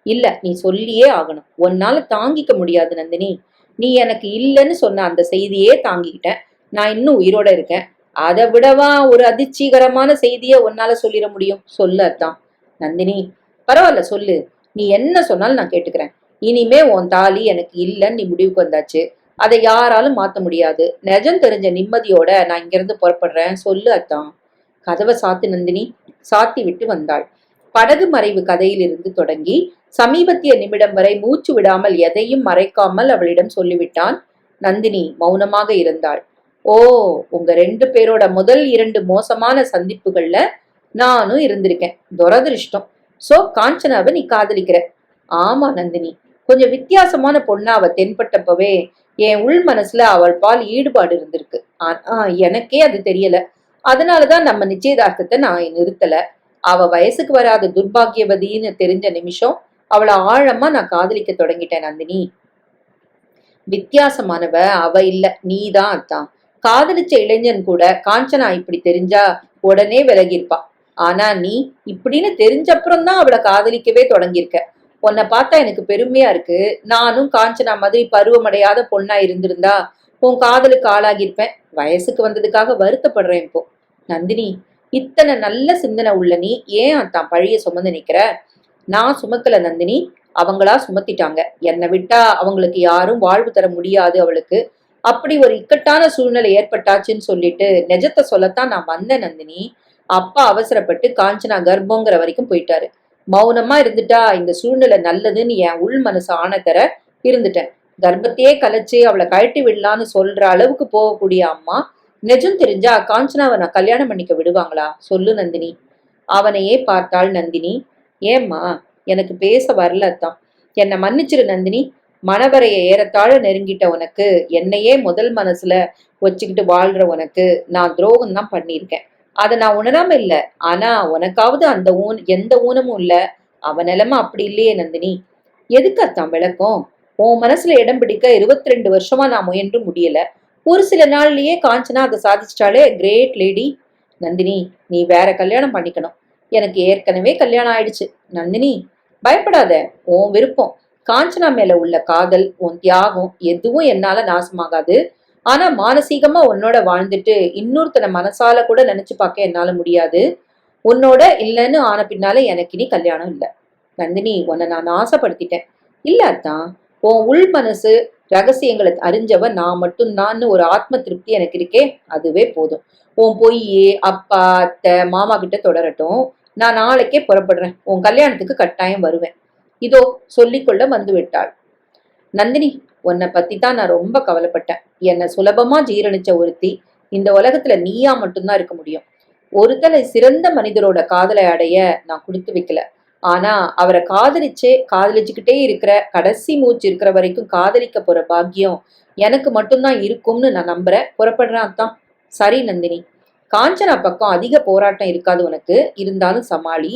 இல்ல, நீ சொல்லியே ஆகணும். உன்னால தாங்கிக்க முடியாது நந்தினி. நீ எனக்கு இல்லைன்னு சொன்ன அந்த செய்தியே தாங்கிக்கிட்டேன். நான் இன்னும் உயிரோட இருக்கேன். அதை விடவா ஒரு அதிர்ச்சிகரமான செய்திய உன்னால சொல்லிட முடியும்? சொல்லு அத்தான். நந்தினி, பரவாயில்ல சொல்லு. நீ என்ன சொன்னாலும் நான் கேட்டுக்கிறேன். இனிமே உன் தாலி எனக்கு இல்லைன்னு நீ முடிவுக்கு வந்தாச்சு. அதை யாராலும் மாத்த முடியாது. நிஜம் தெரிஞ்ச நிம்மதியோட நான் இங்கிருந்து புறப்படுறேன். சொல்லு அத்தான். கதவை சாத்து நந்தினி. சாத்தி விட்டு வந்தாள். படகு மறைவு கதையிலிருந்து தொடங்கி சமீபத்திய நிமிடம் வரை மூச்சு விடாமல் எதையும் மறைக்காமல் அவளிடம் சொல்லிவிட்டான். நந்தினி மௌனமாக இருந்தாள். ஓ, உங்க 2 பேரோட முதல் 2 மோசமான சந்திப்புகள்ல நானும் இருந்திருக்கேன். துரதிருஷ்டம். சோ, காஞ்சனாவை நீ காதலிக்கிற? ஆமா நந்தினி. கொஞ்சம் வித்தியாசமான பொண்ணா அவ தென்பட்டப்பவே என் உள் மனசுல அவள் பால் ஈடுபாடு இருந்திருக்கு. ஆனா எனக்கே அது தெரியல. அதனாலதான் நம்ம நிச்சயதார்த்தத்தை நான் நிறுத்தல. அவ வயசுக்கு வராத துர்பாகியவதின்னு தெரிஞ்ச நிமிஷம் அவளை ஆழமா நான் காதலிக்க தொடங்கிட்டேன் நந்தினி. வித்தியாசமானவ அவ இல்ல, நீதான் அத்தான். காதலிச்ச இளைஞன் கூட காஞ்சனா இப்படி தெரிஞ்சா உடனே விலகிருப்பா. ஆனா நீ இப்படின்னு தெரிஞ்சப்புறம் தான் அவளை காதலிக்கவே தொடங்கியிருக்க. உன்னை பார்த்தா எனக்கு பெருமையா இருக்கு. நானும் காஞ்சனா மாதிரி பருவமடையாத பொண்ணா இருந்திருந்தா உன் காதலுக்கு ஆளாகியிருப்பேன். வயசுக்கு வந்ததுக்காக வருத்தப்படுறேன் இப்போ. நந்தினி, இத்தனை நல்ல சிந்தனை உள்ள நீ ஏன் அத்தான் பழிய சுமந்து நிக்கிற? நான் சுமக்கல நந்தினி, அவங்களா சுமத்திட்டாங்க. என்னை விட்டா அவங்களுக்கு யாரும் வாழ்வு தர முடியாது. அவளுக்கு அப்படி ஒரு இக்கட்டான சூழ்நிலை ஏற்பட்டாச்சுன்னு சொல்லிட்டு நிஜத்தை சொல்லத்தான் நான் வந்தேன் நந்தினி. அப்பா அவசரப்பட்டு காஞ்சனா கர்ப்பங்கிற வரைக்கும் போயிட்டாரு. மௌனமா இருந்துட்டா இந்த சூழ்நிலை நல்லதுன்னு என் உள் மனசு ஆணை தர இருந்துட்டேன். கர்ப்பத்தையே கலைச்சு அவளை கழட்டி விடலான்னு சொல்ற அளவுக்கு போகக்கூடிய அம்மா நிஜம் தெரிஞ்சா காஞ்சனாவை நான் கல்யாணம் பண்ணிக்க விடுவாங்களா? சொல்லு நந்தினி. அவனையே பார்த்தாள் நந்தினி. ஏம்மா, எனக்கு பேச வரலத்தான். என்னை மன்னிச்சிரு நந்தினி. மணவரைய ஏறத்தாழ நெருங்கிட்ட உனக்கு, என்னையே முதல் மனசுல வச்சுக்கிட்டு வாழ்ற உனக்கு நான் துரோகம் தான் பண்ணியிருக்கேன். அதை நான் உணராம இல்ல. ஆனா உனக்காவது அந்த எந்த ஊனமும் இல்ல. அவன் நிலைமை அப்படி இல்லையே நந்தினி. எதுக்கத்தான் விளக்கம்? உன் மனசுல இடம் பிடிக்க 22 வருஷமா நான் முயன்று முடியல. ஒரு சில நாள்லயே காஞ்சனா அதை சாதிச்சிட்டாலே. Great lady. நந்தினி, நீ வேற கல்யாணம் பண்ணிக்கணும். எனக்கு ஏற்கனவே கல்யாணம் ஆயிடுச்சு. நந்தினி, பயப்படாத. உன் விருப்பம். காஞ்சனா மேல உள்ள காதல், உன் தியாகம் எதுவும் என்னால நாசமாகாது. ஆனா மானசீகமா உன்னோட வாழ்ந்துட்டு இன்னொருத்தனை மனசால கூட நினைச்சு பார்க்க என்னால முடியாது. உன்னோட இல்லைன்னு ஆன பின்னால எனக்கு இனி கல்யாணம் இல்லை. நந்தினி, உன்னை நான் ஆசைப்படுத்திட்டேன். இல்ல அத்தான், உன் உள் மனசு ரகசியங்களை அறிஞ்சவ நான் மட்டும்தான்னு ஒரு ஆத்ம திருப்தி எனக்கு இருக்கே, அதுவே போதும். உன் பொய்யே அப்பா அத்தை மாமா கிட்ட தொடரட்டும். நான் நாளைக்கே புறப்படுறேன். உன் கல்யாணத்துக்கு கட்டாயம் வருவேன். இதோ சொல்லிக்கொள்ள வந்து விட்டாள். நந்தினி, உன்னை பத்தி தான் நான் ரொம்ப கவலைப்பட்டேன். என்னை சுலபமா ஜீரணிச்ச ஒருத்தி இந்த உலகத்துல நீயா மட்டும்தான் இருக்க முடியும். ஒருத்தனை சிறந்த மனிதரோட காதலை அடைய நான் கொடுத்து வைக்கல. ஆனா அவரை காதலிச்சுக்கிட்டே இருக்கிற, கடைசி மூச்சு இருக்கிற வரைக்கும் காதலிக்க போற பாக்கியம் எனக்கு மட்டும்தான் இருக்கும்னு நான் நம்புறேன். புறப்படுறேன் தான். சரி நந்தினி, காஞ்சனா பக்கம் அதிக போராட்டம் இருக்காது உனக்கு. இருந்தாலும் சமாளி.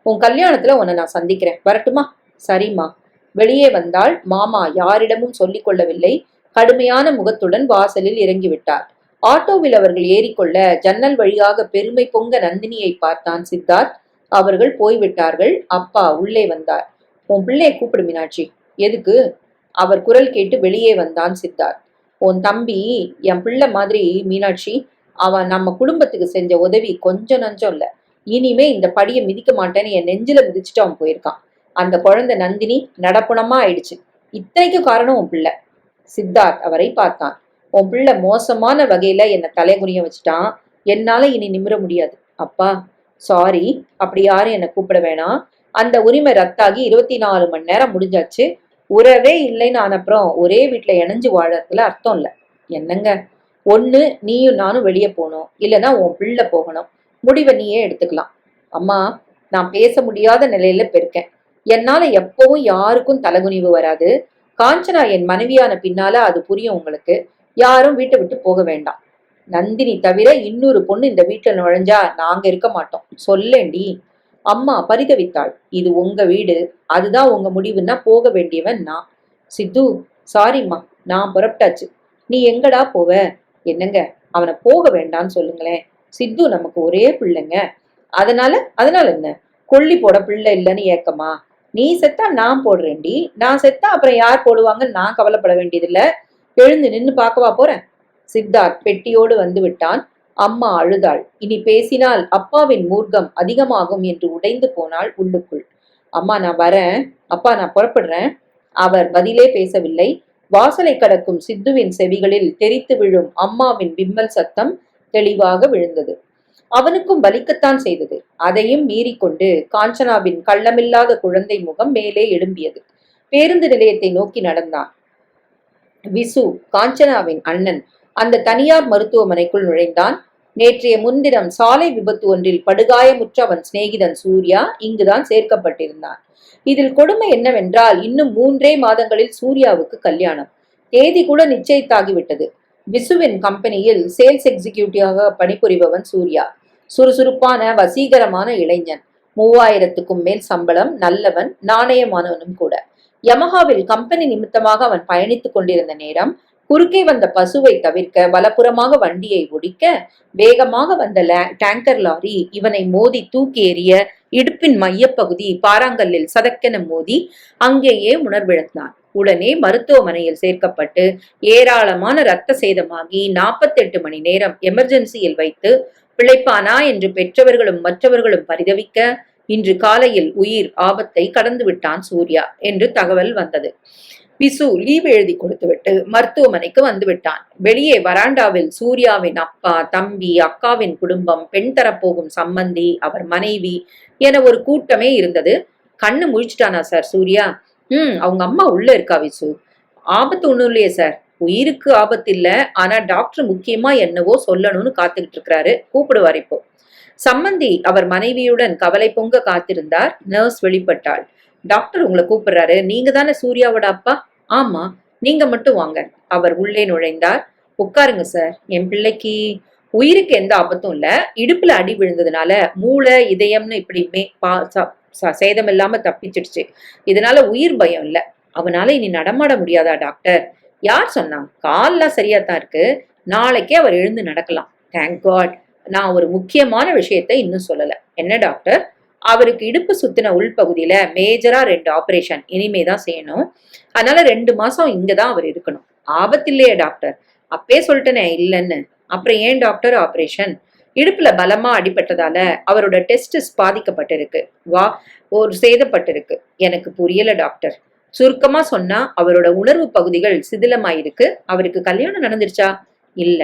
உன் கல்யாணத்துல உன்னை நான் சந்திக்கிறேன். வரட்டுமா? சரிம்மா. வெளியே வந்தால் மாமா யாரிடமும் சொல்லிக் கொள்ளவில்லை. கடுமையான முகத்துடன் வாசலில் இறங்கிவிட்டார். ஆட்டோவில் அவர்கள் ஏறிக்கொள்ள ஜன்னல் வழியாக பெருமை பொங்க நந்தினியை பார்த்தான் சித்தார்த். அவர்கள் போய்விட்டார்கள். அப்பா உள்ளே வந்தார். உன் பிள்ளையை கூப்பிடு மீனாட்சி. எதுக்கு? அவர் குரல் கேட்டு வெளியே வந்தான் சித்தார்த். உன் தம்பி என் பிள்ளை மாதிரி மீனாட்சி. அவன் நம்ம குடும்பத்துக்கு செஞ்ச உதவி கொஞ்சம் நஞ்சம் இல்ல. இனிமே இந்த படியை மிதிக்க மாட்டேன்னு என் நெஞ்சில மிதிச்சுட்டு அவன் போயிருக்கான். அந்த குழந்தை நந்தினி நடப்புணமா ஆயிடுச்சு. இத்தனைக்கும் காரணம் உன் பிள்ளை. சித்தார்த் அவரை பார்த்தான். உன் பிள்ளை மோசமான வகையில என்னை தலைகுனிய வச்சுட்டான். என்னால இனி நிமிர முடியாது. அப்பா சாரி. அப்படி யாரும் என்னை கூப்பிட வேணாம். அந்த உரிமை ரத்தாகி 24 மணி நேரம் முடிஞ்சாச்சு. உறவே இல்லைன்னு ஆனப்புறம் ஒரே வீட்டுல இணைஞ்சு வாழறதுல அர்த்தம் இல்ல. என்னங்க, ஒண்ணு நீயும் நானும் வெளியே போகணும், இல்லைன்னா உன் பிள்ளை போகணும். முடிவை நீயே எடுத்துக்கலாம். அம்மா, நான் பேச முடியாத நிலையில பெருக்கேன். என்னால எப்பவும் யாருக்கும் தலகுனிவு வராது. காஞ்சனா என் மனைவியான பின்னால அது புரியும் உங்களுக்கு. யாரும் வீட்டை விட்டு போக வேண்டாம். நந்தினி தவிர இன்னொரு பொண்ணு இந்த வீட்டுல நுழைஞ்சா நாங்க இருக்க மாட்டோம். சொல்லேண்டி. அம்மா பரிதவித்தாள். இது உங்க வீடு, அதுதான் உங்க முடிவுன்னா போக வேண்டியவன் நான். சித்து, சாரிம்மா, நான் புறப்பட்டாச்சு. நீ எங்கடா போவ? என்னங்க, அவனை போக வேண்டான்னு சொல்லுங்களேன். சித்து நமக்கு ஒரே பிள்ளைங்க. அதனால அதனால என்ன? கொல்லி போட பிள்ளை இல்லைன்னு ஏக்கமா? நீ செத்தா நான் போடுறேன்டி. நான் செத்தா அப்புறம் யார் போடுவாங்கன்னு நான் கவலைப்பட வேண்டியதில்ல. எழுந்து நின்னு பார்க்கவா போறேன்? சித்தார்த் பெட்டியோடு வந்து விட்டான். அம்மா அழுதாள். இனி பேசினால் அப்பாவின் மூர்க்கம் அதிகமாகும் என்று உடைந்து போனாள் உள்ளுக்குள். அம்மா நான் வரேன். அப்பா நான் புறப்படுறேன். அவர் பதிலே பேசவில்லை. வாசலை கடக்கும் சித்துவின் செவிகளில் தெரித்து விழும் அம்மாவின் விம்மல் சத்தம் தெளிவாக விழுந்தது. அவனுக்கும் வலிக்கத்தான் செய்தது. அதையும் மீறிக்கொண்டு காஞ்சனாவின் கள்ளமில்லாத குழந்தை முகம் மேலே எழும்பியது. பேருந்து நிலையத்தை நோக்கி நடந்தான். விசு, காஞ்சனாவின் அண்ணன், அந்த தனியார் மருத்துவமனைக்குள் நுழைந்தான். நேற்றைய முன்தினம் சாலை விபத்து ஒன்றில் படுகாயமுற்ற அவன் சிநேகிதன் சூர்யா இங்குதான் சேர்க்கப்பட்டிருந்தான். இதில் கொடுமை என்னவென்றால் இன்னும் 3 மாதங்களில் சூர்யாவுக்கு கல்யாணம். தேதி கூட நிச்சயித்தாகிவிட்டது. விசுவின் கம்பெனியில் சேல்ஸ் எக்ஸிகியூட்டிவாக பணிபுரிபவன் சூர்யா. சுறுசுறுப்பான வசீகரமான இளைஞன். 3000க்கும் மேல் சம்பளம், நல்லவன், நாணயமானவனும் கூட. யமஹாவில் கம்பெனி நிமித்தமாக அவன் பயணித்துக் கொண்டிருந்த நேரம் குறுக்கே வந்த பசுவை தவிர்க்க வலப்புறமாக வண்டியை ஒடிக்க வேகமாக வந்த டேங்கர் லாரி இவனை மோதி தூக்கி எறிய இடுப்பின் மையப்பகுதி பாறாங்கல்லில் சதக்கென மோதி அங்கேயே உணர்விழந்தான். உடனே மருத்துவமனையில் சேர்க்கப்பட்டு ஏராளமான இரத்த சேதமாகி 48 மணி நேரம் எமர்ஜென்சியில் வைத்து பிழைப்பானா என்று பெற்றவர்களும் மற்றவர்களும் பரிதவிக்க இன்று காலையில் உயிர் ஆபத்தை கடந்து விட்டான் சூர்யா என்று தகவல் வந்தது. விசு லீவ் எழுதி கொடுத்துவிட்டு மருத்துவமனைக்கு வந்து விட்டான். வெளியே வராண்டாவில் சூர்யாவின் அப்பா, தம்பி, அக்காவின் குடும்பம், பெண் தரப்போகும் சம்பந்தி, அவர் மனைவி என ஒரு கூட்டமே இருந்தது. கண்ணு முழிச்சிட்டானா சார் சூர்யா? அவங்க அம்மா உள்ள இருக்கா விசு. ஆபத்து ஒண்ணும் இல்லையே சார். உயிருக்கு ஆபத்து இல்ல. ஆனா டாக்டர் முக்கியமா என்னவோ சொல்லணும்னு காத்துக்கிட்டு இருக்கிறாரு. கூப்பிடுவார் இப்போ. சம்பந்தி அவர் மனைவியுடன் கவலை பொங்க காத்திருந்தார். நர்ஸ் வெளிப்பட்டாள். டாக்டர் உங்களை கூப்பிடுறாரு. நீங்க தானே சூர்யாவோட அப்பா? ஆமா. நீங்க மட்டும் வாங்க. அவர் உள்ளே நுழைந்தார். உட்காருங்க சார். என் பிள்ளைக்கு உயிருக்கு எந்த ஆபத்தும் இல்ல. இடுப்புல அடி விழுந்ததுனால மூளை இதயம்னு இப்படி சேதம் இல்லாம தப்பிச்சிடுச்சு. இதனால உயிர் பயம் இல்ல. அவனால இனி நடமாட முடியாதா டாக்டர்? யார் சொன்னா? கால்லாம் சரியா தான் இருக்கு. நாளைக்கே அவர் எழுந்து நடக்கலாம். Thank God. நான் ஒரு முக்கியமான விஷயத்தை இன்னும் சொல்லல. என்ன டாக்டர்? அவருக்கு இடுப்பு சுத்தின உள்பகுதியில மேஜரா 2 ஆபரேஷன் இனிமேதான் செய்யணும். அதனால 2 மாசம் இங்கதான் அவர் இருக்கணும். ஆபத்தில்லையே டாக்டர்? அப்பே சொல்லிட்டேனே இல்லைன்னு. அப்புறம் ஏன் டாக்டர் ஆபரேஷன்? இடுப்புல பலமா அடிபட்டதால அவரோட டெஸ்டிஸ் பாதிக்கப்பட்டிருக்கு. ஒரு சேதப்பட்டிருக்கு. எனக்கு புரியல டாக்டர். சுருக்கமா சொன்னா அவரோட உணர்வு பகுதிகள் சிதிலமாயிருக்கு. அவருக்கு கல்யாணம் நடந்துருச்சா? இல்ல.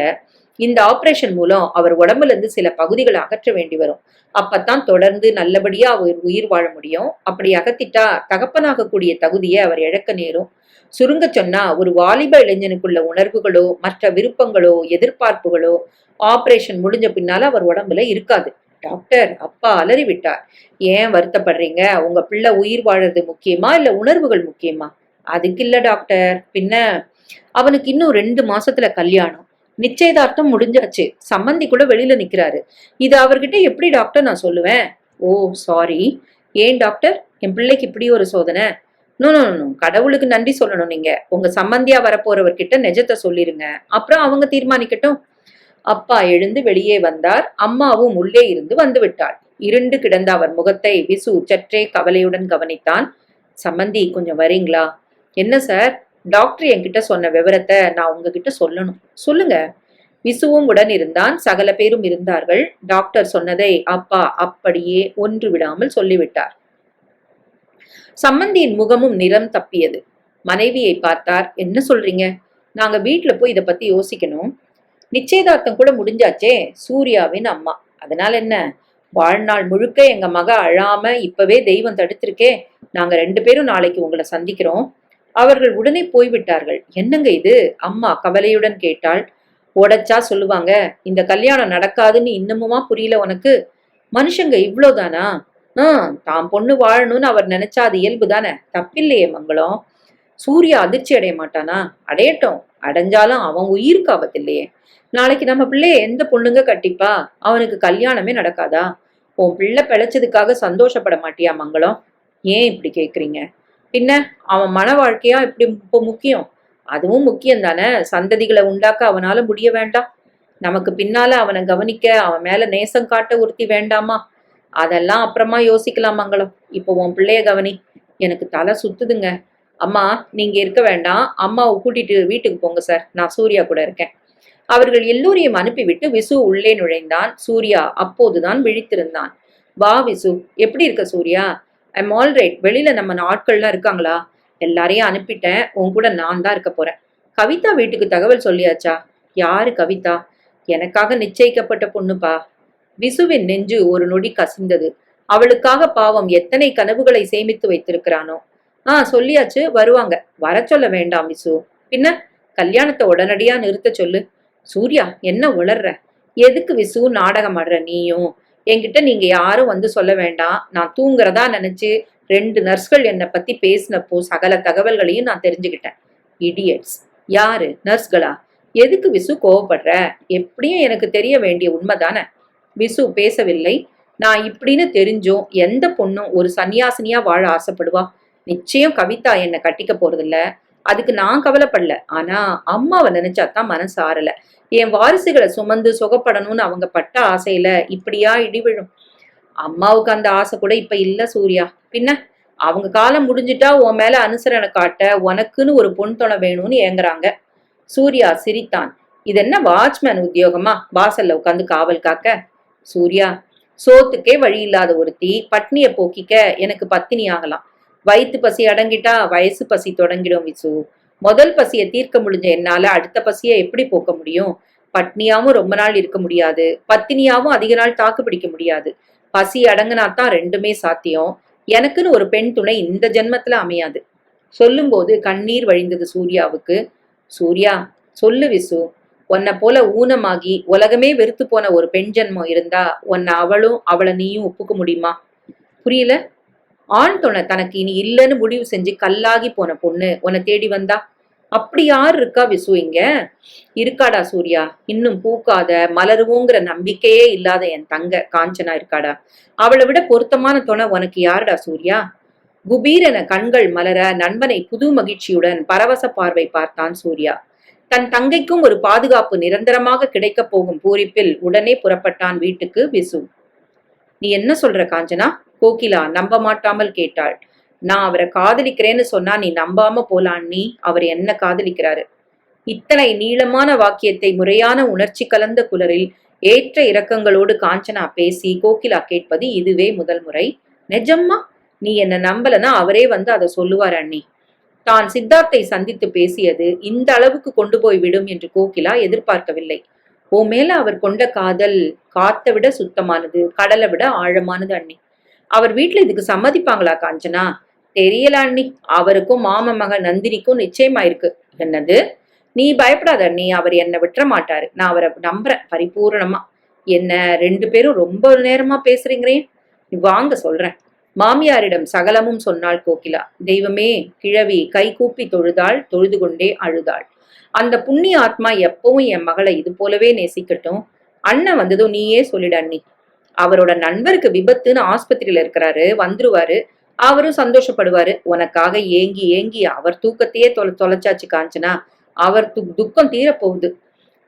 இந்த ஆபரேஷன் மூலம் அவர் உடம்புல இருந்து சில பகுதிகளை அகற்ற வேண்டி வரும். அப்பத்தான் தொடர்ந்து நல்லபடியா அவர் உயிர் வாழ முடியும். அப்படி அகத்திட்டா தகப்பனாகக்கூடிய தகுதியை அவர் இழக்க நேரும். சுருங்க சொன்னா ஒரு வாலிப இளைஞனுக்குள்ள உணர்வுகளோ மற்ற விருப்பங்களோ எதிர்பார்ப்புகளோ ஆபரேஷன் முடிஞ்ச பின்னால அவர் உடம்புல இருக்காது. டாக்டர், அப்பா அலறி விட்டார். ஏன் வருத்தப்படுறீங்க? உங்க பிள்ளை உயிர் வாழறது முக்கியமா இல்ல உணர்வுகள் முக்கியமா? அதுக்கு இல்ல டாக்டர். பின்ன அவனுக்கு இன்னும் 2 மாசத்துல கல்யாணம். நிச்சயதார்த்தம் முடிஞ்சாச்சு. சம்மந்தி கூட வெளியில நிக்கிறாரு. இது அவர்கிட்ட எப்படி டாக்டர் நான் சொல்லுவேன்? ஓ சாரி. ஏன் டாக்டர்? என் பிள்ளைக்கு இப்படி ஒரு சோதனை? நோ நோ நோ, கடவுளுக்கு நன்றி சொல்லணும். நீங்க உங்க சம்மந்தியா வரப்போறவர்கிட்ட நிஜத்தை சொல்லிருங்க. அப்புறம் அவங்க தீர்மானிக்கட்டும். அப்பா எழுந்து வெளியே வந்தார். அம்மாவும் உள்ளே இருந்து வந்து விட்டாள். இருண்டு கிடந்த அவர் முகத்தை விசு சற்றே கவலையுடன் கவனித்தான். சம்மந்தி, கொஞ்சம் வரீங்களா? என்ன சார்? டாக்டர் என்கிட்ட சொன்ன விவரத்தை நான் உங்ககிட்ட சொல்லணும். சொல்லுங்க. விசுவும் உடன் இருந்தான். சகல பேரும் இருந்தார்கள். டாக்டர் சொன்னதை அப்பா அப்படியே ஒன்று விடாமல் சொல்லிவிட்டார். சம்மந்தியின் முகமும் நிறம் தப்பியது. மனைவியை பார்த்தார். என்ன சொல்றீங்க? நாங்க வீட்டுல போய் இதை பத்தி யோசிக்கணும். நிச்சயதார்த்தம் கூட முடிஞ்சாச்சே. சூர்யாவின் அம்மா. அதனால என்ன? வாழ்நாள் முழுக்க எங்க மக அழாம இப்பவே தெய்வம் தடுத்திருக்கே. நாங்க 2 பேரும் நாளைக்கு உங்களை சந்திக்கிறோம். அவர்கள் உடனே போய்விட்டார்கள். என்னங்க இது? அம்மா கவலையுடன் கேட்டாள். உடைச்சா சொல்லுவாங்க. இந்த கல்யாணம் நடக்காதுன்னு இன்னமுமா புரியல உனக்கு? மனுஷங்க இவ்வளவுதானா? தாம் பொண்ணு வாழணும்னு அவர் நினைச்சா அது இயல்பு தானே. தப்பில்லையே மங்களம். சூர்யா அதிர்ச்சி அடைய மாட்டானா? அடையட்டும். அடைஞ்சாலும் அவன் உயிருக்கு ஆபத்தில்லையே. நாளைக்கு நம்ம பிள்ளைய எந்த பொண்ணுங்க கட்டிப்பா? அவனுக்கு கல்யாணமே நடக்காதா? உன் பிள்ளை பிழைச்சதுக்காக சந்தோஷப்பட மாட்டியா மங்களம்? ஏன் இப்படி கேக்குறீங்க? பின்ன அவன் மன வாழ்க்கையா இப்படி இப்போ முக்கியம்? அதுவும் முக்கியம் தானே. சந்ததிகளை உண்டாக்க அவனால முடிய வேண்டாம்? நமக்கு பின்னால அவனை கவனிக்க அவன் மேல நேசம் காட்ட ஒருத்தி வேண்டாமா? அதெல்லாம் அப்புறமா யோசிக்கலாம் மங்களம். இப்போ உன் பிள்ளைய கவனி. எனக்கு தலை சுத்துதுங்க. அம்மா, நீங்க இருக்க வேண்டாம். அம்மாவை கூட்டிட்டு வீட்டுக்கு போங்க சார். நான் சூர்யா கூட இருக்கேன். அவர்கள் எல்லோரையும் அனுப்பிவிட்டு விசு உள்ளே நுழைந்தான். சூர்யா அப்போதுதான் விழித்திருந்தான். வா விசு, எப்படி இருக்க சூர்யா? I'm all right. வெளியில நம்ம ஆட்கள்லாம் இருக்காங்களா? எல்லாரையும் அனுப்பிட்டேன். உன் கூட நான் தான் இருக்க போறேன். கவிதா வீட்டுக்கு தகவல் சொல்லியாச்சா? யாரு கவிதா? எனக்காக நிச்சயிக்கப்பட்ட பொண்ணுப்பா. விசுவின் நெஞ்சு ஒரு நொடி கசிந்தது. அவளுக்காக பாவம் எத்தனை கனவுகளை சேமித்து வைத்திருக்கிறானோ. சொல்லியாச்சு, வருவாங்க. வர சொல்ல வேண்டாம் விசு. பின்ன கல்யாணத்தை உடனடியா நிறுத்த சொல்லு. சூர்யா, என்ன உளர்ற? எதுக்கு விசு நாடகம் ஆடுற நீயும்? என்கிட்ட நீங்க யாரும் வந்து சொல்ல வேண்டாம். நான் தூங்குறதா நினைச்சு 2 நர்ஸ்கள் என்னை பத்தி பேசினப்போ சகல தகவல்களையும் நான் தெரிஞ்சுக்கிட்டேன். இடியட்ஸ். யாரு? நர்ஸ்களா? எதுக்கு விசு கோவப்படுற? எப்படியும் எனக்கு தெரிய வேண்டிய உண்மைதானே. விசு பேசவில்லை. நான் இப்படின்னு தெரிஞ்சும் எந்த பொண்ணும் ஒரு சன்னியாசினியா வாழ ஆசைப்படுவா? நிச்சயம் கவிதா என்னை கட்டிக்க போறதில்ல. அதுக்கு நான் கவலைப்படல. ஆனா அம்மாவை நினைச்சாதான் மனசு ஆறல. என் வாரிசுகளை சுமந்து சுகப்படணும்னு அவங்க பட்ட ஆசையில இப்படியா இடி விழும்? அம்மாவுக்கு அந்த ஆசை கூட இப்ப இல்ல சூர்யா. பின்ன அவங்க காலம் முடிஞ்சிட்டா உன் மேல அனுசரணை காட்ட உனக்குன்னு ஒரு பொன் துணை வேணும்னு ஏங்குறாங்க. சூர்யா சிரித்தான். இது என்ன வாட்ச்மேன் உத்தியோகமா வாசல்ல உட்காந்து காவல் காக்க? சூர்யா, சோத்துக்கே வழி இல்லாத ஒருத்தி பட்னிய போக்கிக்க எனக்கு பத்தினி ஆகலாம். வயிற்று பசி அடங்கிட்டா வயசு பசி தொடங்கிடும் விசு. முதல் பசியை தீர்க்க முடிஞ்ச என்னால அடுத்த பசியை எப்படி போக்க முடியும்? பட்னியாவும் ரொம்ப நாள் இருக்க முடியாது. பத்தினியாவும் அதிக நாள் தாக்கு பிடிக்க முடியாது. பசி அடங்குனாத்தான் 2மே சாத்தியம். எனக்குன்னு ஒரு பெண் துணை இந்த ஜென்மத்துல அமையாது. சொல்லும்போது கண்ணீர் வழிந்தது சூர்யாவுக்கு. சூர்யா, சொல்லு விசு. உன்னை போல ஊனமாகி உலகமே வெறுத்து போன ஒரு பெண் ஜென்மம் இருந்தா உன்னை அவளும் அவளை நீயும் ஒப்புக்க முடியுமா? புரியல? ஆண் துணை தனக்கு இனி இல்லைன்னு முடிவு செஞ்சு கல்லாகி போன பொண்ணு உன்னை தேடி வந்தா? அப்படி யார் இருக்கா விசு இங்க? இருக்காடா சூர்யா. இன்னும் பூக்காத மலருவோங்கிற நம்பிக்கையே இல்லாத என் தங்க காஞ்சனா இருக்காடா. அவளை விட பொருத்தமான துணை உனக்கு யாருடா சூர்யா? குபீரென கண்கள் மலர நண்பனை புது மகிழ்ச்சியுடன் பரவச பார்வை பார்த்தான் சூர்யா. தன் தங்கைக்கும் ஒரு பாதுகாப்பு நிரந்தரமாக கிடைக்கப் போகும் பூரிப்பில் உடனே புறப்பட்டான் வீட்டுக்கு விசு. நீ என்ன சொல்ற காஞ்சனா? கோகிலா நம்ப மாட்டாமல் கேட்டாள். நான் அவரை காதலிக்கிறேன்னு சொன்னா நீ நம்பாம போலான். நீ அவர் என்ன காதலிக்கிறாரு? இத்தனை நீளமான வாக்கியத்தை முறையான உணர்ச்சி கலந்த குரலில் ஏற்ற இரக்கங்களோடு காஞ்சனா பேசி கோகிலா கேட்பது இதுவே முதல் முறை. நிஜம்மா? நீ என்ன நம்பலனா அவரே வந்து அதை சொல்லுவார் அண்ணி. தான் சித்தார்த்தை சந்தித்து பேசியது இந்த அளவுக்கு கொண்டு போய் விடும் என்று கோகிலா எதிர்பார்க்கவில்லை. ஓ மேல அவர் கொண்ட காதல் காத்தை விட சுத்தமானது, கடலை விட ஆழமானது அண்ணி. அவர் வீட்டுல இதுக்கு சம்மதிப்பாங்களா காஞ்சனா? தெரியல அண்ணி. அவருக்கும் மாம மக நந்தினிக்கும் நிச்சயமாயிருக்கு. என்னது? நீ பயப்படாத அண்ணி, அவர் என்னை விட்டுற மாட்டாரு. நான் அவரை நம்புறேன் பரிபூரணமா. என்ன 2 பேரும் ரொம்ப நேரமா பேசுறீங்களே? வாங்க சொல்றேன். மாமியாரிடம் சகலமும் சொன்னாள் கோகிலா. தெய்வமே, கிழவி கை கூப்பி தொழுதாள். தொழுது கொண்டே அழுதாள். அந்த புண்ணிய ஆத்மா எப்பவும் என் மகளை இது போலவே நேசிக்கட்டும். அண்ணன் வந்ததும் நீயே சொல்லிட அண்ணி. அவரோட நண்பருக்கு விபத்துன்னு ஆஸ்பத்திரியில இருக்கிறாரு, வந்துருவாரு. அவரும் சந்தோஷப்படுவாரு. உனக்காக ஏங்கி ஏங்கி அவர் தூக்கத்தையே தொலைச்சாச்சு காஞ்சனா. அவர் துக்கம் தீரப்போகுது.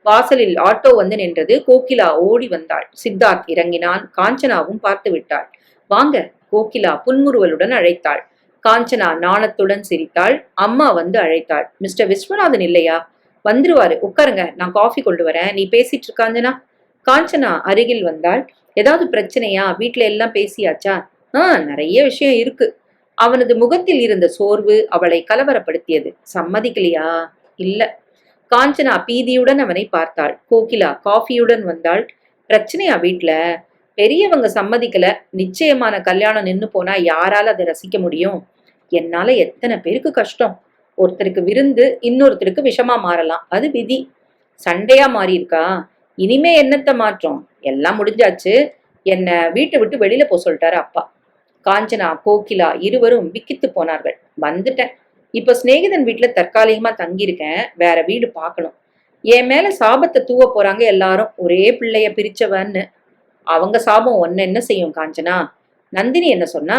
வாசலில் ஆட்டோ வந்து நின்றது. கோகிலா ஓடி வந்தாள். சித்தார்த் இறங்கினான். காஞ்சனாவும் பார்த்து விட்டாள். வாங்க. கோகிலா புன்முறுவலுடன் அழைத்தாள். காஞ்சனா நாணத்துடன் சிரித்தாள். அம்மா வந்து அழைத்தாள். மிஸ்டர் விஸ்வநாதன் இல்லையா? வந்துருவாரு, உட்காருங்க, நான் காஃபி கொண்டு வரேன். நீ பேசிட்டு இருக்காஞ்சனா. காஞ்சனா அருகில் வந்தாள். ஏதாவது பிரச்சனையா? வீட்டுல எல்லாம் பேசியாச்சா? நிறைய விஷயம் இருக்கு. அவனது முகத்தில் இருந்த சோர்வு அவளை கலவரப்படுத்தியது. சம்மதிக்கலையா? இல்ல. காஞ்சனா பீதியுடன் அவனை பார்த்தாள். கோகிலா காஃபியுடன் வந்தாள். பிரச்சனையா வீட்டுல? பெரியவங்க சம்மதிக்கல. நிச்சயமான கல்யாணம் நின்னு போனா யாரால அதை ரசிக்க முடியும்? என்னால எத்தனை பேருக்கு கஷ்டம். ஒருத்தருக்கு விருந்து இன்னொருத்தருக்கு விஷமா மாறலாம். அது விதி. சண்டையா மாறி இருக்கா? இனிமே என்னத்த மாற்றம்? எல்லாம் முடிஞ்சாச்சு. என்ன வீட்டை விட்டு வெளியில போ சொல்லிட்டாரு அப்பா. காஞ்சனா கோகிலா இருவரும் விக்கித்து போனார்கள். வந்துட்டேன். இப்ப சிநேகிதன் வீட்டுல தற்காலிகமா தங்கியிருக்கேன். வேற வீடு பார்க்கணும். என் மேல சாபத்தை தூவ போறாங்க எல்லாரும். ஒரே பிள்ளைய பிரிச்சவன்னு. அவங்க சாபம் ஒன்ன என்ன செய்யும் காஞ்சனா? நந்தினி என்ன சொன்னா?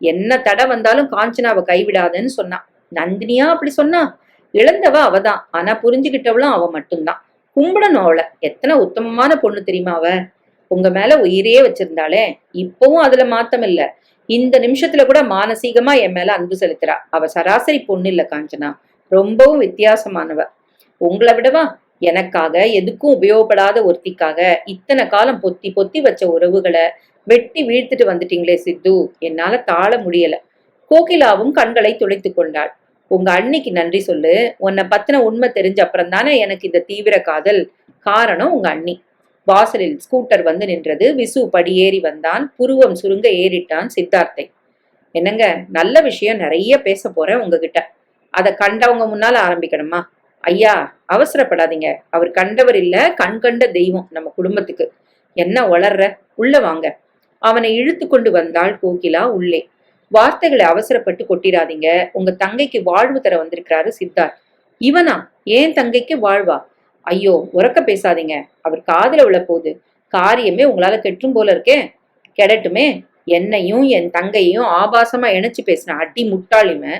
என்ன தடை வந்தாலும் காஞ்சனாவை கைவிடாதுன்னு சொன்னா. நந்தினியா அப்படி சொன்னா? இழந்தவ அவதான். ஆனா புரிஞ்சுகிட்டவளும் அவ மட்டும்தான். கும்பிடணும் அவளை. எத்தனை உத்தமமான பொண்ணு தெரியுமா அவ? உங்க மேல உயிரையே வச்சிருந்தாளே. இப்பவும் அதுல மாத்தம் இல்ல. இந்த நிமிஷத்துல கூட மானசீகமா என் மேல அன்பு செலுத்துறா. அவ சராசரி பொண்ணு இல்ல காஞ்சனா. ரொம்பவும் வித்தியாசமானவ. உங்களை விடவா? எனக்காக எதுக்கும் உபயோகப்படாத ஒருத்திக்காக இத்தனை காலம் பொத்தி பொத்தி வச்ச உறவுகளை வெட்டி வீழ்த்துட்டு வந்துட்டீங்களே சித்து. என்னால தாழ முடியல. கோகிலாவும் கண்களை துடைத்து கொண்டாள். உங்க அண்ணிக்கு நன்றி சொல்லு. உன்னை பத்தின உண்மை தெரிஞ்ச அப்புறம் தானே எனக்கு இந்த தீவிர காதல். காரணம் உங்க அண்ணி. வாசலில் ஸ்கூட்டர் வந்து நின்றது. விசு படியேறி வந்தான். புருவம் சுருங்க ஏறிட்டான் சித்தார்த்தை. என்னங்க, நல்ல விஷயம் நிறைய பேச போறேன் உங்ககிட்ட. அதை கண்டவங்க முன்னால ஆரம்பிக்கணுமா? ஐயா, அவசரப்படாதீங்க. அவர் கண்டவர் இல்ல, கண் கண்ட தெய்வம் நம்ம குடும்பத்துக்கு. என்ன வளர்ற? உள்ள வாங்க. அவனை இழுத்து கொண்டு வந்தாள் கோகிலா உள்ளே. வார்த்தைகளை அவசரப்பட்டு கொட்டிராதீங்க. உங்க தங்கைக்கு வாழ்வு தர வந்திருக்கிறாரு சித்தார்த். இவனா? ஏன் தங்கைக்கு வாழ்வா? ஐயோ, உறக்க பேசாதீங்க. அவர் காதுல விழ போகுது. காரியமே உங்களால கெட்டும் போல இருக்கே. கெடட்டுமே. என்னையும் என் தங்கையும் ஆபாசமா இணைச்சு பேசின அடி முட்டாளிமை.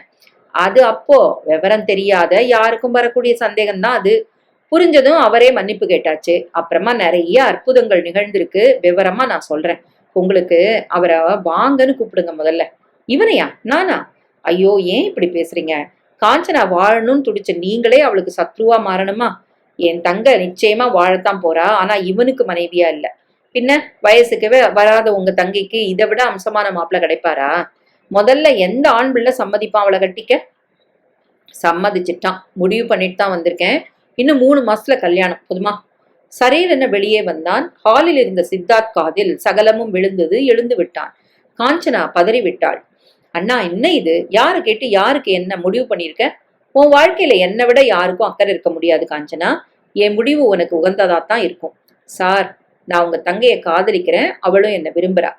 அது அப்போ விவரம் தெரியாத யாருக்கும் வரக்கூடிய சந்தேகம்தான் அது. புரிஞ்சதும் அவரே மன்னிப்பு கேட்டாச்சு. அப்புறமா நிறைய அற்புதங்கள் நிகழ்ந்திருக்கு. விவரமா நான் சொல்றேன் உங்களுக்கு. அவரை வாங்கன்னு கூப்பிடுங்க முதல்ல. இவனையா? நானா? ஐயோ, ஏன் இப்படி பேசுறீங்க? காஞ்சனா வாழணும்னு துடிச்ச நீங்களே அவளுக்கு சத்ருவா மாறணுமா? என் தங்க நிச்சயமா வாழத்தான் போறா. ஆனா இவனுக்கு மனைவியா இல்ல. பின்ன வயசுக்கவே வராத உங்க தங்கைக்கு இதை விட அம்சமான மாப்பிள்ள கிடைப்பாரா? முதல்ல எந்த ஆண் பிள்ளை சம்மதிப்பான் அவளை கட்டிக்க? சம்மதிச்சிட்டான். முடிவு பண்ணிட்டு தான் வந்திருக்கேன். இன்னும் 3 மாசத்துல கல்யாணம். போதுமா? சரீரென வெளியே வந்தான். ஹாலில் இருந்த சித்தார்த் காதில் சகலமும் விழுந்தது. எழுந்து விட்டான். காஞ்சனா பதறி விட்டாள். அண்ணா, என்ன இது? யாரு கேட்டு யாருக்கு என்ன முடிவு பண்ணிருக்க? உன் வாழ்க்கையில என்னை விட யாருக்கும் அக்கறை இருக்க முடியாது காஞ்சனா. என் முடிவு உனக்கு உகந்ததாத்தான் இருக்கும். சார், நான் உங்க தங்கைய காதலிக்கிறேன். அவளும் என்ன விரும்புறா.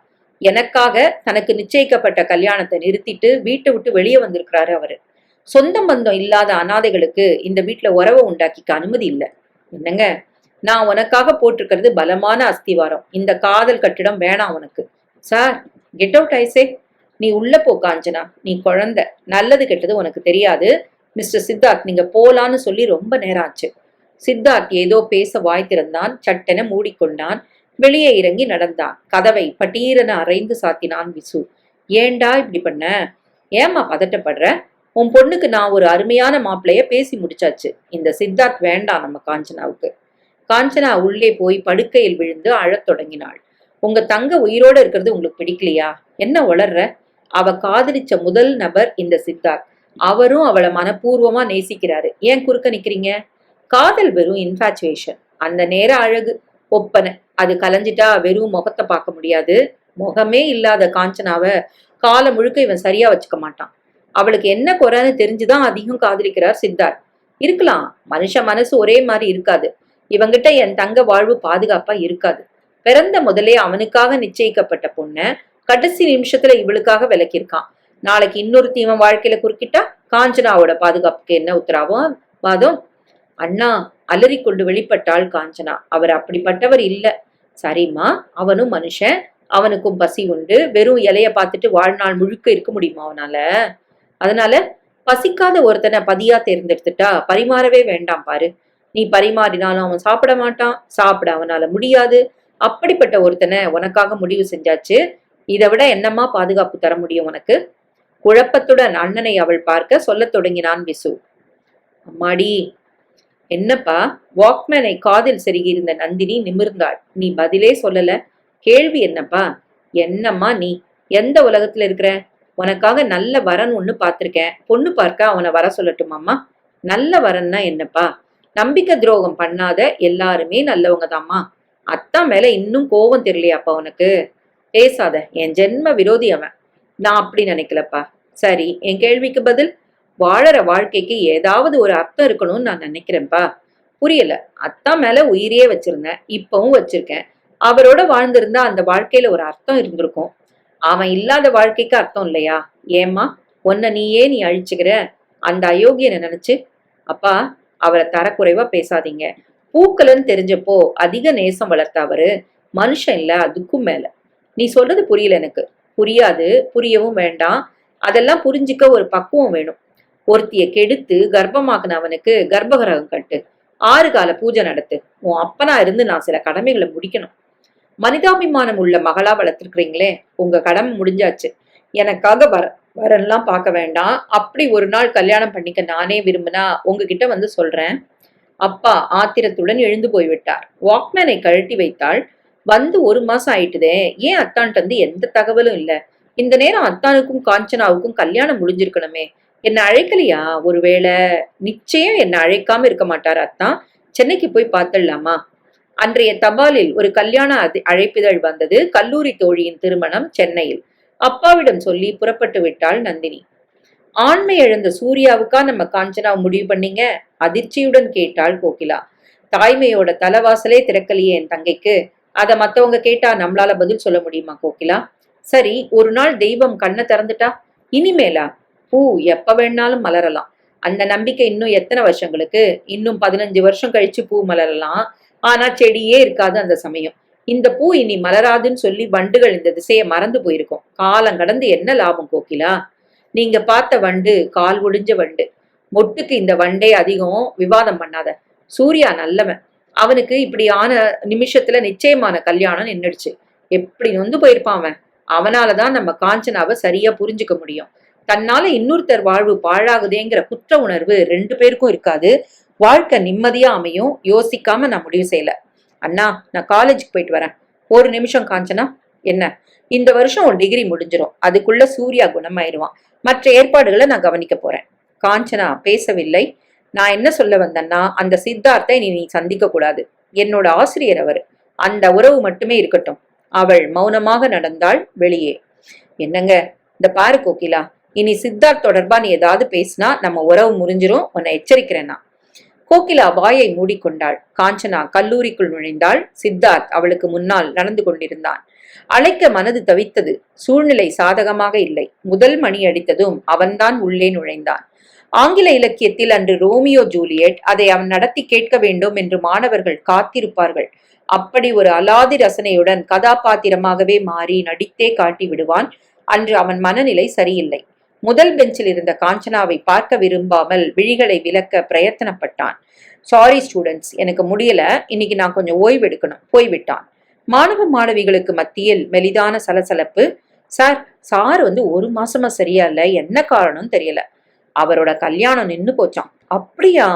எனக்காக தனக்கு நிச்சயிக்கப்பட்ட கல்யாணத்தை நிறுத்திட்டு வீட்டை விட்டு வெளியே வந்திருக்கிறாரு அவரு. சொந்தம் பந்தம் இல்லாத அனாதைகளுக்கு இந்த வீட்டுல உறவை உண்டாக்கிக்க அனுமதி இல்லை. என்னங்க, நான் உனக்காக போட்டிருக்கிறது பலமான அஸ்திவாரம். இந்த காதல் கட்டிடம் வேணாம் உனக்கு. Sir, get out I say. நீ உள்ள போ காஞ்சனா, நீ குழந்தை, நல்லது கெட்டது உனக்கு தெரியாது. மிஸ்டர் சித்தார்த், நீங்க போலான்னு சொல்லி ரொம்ப நேரம் ஆச்சு. சித்தார்த் ஏதோ பேச வாய் திறந்தான். சட்டென மூடிக்கொண்டான். வெளியே இறங்கி நடந்தான். கதவை பட்டீரென அரைந்து சாத்தினான் விசு. ஏண்டா இப்படி பண்ண? ஏம்மா பதட்டப்படுற? உன் பொண்ணுக்கு நான் ஒரு அருமையான மாப்பிள்ளைய பேசி முடிச்சாச்சு. இந்த சித்தார்த் வேண்டாம் நம்ம காஞ்சனாவுக்கு. காஞ்சனா உள்ளே போய் படுக்கையில் விழுந்து அழத் தொடங்கினாள். உங்க தங்க உயிரோட இருக்கிறது உங்களுக்கு பிடிக்கலையா? என்ன உளர்ற? அவ காதலிச்ச முதல் நபர் இந்த சித்தார்த். அவரும் அவளை மனப்பூர்வமா நேசிக்கிறாரு. ஏன் குறுக்க நிக்கிறீங்க? காதல் வெறும் இன்ஃபாச்சுவேஷன். அந்த நேர அழகு, ஒப்பனை. அது கலைஞ்சிட்டா வெறும் முகத்தை பார்க்க முடியாது. முகமே இல்லாத காஞ்சனாவ காலம் முழுக்க இவன் சரியா வச்சுக்க மாட்டான். அவளுக்கு என்ன குறைன்னு தெரிஞ்சுதான் அதிகம் காதலிக்கிறார் சித்தார்த். இருக்கலாம், மனுஷ மனசு ஒரே மாதிரி இருக்காது. இவங்கிட்ட என் தங்க வாழ்வு பாதுகாப்பா இருக்காது. பிறந்த முதலே அவனுக்காக நிச்சயிக்கப்பட்ட பொண்ண கடைசி நிமிஷத்துல இவளுக்காக விலக்கியிருக்கான். நாளைக்கு இன்னொருத்தி இவன் வாழ்க்கையில குறுக்கிட்டா காஞ்சனாவோட பாதுகாப்புக்கு என்ன உத்தரவாதம் வாதம்? அண்ணா, அலறிக்கொண்டு வெளிப்பட்டாள் காஞ்சனா. அவர் அப்படிப்பட்டவர் இல்ல. சரிம்மா, அவனும் மனுஷன், அவனுக்கும் பசி உண்டு. வெறும் இலைய பார்த்துட்டு வாழ்நாள் முழுக்க இருக்க முடியுமா அவனால? அதனால பசிக்காத ஒருத்தனை பதியா தேர்ந்தெடுத்துட்டா பரிமாறவே வேண்டாம் பாரு. நீ பரிமாறினாலும் அவன் சாப்பிட மாட்டான், சாப்பிட அவனால முடியாது. அப்படிப்பட்ட ஒருத்தனை உனக்காக முடிவு செஞ்சாச்சு. இதை விட என்னம்மா பாதுகாப்பு தர முடியும் உனக்கு? குழப்பத்துடன் அண்ணனை அவள் பார்க்க சொல்லத் தொடங்கினான் விசு. அம்மாடி. என்னப்பா? வாக்மேனை காதில் செருகியிருந்த நந்தினி நிமிர்ந்தாள். நீ பதிலே சொல்லல. கேள்வி என்னப்பா? என்னம்மா நீ? எந்த உலகத்துல இருக்கிற? உனக்காக நல்ல வரன் ஒண்ணு பார்த்திருக்கேன். பொண்ணு பார்க்க அவனை வர சொல்லட்டுமாம்மா? நல்ல வரன்னா என்னப்பா? நம்பிக்கை துரோகம் பண்ணாத எல்லாருமே நல்லவங்க தாம்மா. அத்தான் மேல இன்னும் கோபம் தெரியலையாப்பா உனக்கு? பேசாத, என் ஜென்ம விரோதி அவன். நான் அப்படி நினைக்கலப்பா. சரி, என் கேள்விக்கு பதில். வாழற வாழ்க்கைக்கு ஏதாவது ஒரு அர்த்தம் இருக்கணும்னு நான் நினைக்கிறேன்ப்பா. புரியல. அத்தான் மேல உயிரையே வச்சிருந்தேன், இப்பவும் வச்சிருக்கேன். அவரோட வாழ்ந்திருந்தா அந்த வாழ்க்கையில ஒரு அர்த்தம் இருந்திருக்கும். அவன் இல்லாத வாழ்க்கைக்கு அர்த்தம் இல்லையா? ஏம்மா, உன்னை நீ அழிச்சுக்கிற அந்த அயோக்கியனை நினைச்சு? அப்பா, அவரை தரக்குறைவா பேசாதீங்க. பூக்கலன்னு தெரிஞ்சப்போ அதிக நேசம் வளர்த்த அவரு மனுஷன் இல்ல, அதுக்கும் மேல. நீ சொல்றது புரியல எனக்கு. புரியாது, புரியவும் வேண்டாம். அதெல்லாம் புரிஞ்சிக்க ஒரு பக்குவம் வேணும். ஒருத்திய கெடுத்து கர்ப்பமாக்குன அவனுக்கு கர்ப்பகிரகம் கட்டு, 6 கால பூஜை நடத்து. உன் அப்பனா இருந்து நான் சில கடமைகளை முடிக்கணும். மனிதாபிமானம் உள்ள மகளா வளர்த்துருக்கிறீங்களே, உங்க கடமை முடிஞ்சாச்சு. எனக்காக வரன்லாம் பார்க்க வேண்டாம். அப்படி ஒரு நாள் கல்யாணம் பண்ணிக்க நானே விரும்பினா உங்ககிட்ட வந்து சொல்றேன். அப்பா ஆத்திரத்துடன் எழுந்து போய்விட்டார். வாக்மேனை கழட்டி வைத்தாள். வந்து 1 மாசம் ஆயிட்டுதே, ஏன் அத்தான்ட்டு வந்து எந்த தகவலும் இல்ல? இந்த நேரம் அத்தானுக்கும் காஞ்சனாவுக்கும் கல்யாணம் முடிஞ்சிருக்கணுமே. என்ன அழைக்கலையா? ஒருவேளை நிச்சயம் என்ன அழைக்காம இருக்க மாட்டார் அத்தான். சென்னைக்கு போய் பார்த்துடலாமா? அன்றைய தபாலில் ஒரு கல்யாண அழைப்பிதழ் வந்தது. கல்லூரி தோழியின் திருமணம் சென்னையில். அப்பாவிடம் சொல்லி புறப்பட்டு விட்டாள் நந்தினி. ஆண்மை எழுந்த சூர்யாவுக்கா நம்ம காஞ்சனா முடிவு பண்ணீங்க? அதிர்ச்சியுடன் கேட்டாள் கோகிலா. தாய்மையோட தலைவாசலே திறக்கலையே என் தங்கைக்கு. அத மத்தவங்க கேட்டா நம்மளால பதில் சொல்ல முடியுமா கோகிலா? சரி, ஒரு நாள் தெய்வம் கண்ணை திறந்துட்டா? இனிமேலா? பூ எப்ப வேணாலும் மலரலாம். அந்த நம்பிக்கை இன்னும் எத்தனை வருஷங்களுக்கு? இன்னும் 15 வருஷம் கழிச்சு பூ மலரலாம். ஆனா செடியே இருக்காது அந்த சமயம். இந்த பூ இனி மலராதுன்னு சொல்லி வண்டுகள் இந்த திசையை மறந்து போயிருக்கும். காலம் கடந்து என்ன லாபம் கோகிலா? நீங்க பார்த்த வண்டு கால் ஒடிஞ்ச வண்டு. மொட்டுக்கு இந்த வண்டே அதிகம். விவாதம் பண்ணாத. சூர்யா நல்லவன். அவனுக்கு இப்படியான நிமிஷத்துல நிச்சயமான கல்யாணம் நின்னுடுச்சு. எப்படி நொந்து போயிருப்பான் அவன். அவனாலதான் நம்ம காஞ்சனாவை சரியா புரிஞ்சுக்க முடியும். தன்னால இன்னொருத்தர் வாழ்வு பாழாகுதேங்கிற குற்ற உணர்வு 2 பேருக்கும் இருக்காது. வாழ்க்கை நிம்மதியா அமையும். யோசிக்காம நான் முடிவு செய்யல. அண்ணா, நான் காலேஜுக்கு போயிட்டு வரேன். 1 நிமிஷம் காஞ்சனா. என்ன? இந்த வருஷம் ஒரு டிகிரி முடிஞ்சிடும். அதுக்குள்ள சூர்யா குணமாயிருவான். மற்ற ஏற்பாடுகளை நான் கவனிக்க போறேன். காஞ்சனா பேசவில்லை. நான் என்ன சொல்ல வந்தேன்னா, அந்த சித்தார்த்தை நீ சந்திக்க கூடாது. என்னோட ஆசிரியர் அவர். அந்த உறவு மட்டுமே இருக்கட்டும். அவள் மௌனமாக நடந்தாள் வெளியே. என்னங்க, இந்த பாரு கோகிலா, இனி சித்தார்த் தொடர்பா நீ ஏதாவது பேசினா நம்ம உறவு முறிஞ்சிரும். உன்னை எச்சரிக்கிறேன்னா. கோகிலா வாயை மூடிக்கொண்டாள். காஞ்சனா கல்லூரிக்குள் நுழைந்தாள். சித்தார்த் அவளுக்கு முன்னால் நடந்து கொண்டிருந்தான். அழைக்க மனது தவித்தது. சூழ்நிலை சாதகமாக இல்லை. முதல் மணி அடித்ததும் அவன்தான் உள்ளே நுழைந்தான். ஆங்கில இலக்கியத்தில் அன்று ரோமியோ ஜூலியட், அதை அவன் நடத்தி கேட்க வேண்டும் என்று மாணவர்கள் காத்திருப்பார்கள். அப்படி ஒரு அலாதி ரசனையுடன் கதாபாத்திரமாகவே மாறி நடித்தே காட்டி விடுவான். அன்று அவன் மனநிலை சரியில்லை. முதல் பெஞ்சில் இருந்த காஞ்சனாவை பார்க்க விரும்பாமல் விழிகளை விலக்க பிரயத்தனப்பட்டான். சாரி ஸ்டூடெண்ட்ஸ், எனக்கு முடியல, இன்னைக்கு நான் கொஞ்சம் ஓய்வு எடுக்கணும், போய்விட்டான். மாணவ மாணவிகளுக்கு மத்தியில் மெலிதான சலசலப்பு. சார் ஒரு மாசமா சரியா இல்ல, என்ன காரணம் தெரியல. அவரோட கல்யாணம் நின்னு போச்சான். அப்படியா?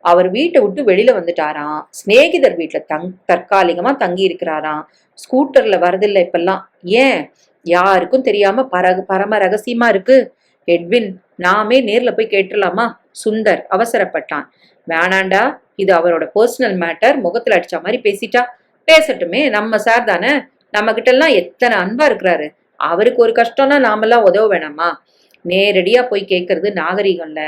அவர் வீட்டை விட்டு வெளியில வந்துட்டாராம். சிநேகிதர் வீட்டுல தற்காலிகமா தங்கி இருக்கிறாராம். ஸ்கூட்டர்ல வரதில்லை இப்பெல்லாம். ஏன்? யாருக்கும் தெரியாம பரம ரகசியமா இருக்கு. எட்வின், நாமே நேர்ல போய் கேட்டுடலாமா? சுந்தர் அவசரப்பட்டான். வேணாண்டா, இது அவரோட பர்சனல் மேட்டர். முகத்துல அடிச்ச மாதிரி பேசிட்டா. பேசட்டுமே, நம்ம சார் தானே, நம்ம கிட்ட எல்லாம் எத்தனை அன்பா இருக்கிறாரு. அவருக்கு ஒரு கஷ்டம்னா நாமெல்லாம் உதவ வேணாமா? நேரடியா போய் கேட்கறது நாகரிகம்ல.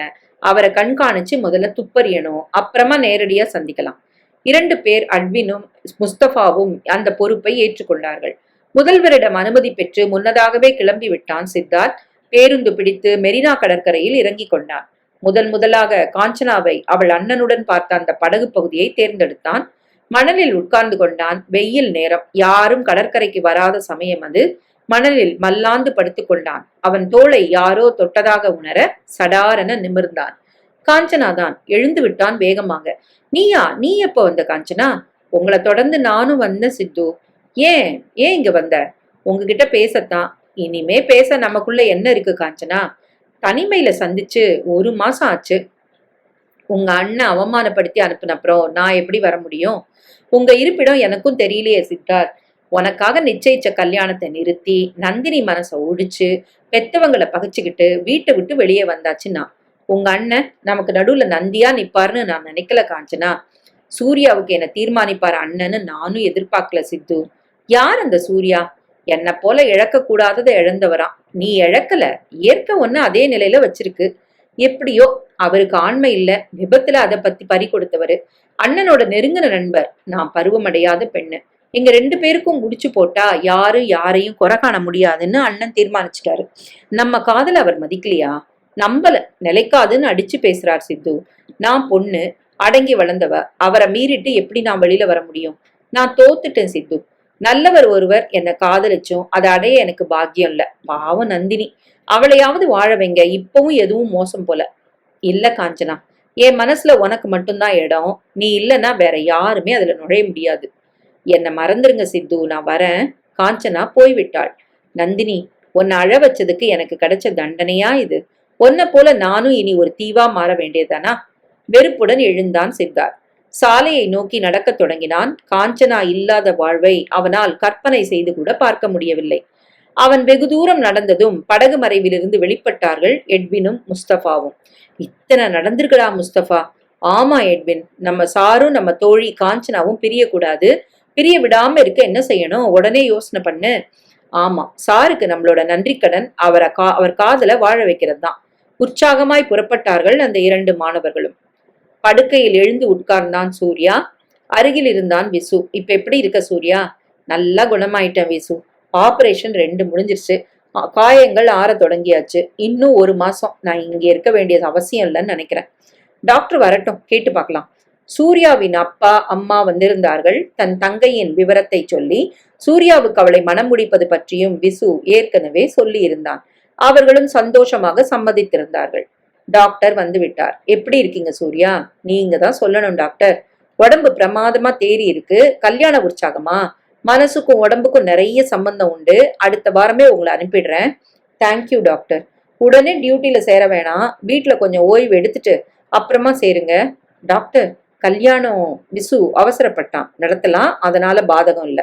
அவரை கண்காணிச்சு முதல்ல துப்பறியணும், அப்புறமா நேரடியா சந்திக்கலாம். 2 பேர், அட்வினும் முஸ்தபாவும், அந்த பொறுப்பை ஏற்றுக்கொண்டார்கள். முதல்வரிடம் அனுமதி பெற்று முன்னதாகவே கிளம்பி விட்டான் சித்தார்த். பேருந்து பிடித்து மெரினா கடற்கரையில் இறங்கி கொண்டான். முதலாக காஞ்சனாவை அவள் அண்ணனுடன் பார்த்த அந்த படகு பகுதியை தேர்ந்தெடுத்தான். மணலில் உட்கார்ந்து கொண்டான். வெயில் நேரம், யாரும் கடற்கரைக்கு வராத சமயம் அது. மணலில் மல்லாந்து படுத்துக் கொண்டான். அவன் தோளை யாரோ தொட்டதாக உணர சடாரென நிமிர்ந்தான். காஞ்சனாதான். எழுந்து விட்டான் வேகமாக. நீ எப்ப வந்த காஞ்சனா? உங்களை தொடர்ந்து நானும் வந்த சித்து. ஏன் இங்க வந்த? உங்ககிட்ட பேசத்தான். இனிமே பேச நமக்குள்ள என்ன இருக்கு காஞ்சனா? தனிமையில சந்திச்சு 1 மாசம் ஆச்சு. உங்க அண்ணன் அவமானப்படுத்தி அனுப்புனப்புறம் நான் எப்படி வர முடியும்? உங்க இருப்பிடம் எனக்கும் தெரியலையே சித்தார்த். உனக்காக நிச்சயிச்ச கல்யாணத்தை நிறுத்தி நந்தினி மனசை ஒடிச்சு பெத்தவங்களை பகைச்சுக்கிட்டு வீட்டை விட்டு வெளியே வந்தாச்சுன்னா உங்க அண்ணன் நமக்கு நடுவுல நந்தியா நிப்பாருன்னு நான் நினைக்கல காஞ்சனா. சூர்யாவுக்கு என்ன தீர்மானிப்பாரு அண்ணன்னு நானும் எதிர்பார்க்கல சித்து. யார் அந்த சூர்யா? என்ன போல இழக்க கூடாததை இழந்தவரான். நீ இழக்கல, இயற்கை ஒண்ணு அதே நிலையில வச்சிருக்கு. எப்படியோ அவருக்கு ஆண்மை இல்ல, விபத்துல அதை பத்தி பறி கொடுத்தவரு. அண்ணனோட நெருங்கின நண்பர். நான் பருவமடையாத பெண்ணு. எங்க 2 பேருக்கும் முடிச்சு போட்டா யாரையும் குறை காண முடியாதுன்னு அண்ணன் தீர்மானிச்சிட்டாரு. நம்ம காதல அவர் மதிக்கலையா? நம்பல, நிலைக்காதுன்னு அடிச்சு பேசுறார் சித்து. நான் பொண்ணு, அடங்கி வளர்ந்தவ. அவரை மீறிட்டு எப்படி நான் வெளியில வர முடியும்? நான் தோத்துட்டேன் சித்து. நல்லவர் ஒருவர் என்னை காதலிச்சும் அதை அடைய எனக்கு பாக்கியம் இல்ல. பாவம் நந்தினி, அவளையாவது வாழ வைங்க. இப்பவும் எதுவும் மோசம் போல. இல்ல காஞ்சனா, என் மனசுல உனக்கு மட்டும்தான் இடம். நீ இல்லைன்னா வேற யாருமே அதுல நுழைய முடியாது. என்னை மறந்துருங்க சித்து, நான் வரேன். காஞ்சனா போய்விட்டாள். நந்தினி, உன்னை அழ வச்சதுக்கு எனக்கு கிடைச்ச தண்டனையா இது? உன்னை போல நானும் இனி ஒரு தீவா மாற வேண்டியதானா? வெறுப்புடன் எழுந்தான் சித்தார்த். சாலையை நோக்கி நடக்கத் தொடங்கினான். காஞ்சனா இல்லாத வாழ்வை அவனால் கற்பனை செய்து கூட பார்க்க முடியவில்லை. அவன் வெகு தூரம் நடந்ததும் படகு மறைவிலிருந்து வெளிப்பட்டார்கள் எட்வினும் முஸ்தபாவும். இத்தனை நடந்திருக்கடா முஸ்தபா? ஆமா எட்வின், நம்ம சாரும் நம்ம தோழி காஞ்சனாவும் பிரியக்கூடாது. பிரிய விடாம இருக்க என்ன செய்யணும்? உடனே யோசனை பண்ணு. ஆமா, சாருக்கு நம்மளோட நன்றி கடன் அவர் காதல வாழ வைக்கிறது தான். உற்சாகமாய் புறப்பட்டார்கள் அந்த 2 மாணவர்களும். படுக்கையில் எழுந்து உட்கார்ந்தான் சூர்யா. அருகில் இருந்தான் விசு. இப்ப எப்படி இருக்க சூர்யா? நல்லா குணமாயிட்டேன் விசு. ஆபரேஷன் 2 முடிஞ்சிருச்சு. காயங்கள் ஆற தொடங்கியாச்சு. இன்னும் 1 மாசம் நான் இங்க இருக்க வேண்டியது அவசியம் இல்லைன்னு நினைக்கிறேன். டாக்டர் வரட்டும், கேட்டு பார்க்கலாம். சூர்யாவின் அப்பா அம்மா வந்திருந்தார்கள். தன் தங்கையின் விவரத்தை சொல்லி சூர்யாவுக்கு அவளை மனம் முடிப்பது பற்றியும் விசு ஏற்கனவே சொல்லி இருந்தான். அவர்களும் சந்தோஷமாக சம்மதித்திருந்தார்கள். டாக்டர் வந்து விட்டார். எப்படி இருக்கீங்க சூர்யா? நீங்க தான் சொல்லணும் டாக்டர். உடம்பு பிரமாதமா தேறி இருக்கு. கல்யாண உற்சாகமா? மனசுக்கும் உடம்புக்கும் நிறைய சம்பந்தம் உண்டு. அடுத்த வாரமே உங்களை அனுப்பிடுறேன். Thank you doctor. உடனே டியூட்டியில சேர வேணாம். வீட்டுல கொஞ்சம் ஓய்வு எடுத்துட்டு அப்புறமா சேருங்க. டாக்டர், கல்யாணம் விசு அவசரப்பட்டான், நடத்தலாம், அதனால பாதகம் இல்ல.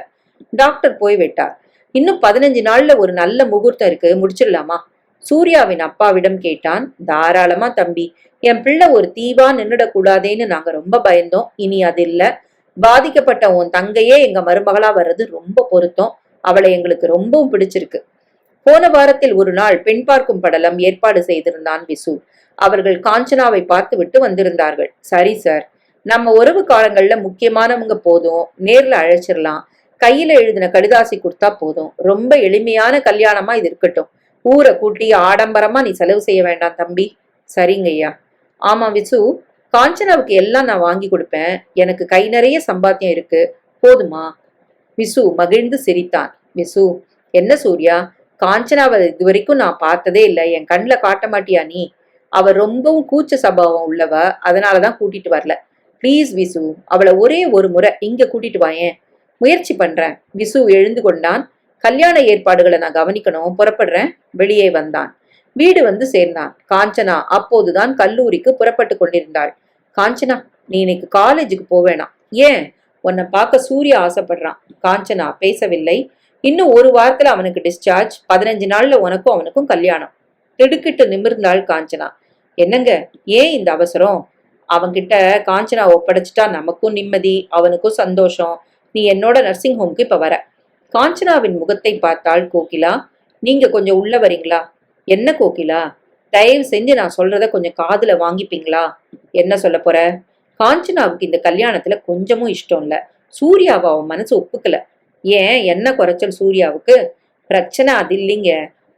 டாக்டர் போய்விட்டார். இன்னும் 15 நாள்ல ஒரு நல்ல முகூர்த்தம் இருக்கு, முடிச்சிடலாமா? சூர்யாவின் அப்பாவிடம் கேட்டான். தாராளமா தம்பி, என் பிள்ளை ஒரு தீவா நின்னுடக்கூடாதேன்னு நாங்க ரொம்ப பயந்தோம். இனி அது இல்ல. பாதிக்கப்பட்ட உன் தங்கையே எங்க மருமகளா வர்றது ரொம்ப பொருத்தம். அவளை எங்களுக்கு ரொம்பவும் பிடிச்சிருக்கு. போன வாரத்தில் ஒரு நாள் பெண் பார்க்கும் படலம் ஏற்பாடு செய்திருந்தான் விசு. அவர்கள் காஞ்சனாவை பார்த்து விட்டு வந்திருந்தார்கள். சரி சார், நம்ம உறவு காலங்கள்ல முக்கியமானவங்க போதும், நேர்ல அழைச்சிடலாம். கையில எழுதின கடிதாசி கொடுத்தா போதும். ரொம்ப எளிமையான கல்யாணமா இது இருக்கட்டும். ஊரை கூட்டி ஆடம்பரமா நீ செலவு செய்ய வேண்டாம் தம்பி. சரிங்க ஐயா. ஆமா விசு, காஞ்சனாவுக்கு எல்லாம் நான் வாங்கி கொடுப்பேன். எனக்கு கை நிறைய சம்பாத்தியம் இருக்கு, போதுமா? விசு மகிழ்ந்து சிரித்தான். விசு, என்ன சூர்யா, காஞ்சனாவை இதுவரைக்கும் நான் பார்த்ததே இல்லை, என் கண்ணில் காட்ட மாட்டியா நீ? அவ ரொம்பவும் கூச்ச சபாவம் உள்ளவ, அதனாலதான் கூட்டிட்டு வரல. ப்ளீஸ் விசு, அவளை ஒரே ஒரு முறை இங்க கூட்டிட்டு வாயேன். முயற்சி பண்றேன். விசு எழுந்து கொண்டான். கல்யாண ஏற்பாடுகளை நான் கவனிக்கணும், புறப்படுறேன். வெளியே வந்தான். வீடு வந்து சேர்ந்தான். காஞ்சனா அப்போதுதான் கல்லூரிக்கு புறப்பட்டு கொண்டிருந்தாள். காஞ்சனா, நீ இன்னைக்கு காலேஜுக்கு போவேணாம். ஏன்? உன்னை பார்க்க சூர்யா ஆசைப்படுறான். காஞ்சனா பேசவில்லை. இன்னும் ஒரு வாரத்துல அவனுக்கு டிஸ்சார்ஜ். 15 நாள்ல உனக்கும் அவனுக்கும் கல்யாணம். திடுக்கிட்டு நிமிர்ந்தாள் காஞ்சனா. என்னங்க, ஏன் இந்த அவசரம்? அவன்கிட்ட காஞ்சனா ஒப்படைச்சிட்டா நமக்கும் நிம்மதி, அவனுக்கும் சந்தோஷம். நீ என்னோட நர்சிங் ஹோம்க்கு இப்ப வர. காஞ்சனாவின் முகத்தை பார்த்தாள் கோகிலா. நீங்க கொஞ்சம் உள்ள வரீங்களா? என்ன கோகிலா? தயவு செஞ்சு நான் சொல்றத கொஞ்சம் காதுல வாங்கிப்பீங்களா? என்ன சொல்ல போற? காஞ்சனாவுக்கு இந்த கல்யாணத்துல கொஞ்சமும் இஷ்டம் இல்ல. சூர்யாவை அவன் மனசு ஒப்புக்கல. ஏன், என்ன குறைச்சல் சூர்யாவுக்கு? பிரச்சனை அது இல்லைங்க.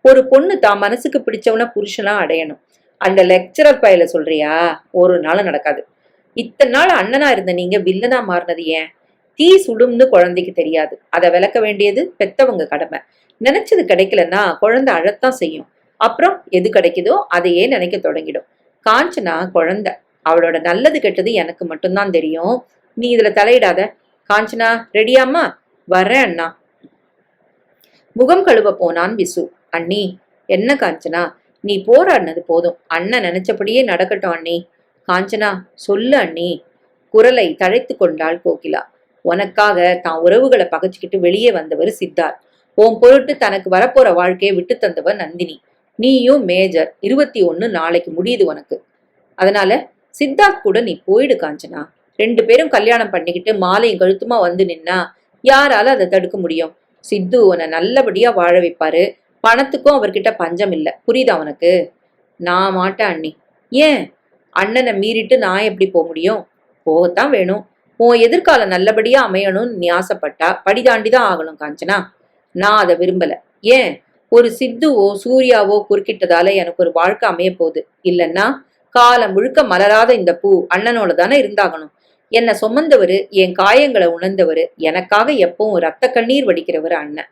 ஒரு பொண்ணு தான் மனசுக்கு பிடிச்சவன புருஷனா அடையணும். அந்த லெக்சரர் பையில சொல்றியா? ஒரு நாள் நடக்காது. இத்தனை நாள் அண்ணனா இருந்த நீங்க வில்லனா மாறினது ஏன்? தீ சுடும்னு குழந்தைக்கு தெரியாது. அதை விளக்க வேண்டியது பெத்தவங்க கடமை. நினைச்சது கிடைக்கலன்னா குழந்தை அழத்தான் செய்யும். அப்புறம் எது கிடைக்குதோ அதையே நினைக்க தொடங்கிடும். காஞ்சனா குழந்தை. அவளோட நல்லது கெட்டது எனக்கு மட்டும்தான் தெரியும். நீ இதுல தலையிடாத. காஞ்சனா, ரெடியாம்மா? வர்றேன் அண்ணா. முகம் கழுவ போனான் விசு. அண்ணி. என்ன காஞ்சனா, நீ போராடினது போதும். அண்ணன் நினைச்சபடியே நடக்கட்டும் அண்ணி. காஞ்சனா, சொல்லு அண்ணி. குரலை தழைத்து கொண்டாள் கோகிலா. உனக்காக தான் உறவுகளை பகைச்சுக்கிட்டு வெளியே வந்தவர் சித்தார்த். உன் பொருட்டு தனக்கு வரப்போற வாழ்க்கையை விட்டு தந்தவர் நந்தினி. நீயும் மேஜர். 21 நாளைக்கு முடியுது உனக்கு. அதனால சித்தார்த் கூட நீ போயிடு காஞ்சனா. 2 பேரும் கல்யாணம் பண்ணிக்கிட்டு மாலையும் கழுத்துமா வந்து நின்னா யாரால அதை தடுக்க முடியும்? சித்து உன்னை நல்லபடியா வாழ வைப்பாரு. பணத்துக்கும் அவர்கிட்ட பஞ்சம் இல்ல. புரியுதா உனக்கு? நான் மாட்டேன் அண்ணி. ஏன்? அண்ணனை மீறிட்டு நான் எப்படி போக முடியும்? போகத்தான் வேணும். உன் எதிர்காலம் நல்லபடியா அமையணும்னு நீ ஆசைப்பட்டா படிதாண்டிதான் ஆகணும் காஞ்சனா. நான் அதை விரும்பல. ஏன்? ஒரு சித்துவோ சூர்யாவோ குறுக்கிட்டதால எனக்கு ஒரு வாழ்க்கை அமைய போகுது. இல்லைன்னா காலம் முழுக்க மலராத இந்த பூ அண்ணனோட தானே இருந்தாகணும். என்னை சுமந்தவரு, என் காயங்களை உணர்ந்தவரு, எனக்காக எப்பவும் ரத்த கண்ணீர் வடிக்கிறவரு அண்ணன்.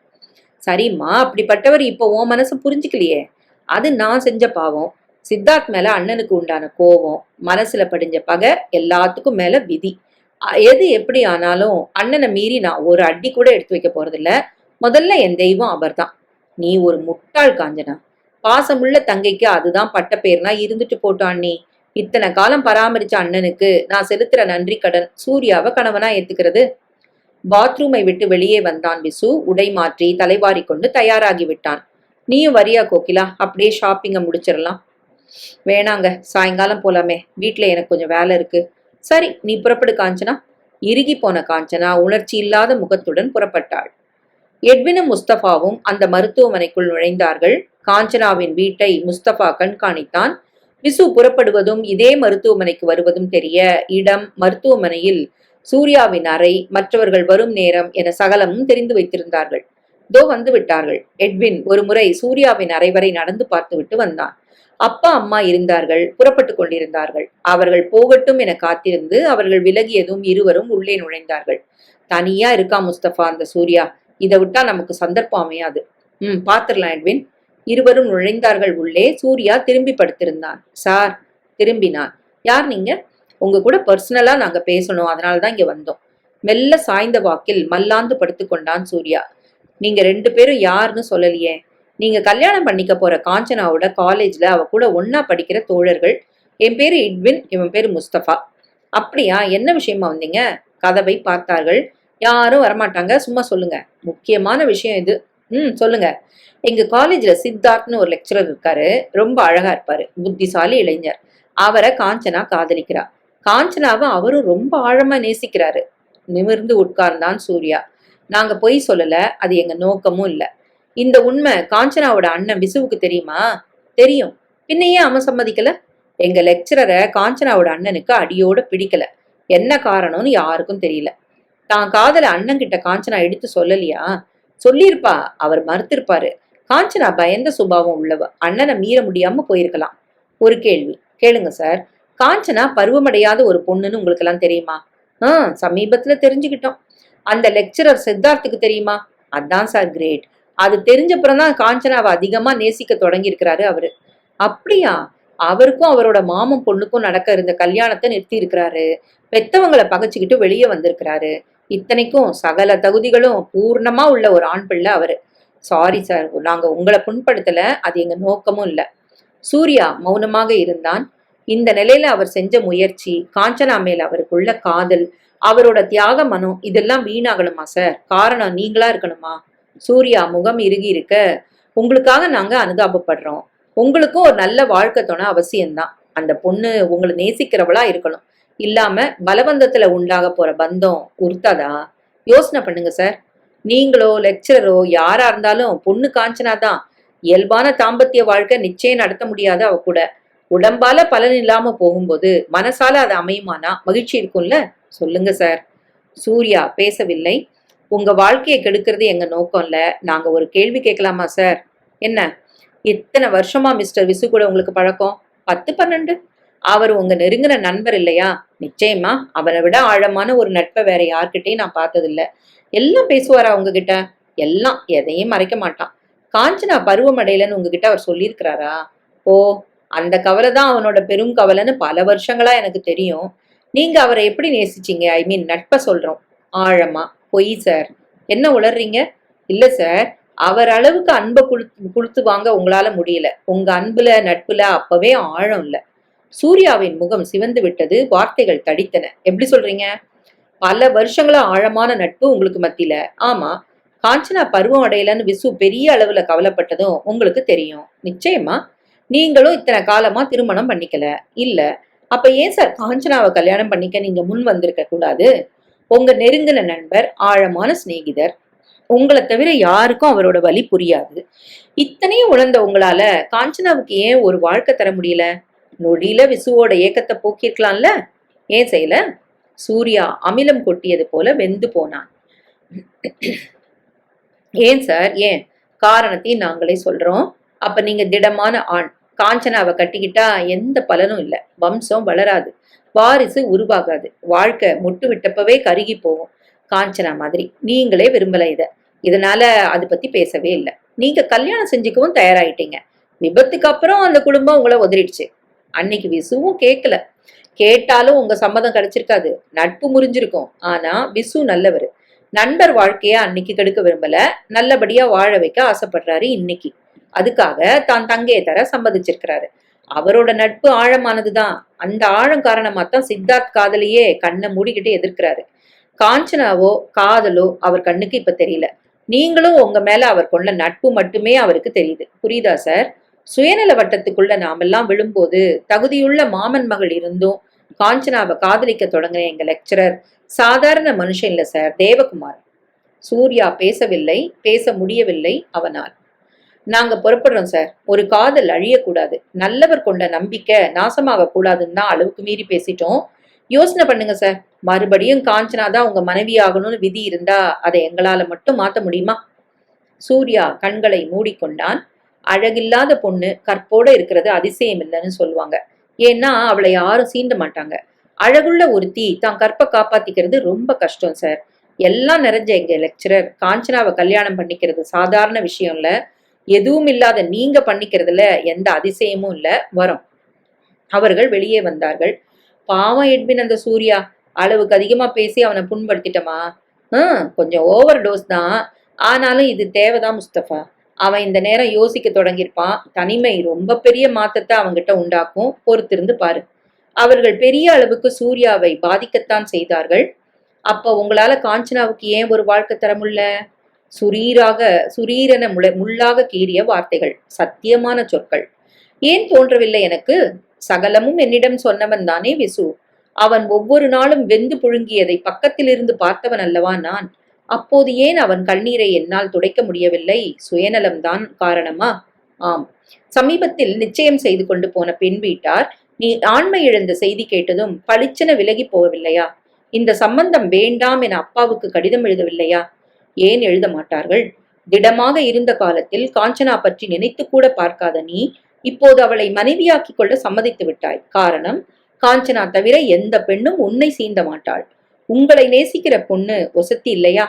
சரிம்மா, அப்படிப்பட்டவர் இப்போ உன் மனசு புரிஞ்சுக்கலையே. அது நான் செஞ்ச பாவம். சித்தார்த் மேல அண்ணனுக்கு உண்டான கோபம், மனசுல படிஞ்ச பகை, எல்லாத்துக்கும் மேல விதி. எது எப்படி ஆனாலும் அண்ணனை மீறி நான் ஒரு அடி கூட எடுத்து வைக்க போறதில்ல. முதல்ல என் தெய்வம் அவர்தான். நீ ஒரு முட்டாள் காஞ்சனா. பாசமுள்ள தங்கைக்கு அதுதான் பட்ட பேர்னா இருந்துட்டு போட்டான் அண்ணி. இத்தனை காலம் பராமரிச்ச அண்ணனுக்கு நான் செலுத்துற நன்றி கடன் சூர்யாவை கணவனா ஏத்துக்கிறது. பாத்ரூமை விட்டு வெளியே வந்தான் விசு. உடை மாற்றி தலைவாரி கொண்டு தயாராகி விட்டான். நீயும் வரியா கோகிலா? அப்படியே ஷாப்பிங்க முடிச்சிடலாம். வேணாங்க, சாயங்காலம் போலாமே. வீட்டுல எனக்கு கொஞ்சம் வேலை இருக்கு. சரி, நீ புறப்படு காஞ்சனா. இறுகி போன காஞ்சனா உணர்ச்சி இல்லாத முகத்துடன் புறப்பட்டாள். எட்வினும் முஸ்தபாவும் அந்த மருத்துவமனைக்குள் நுழைந்தார்கள். காஞ்சனாவின் வீட்டை முஸ்தபா கண்காணித்தான். விசு புறப்படுவதும் இதே மருத்துவமனைக்கு வருவதும் தெரிய இடம், மருத்துவமனையில் சூர்யாவின் அறை, மற்றவர்கள் வரும் நேரம் என சகலமும் தெரிந்து வைத்திருந்தார்கள். தோ வந்து விட்டார்கள். எட்வின் ஒரு முறை சூர்யாவின் அறை வரை நடந்து பார்த்துவிட்டு வந்தான். அப்பா அம்மா இருந்தார்கள், புறப்பட்டு கொண்டிருந்தார்கள். அவர்கள் போகட்டும் என காத்திருந்து அவர்கள் விலகியதும் இருவரும் உள்ளே நுழைந்தார்கள். தனியா இருக்கா முஸ்தபா அந்த சூர்யா. இதை விட்டா நமக்கு சந்தர்ப்பம் அமையாது. பாத்துரலாம் எட்வின். இருவரும் நுழைந்தார்கள் உள்ளே. சூர்யா திரும்பி படுத்திருந்தான். சார். திரும்பினான். யார் நீங்க? உங்க கூட பர்சனலா நாங்க பேசணும், அதனாலதான் இங்க வந்தோம். மெல்ல சாய்ந்த வாக்கில் மல்லாந்து படுத்துக்கொண்டான் சூர்யா. நீங்க 2 பேரும் யாருன்னு சொல்லலையே. நீங்க கல்யாணம் பண்ணிக்க போற காஞ்சனாவோட காலேஜ்ல அவ கூட ஒன்னா படிக்கிற தோழர்கள். என் பேரு எட்வின், இவன் பேரு முஸ்தபா. அப்படியா? என்ன விஷயமா வந்தீங்க? கதவை பார்த்தார்கள். யாரும் வரமாட்டாங்க, சும்மா சொல்லுங்க. முக்கியமான விஷயம் இது. சொல்லுங்க. எங்க காலேஜ்ல சித்தார்த்னு ஒரு லெக்சரர் இருக்காரு. ரொம்ப அழகா இருப்பாரு. புத்திசாலி இளைஞர். அவரை காஞ்சனா காதலிக்கிறா. காஞ்சனாவை அவரும் ரொம்ப ஆழமா நேசிக்கிறாரு. நிமிர்ந்து உட்கார்ந்தான் சூர்யா. நாங்க பொய் சொல்லல, அது எங்க நோக்கமும் இல்ல. இந்த உண்மை காஞ்சனாவோட அண்ணன் விசுவுக்கு தெரியுமா? தெரியும். பின்னையே அவன் சம்மதிக்கல? எங்க லெக்சரரை காஞ்சனாவோட அண்ணனுக்கு அடியோட பிடிக்கல. என்ன காரணம்னு யாருக்கும் தெரியல. தான் காதல அண்ணன் கிட்ட காஞ்சனா எடுத்து சொல்லலையா? சொல்லியிருப்பா, அவர் மறுத்திருப்பாரு. காஞ்சனா பயந்த சுபாவம் உள்ளவ, அண்ணனை மீற முடியாம போயிருக்கலாம். ஒரு கேள்வி கேளுங்க சார். காஞ்சனா பருவமடையாத ஒரு பொண்ணுன்னு உங்களுக்கு எல்லாம் தெரியுமா? சமீபத்துல தெரிஞ்சுக்கிட்டோம். அந்த லெக்சரர் சித்தார்த்துக்கு தெரியுமா? அதான் சார் கிரேட். அது தெரிஞ்சப்புறம் தான் காஞ்சனாவை அதிகமா நேசிக்க தொடங்கி இருக்கிறாரு அவரு. அப்படியா? அவருக்கும் அவரோட மாமன் பொண்ணுக்கும் நடக்க இருந்த கல்யாணத்தை நிறுத்தி இருக்கிறாரு. பெத்தவங்களை பகைச்சுக்கிட்டு வெளியே வந்திருக்கிறாரு. இத்தனைக்கும் சகல தகுதிகளும் பூர்ணமா உள்ள ஒரு ஆண் பிள்ளை அவரு. சாரி சார், நாங்க உங்களை புண்படுத்தல, அது எங்க நோக்கமும் இல்ல. சூர்யா மௌனமாக இருந்தான். இந்த நிலையில அவர் செஞ்ச முயற்சி, காஞ்சனா மேல் அவருக்குள்ள காதல், அவரோட தியாக மனம், இதெல்லாம் வீணாகணுமா சார்? காரணம் நீங்களா இருக்கணுமா? சூர்யா முகம் இறுகி இருக்க, உங்களுக்காக நாங்க அனுதாபப்படுறோம். உங்களுக்கும் ஒரு நல்ல வாழ்க்கை துணை அவசியம்தான். அந்த பொண்ணு உங்களை நேசிக்கிறவளா இருக்கணும். இல்லாம பலவந்தத்துல உண்டாக போற பந்தம் உறுத்தாதா? யோசனை பண்ணுங்க சார். நீங்களோ லெக்சரரோ யாரா இருந்தாலும் பொண்ணு காஞ்சனா தான். இயல்பான தாம்பத்திய வாழ்க்கை நிச்சயம் நடத்த முடியாது அவ கூட. உடம்பால பலன் இல்லாம போகும்போது மனசால அது அமையுமானா மகிழ்ச்சி இருக்கும்ல? சொல்லுங்க சார். சூர்யா பேசவில்லை. உங்க வாழ்க்கையை கெடுக்கிறது எங்க நோக்கம் இல்ல. நாங்க ஒரு கேள்வி கேட்கலாமா சார்? என்ன? இத்தனை வருஷமா மிஸ்டர் விசு கூட உங்களுக்கு பழக்கம்? 10, 12. அவர் உங்க நெருங்கின நண்பர் இல்லையா? நிச்சயமா அவரை விட ஆழமான ஒரு நட்பை வேற யார்கிட்டையும் நான் பார்த்ததில்ல. எல்லாம் பேசுவாரா உங்ககிட்ட? எல்லாம், எதையும் மறைக்க மாட்டான். காஞ்சனா பருவமடையலன்னு உங்ககிட்ட அவர் சொல்லியிருக்கிறாரா? ஓ, அந்த கவலை தான் அவனோட பெரும் கவலைன்னு பல வருஷங்களா எனக்கு தெரியும். நீங்க அவரை எப்படி நேசிச்சீங்க? ஐ மீன் நட்பை சொல்றோம். ஆழமா? பொய் சார். என்ன உளறீங்க? இல்ல சார், அவர் அளவுக்கு அன்பை கொடுத்து வாங்க உங்களால முடியல. உங்க அன்புல நட்புல அப்பவே ஆழம் இல்ல. சூர்யாவின் முகம் சிவந்து விட்டது. வார்த்தைகள் தடித்தன. எப்படி சொல்றீங்க? பல வருஷங்களா ஆழமான நட்பு உங்களுக்கு மத்தியில. ஆமா. காஞ்சனா பருவம் அடையலன்னு விசு பெரிய அளவுல கவலைப்பட்டதும் உங்களுக்கு தெரியும். நிச்சயமா. நீங்களும் இத்தனை காலமா திருமணம் பண்ணிக்கல. இல்ல. அப்ப ஏன் சார் காஞ்சனாவை கல்யாணம் பண்ணிக்க நீங்க முன் வந்திருக்க கூடாது? உங்க நெருங்கின நண்பர், ஆழமான சிநேகிதர். உங்களை தவிர யாருக்கும் அவரோட வலி புரியாது. இத்தனையும் உணர்ந்த உங்களால காஞ்சனாவுக்கு ஏன் ஒரு வாழ்க்கை தர முடியல? நொடியில விசுவோட ஏக்கத்தை போக்கிருக்கலாம்ல? ஏன் செய்யல? சூர்யா அமிலம் கொட்டியது போல வெந்து போனான். ஏன் சார்? ஏன்? காரணத்தையும் நாங்களே சொல்றோம். அப்ப நீங்க திடமான ஆண். காஞ்சனாவை கட்டிக்கிட்டா எந்த பலனும் இல்லை. வம்சம் வளராது, வாரிசு உருவாகாது, வாழ்க்கை முட்டு விட்டப்பவே கருகி போகும். காஞ்சனா மாதிரி நீங்களே விரும்பல இதனால அது பத்தி பேசவே இல்லை. நீங்க கல்யாணம் செஞ்சுக்கவும் தயாராயிட்டீங்க. விபத்துக்கு அப்புறம் அந்த குடும்பம் உங்களை உதறிடுச்சு. அன்னைக்கு விசுவும் கேட்கல. கேட்டாலும் உங்க சம்மதம் கிடைச்சிருக்காது. நட்பு முறிஞ்சிருக்கும். ஆனா விசு நல்லவர். நண்பர் வாழ்க்கைய அன்னைக்கு கெடுக்க விரும்பல. நல்லபடியா வாழ வைக்க ஆசைப்படுறாரு இன்னைக்கு. அதுக்காக தான் தங்கையை தர சம்மதிச்சிருக்கிறாரு. அவரோட நட்பு ஆழமானதுதான். அந்த ஆழம் காரணமா தான் சித்தார்த் காதலையே கண்ணை மூடிக்கிட்டு எதிர்க்கிறாரு. காஞ்சனாவோ காதலோ அவர் கண்ணுக்கு இப்ப தெரியல. நீங்களும் உங்க மேல அவர் கொண்ட நட்பு மட்டுமே அவருக்கு தெரியுது. புரியுதா சார்? சுயநல வட்டத்துக்குள்ள நாமெல்லாம் விழும்போது தகுதியுள்ள மாமன் மகள் இருந்தும் காஞ்சனாவை காதலிக்க தொடங்குற எங்க லெக்சரர் சாதாரண மனுஷன் இல்ல சார், தேவகுமார். சூர்யா பேசவில்லை. பேச முடியவில்லை அவனால். நாங்க புறப்படுறோம் சார். ஒரு காதல் அழியக்கூடாது. நல்லவர் கொண்ட நம்பிக்கை நாசமாக கூடாதுன்னு தான் அளவுக்கு மீறி பேசிட்டோம். யோசனை பண்ணுங்க சார். மறுபடியும் காஞ்சனா தான் உங்க மனைவி ஆகணும்னு விதி இருந்தா அதை எங்களால மட்டும் மாத்த முடியுமா? சூர்யா கண்களை மூடிக்கொண்டான். அழகில்லாத பொண்ணு கற்போட இருக்கிறது அதிசயம் இல்லைன்னு சொல்லுவாங்க. ஏன்னா அவளை யாரும் சீண்ட மாட்டாங்க. அழகுள்ள ஒருத்தி தான் கற்பை காப்பாத்திக்கிறது ரொம்ப கஷ்டம் சார். எல்லாம் நிறைஞ்ச எங்க லெக்சரர் காஞ்சனாவை கல்யாணம் பண்ணிக்கிறது சாதாரண விஷயம் இல்ல. எதுவும் இல்லாத நீங்க பண்ணிக்கிறதுல எந்த அதிசயமும் இல்ல. வரும். அவர்கள் வெளியே வந்தார்கள். பாவம் எட்வின் அந்த சூர்யா. அளவுக்கு அதிகமா பேசி அவனை புண்படுத்திட்டமா? கொஞ்சம் ஓவர் டோஸ் தான். ஆனாலும் இது தேவைதான் முஸ்தபா. அவன் இந்த நேரம் யோசிக்க தொடங்கியிருப்பான். தனிமை ரொம்ப பெரிய மாற்றத்தை அவங்கிட்ட உண்டாக்கும். பொறுத்திருந்து பாரு. அவர்கள் பெரிய அளவுக்கு சூர்யாவை பாதிக்கத்தான் செய்தார்கள். அப்ப உங்களால காஞ்சனாவுக்கு ஏன் ஒரு வாழ்க்கை தர முடியல? சுரீரென முள்ளாக கீறிய வார்த்தைகள், சத்தியமான சொற்கள். ஏன் தோன்றவில்லை எனக்கு? சகலமும் என்னிடம் சொன்னவன் தானே விசு. அவன் ஒவ்வொரு நாளும் வெந்து புழுங்கியதை பக்கத்திலிருந்து பார்த்தவன் அல்லவா நான். அப்போது ஏன் அவன் கண்ணீரை என்னால் துடைக்க முடியவில்லை? சுயநலம்தான் காரணமா? ஆம். சமீபத்தில் நிச்சயம் செய்து கொண்டு போன பெண் வீட்டார் நீ ஆண்மை இழந்த செய்தி கேட்டதும் பளிச்சென விலகி போகவில்லையா? இந்த சம்பந்தம் வேண்டாம் என அப்பாவுக்கு கடிதம் எழுதவில்லையா? ஏன் எழுத மாட்டார்கள்? திடமாக இருந்த காலத்தில் காஞ்சனா பற்றி நினைத்து கூட பார்க்காத நீ இப்போது அவளை மனைவியாக்கிக் கொள்ள சம்மதித்து விட்டாய். காரணம், காஞ்சனா தவிர எந்த பெண்ணும் உன்னை சீண்ட மாட்டாள். உங்களை நேசிக்கிற பொண்ணு ஒசத்தி இல்லையா?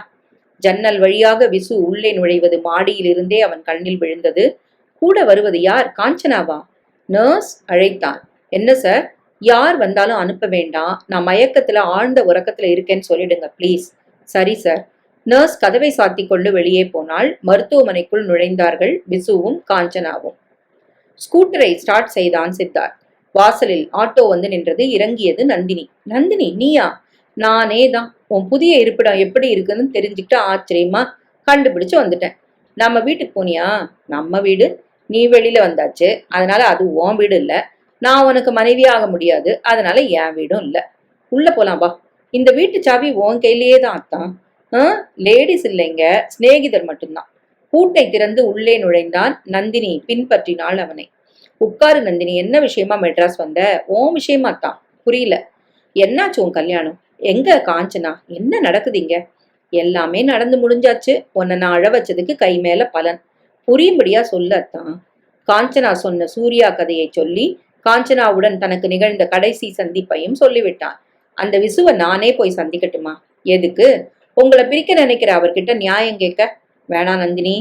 ஜன்னல் வழியாக விசு உள்ளே நுழைவது மாடியிலிருந்தே அவன் கண்ணில் விழுந்தது. கூட வருவது யார்? காஞ்சனாவா? நர்ஸ் அழைத்தான். என்ன சார்? யார் வந்தாலும் அனுப்ப வேண்டாம். நான் மயக்கத்துல ஆழ்ந்த உறக்கத்துல இருக்கேன்னு சொல்லிடுங்க ப்ளீஸ். சரி சார். நர்ஸ் கதவை சாத்தி கொண்டு வெளியே போனால் மருத்துவமனைக்குள் நுழைந்தார்கள் விசுவும் காஞ்சனாவும். ஸ்கூட்டரை ஸ்டார்ட் செய்தான் சித்தார்த். வாசலில் ஆட்டோ வந்து நின்றது. இறங்கியது நந்தினி. நந்தினி நீயா? நானே தான். உன் புதிய இருப்பிடம் எப்படி இருக்குன்னு தெரிஞ்சுக்கிட்டு ஆச்சரியமா கண்டுபிடிச்சு வந்துட்டேன். நம்ம வீட்டுக்கு போனியா? நம்ம வீடு? நீ வெளியில வந்தாச்சு, அதனால அது உன் வீடு இல்ல. நான் உனக்கு மனைவியாக முடியாது, அதனால என் வீடும் இல்ல. உள்ள போலாம் வா. இந்த வீட்டு சாவி உன் கையிலேயே தான் அத்தான். லேடிஸ் இல்லைங்க, சிநேகிதர் மட்டும்தான். பூட்டை திறந்து உள்ளே நுழைந்தான். நந்தினி பின்பற்றினாள் அவனை. உட்காரு நந்தினி. என்ன விஷயமா மெட்ராஸ் வந்த? உன் விஷயமா தான். புரியல. என்னாச்சு உன் கல்யாணம்? எங்க காஞ்சனா? என்ன நடக்குதுங்க? எல்லாமே நடந்து முடிஞ்சாச்சு. உன்னை நான் அழ வச்சதுக்கு கை மேல பலன். புரியும்படியா சொல்லத்தான். காஞ்சனா சொன்ன சூர்யா கதையை சொல்லி காஞ்சனாவுடன் தனக்கு நிகழ்ந்த கடைசி சந்திப்பையும் சொல்லிவிட்டான். அந்த விசுவை நானே போய் சந்திக்கட்டுமா? எதுக்கு? உங்களை பிரிக்க நினைக்கிற அவர்கிட்ட நியாயம் கேட்க வேணா நந்தினி.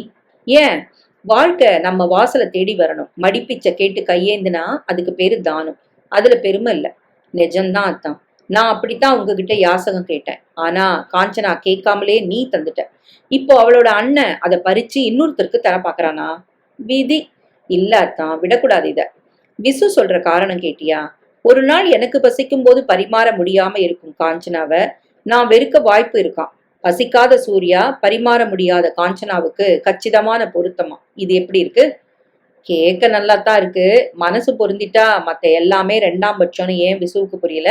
ஏன்? வாழ்க்கை நம்ம வாசலை தேடி வரணும். மடிப்பிச்ச கேட்டு கையேந்துனா அதுக்கு பேரு தானம். அதுல பெருமை இல்ல. நிஜம்தான் அத்தான். நான் அப்படித்தான் உங்ககிட்ட யாசகம் கேட்டேன். ஆனா காஞ்சனா கேட்காமலே நீ தந்துட்ட. இப்போ அவளோட அண்ணன் அதை பறிச்சு இன்னொருத்தருக்கு தர பாக்குறானா? விதி. இல்ல அத்தான், விடக்கூடாது இத. விசு சொல்ற காரணம் கேட்டியா? ஒரு நாள் எனக்கு பசிக்கும் போது பரிமாற முடியாம இருக்கும் காஞ்சனாவை நான் வெறுக்க வாய்ப்பு இருக்கான். பசிக்காத சூர்யா பரிமாற முடியாத காஞ்சனாவுக்கு கச்சிதமான பொருத்தமா. இது எப்படி இருக்கு? கேட்க நல்லாத்தான் இருக்கு. மனசு பொருந்திட்டா மத்த எல்லாமே ரெண்டாம் பட்சம்னு ஏன் விசுவுக்கு புரியல?